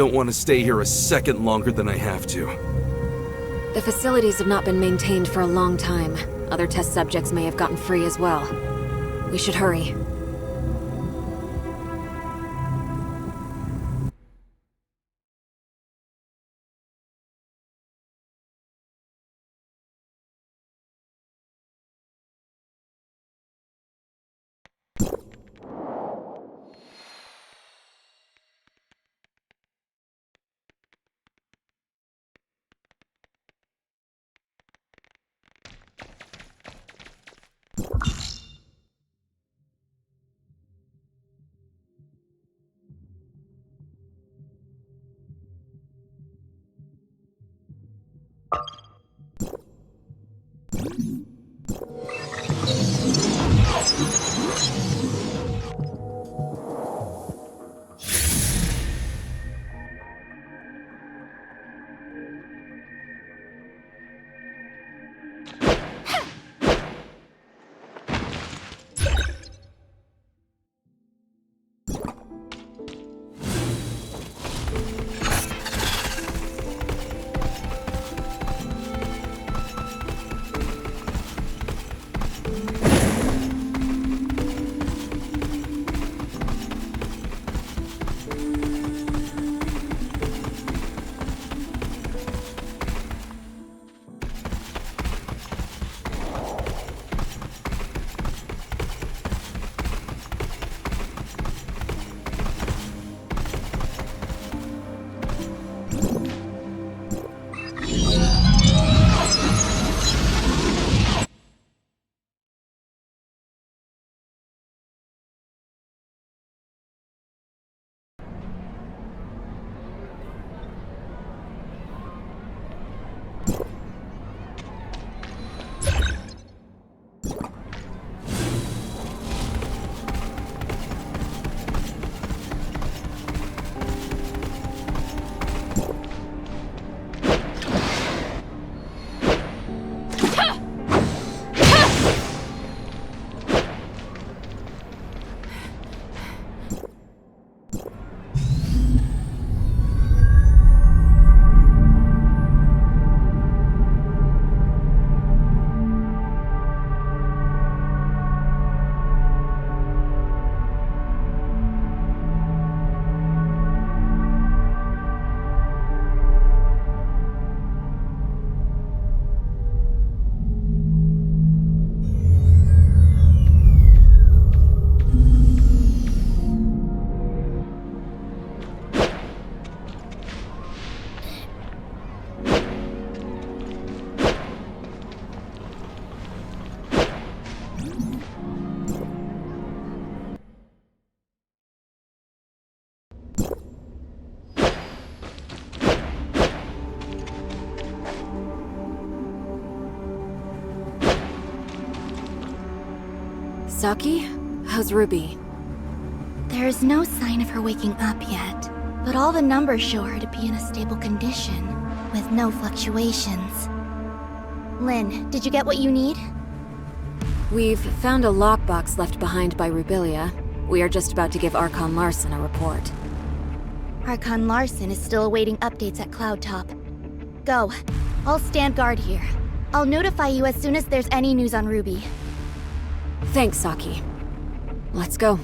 don't want to stay here a second longer than I have to. The facilities have not been maintained for a long time. Other test subjects may have gotten free as well. We should hurry. Saki? How's Ruby? There is no sign of her waking up yet, but all the numbers show her to be in a stable condition, with no fluctuations. Lynn, did you get what you need? We've found a lockbox left behind by Rubilia. We are just about to give Archon Larson a report. Archon Larson is still awaiting updates at Cloud Top. Go. I'll stand guard here. I'll notify you as soon as there's any news on Ruby. Thanks, Saki. Let's go.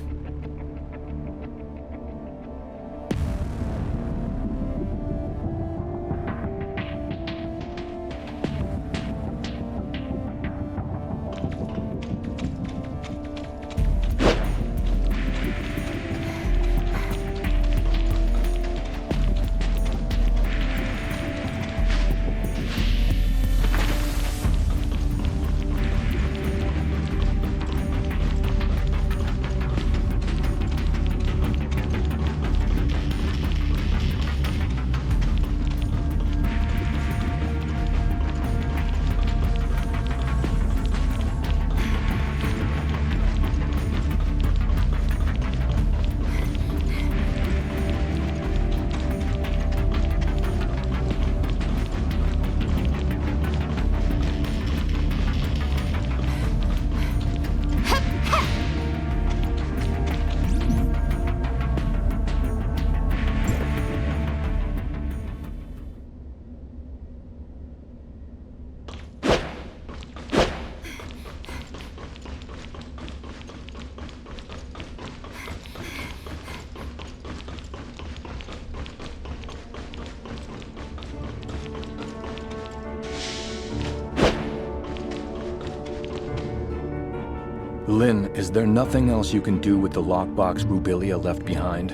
Lynn, is there nothing else you can do with the lockbox Rubilia left behind?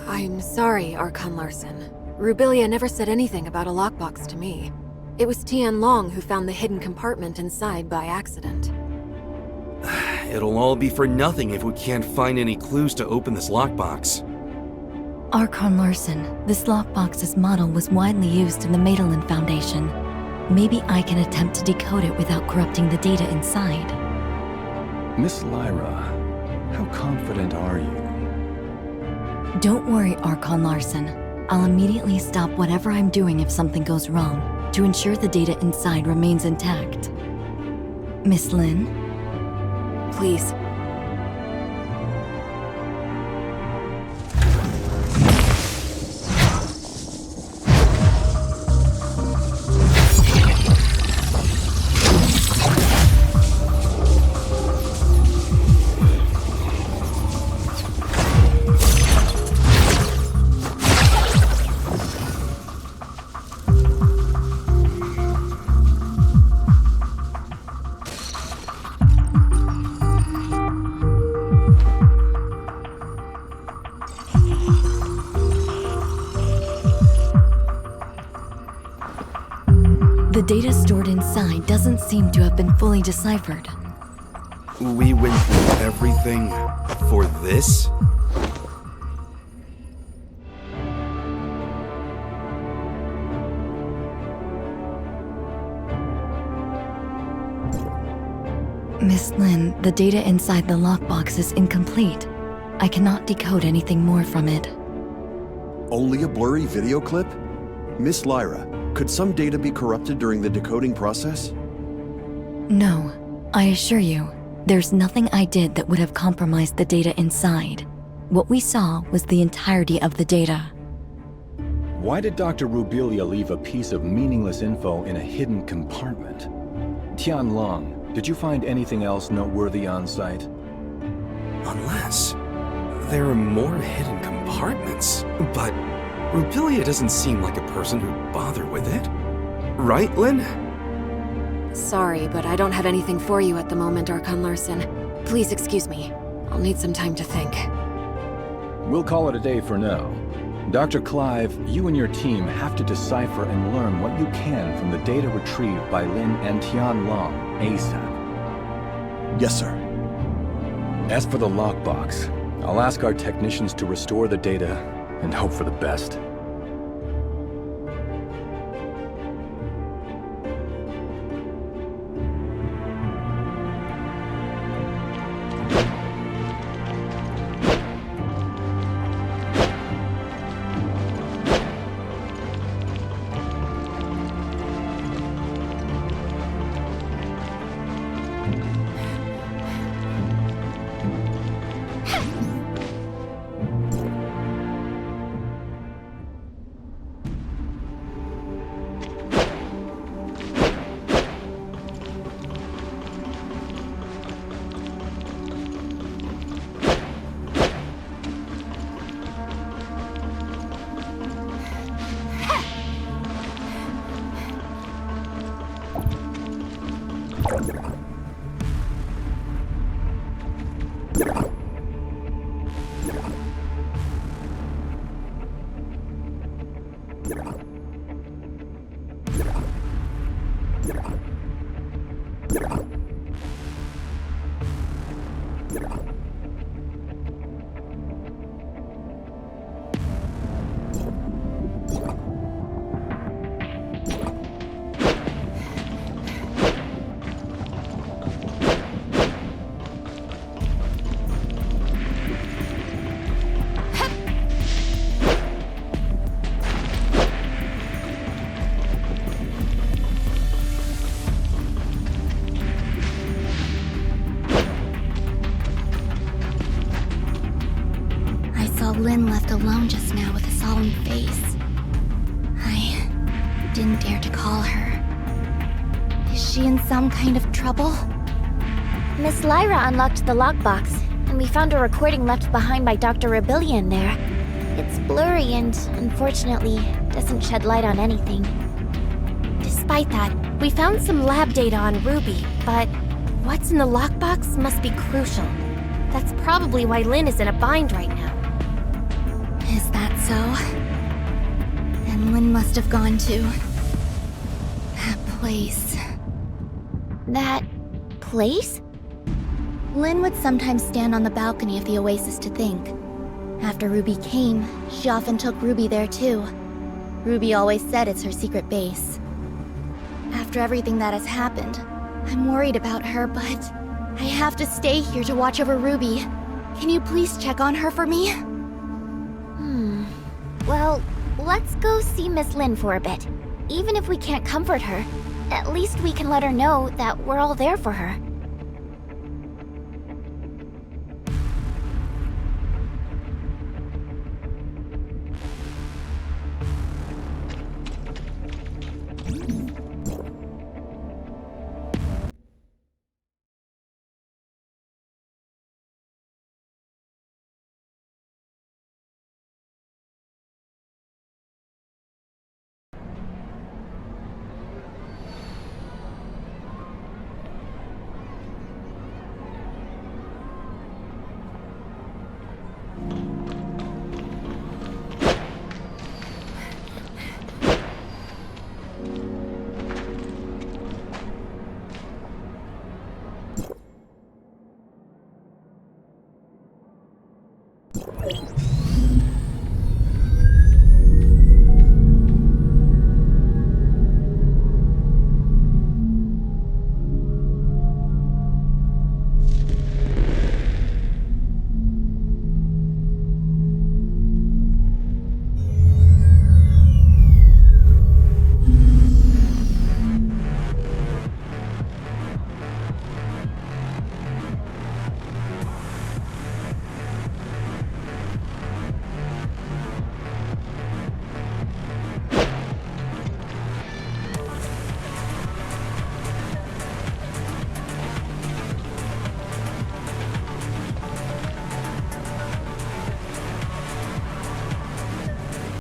I'm sorry, Archon Larson. Rubilia never said anything about a lockbox to me. It was Tian Long who found the hidden compartment inside by accident. It'll all be for nothing if we can't find any clues to open this lockbox. Archon Larson, this lockbox's model was widely used in the Madeline Foundation. Maybe I can attempt to decode it without corrupting the data inside. Miss Lyra, how confident are you? Don't worry, Archon Larson. I'll immediately stop whatever I'm doing if something goes wrong, to ensure the data inside remains intact. Miss Lin? Please. The data stored inside doesn't seem to have been fully deciphered. We went through everything for this? Miss Lin, the data inside the lockbox is incomplete. I cannot decode anything more from it. Only a blurry video clip? Miss Lyra, could some data be corrupted during the decoding process? No, I assure you, there's nothing I did that would have compromised the data inside. What we saw was the entirety of the data. Why did Dr. Rubilia leave a piece of meaningless info in a hidden compartment? Tian Long, did you find anything else noteworthy on site? Unless there are more hidden compartments. But Rubilia doesn't seem like a person who'd bother with it. Right, Lynn? Sorry, but I don't have anything for you at the moment, Archon Larson. Please excuse me. I'll need some time to think. We'll call it a day for now. Dr. Clive, you and your team have to decipher and learn what you can from the data retrieved by Lin and Tian Long ASAP. Yes, sir. As for the lockbox, I'll ask our technicians to restore the data and hope for the best. Lynn left alone just now with a solemn face. I didn't dare to call her. Is she in some kind of trouble? Miss Lyra unlocked the lockbox, and we found a recording left behind by Dr. Rubilia in there. It's blurry and, unfortunately, doesn't shed light on anything. Despite that, we found some lab data on Ruby, but What's in the lockbox must be crucial. That's probably why Lynn is in a bind right now. Is that so? Then Lynn must have gone to... that place. That... place? Lynn would sometimes stand on the balcony of the oasis to think. After Ruby came, she often took Ruby there too. Ruby always said it's her secret base. After everything that has happened, I'm worried about her, but I have to stay here to watch over Ruby. Can you please check on her for me? Well, let's go see Miss Lynn for a bit. Even if we can't comfort her, at least we can let her know that we're all there for her.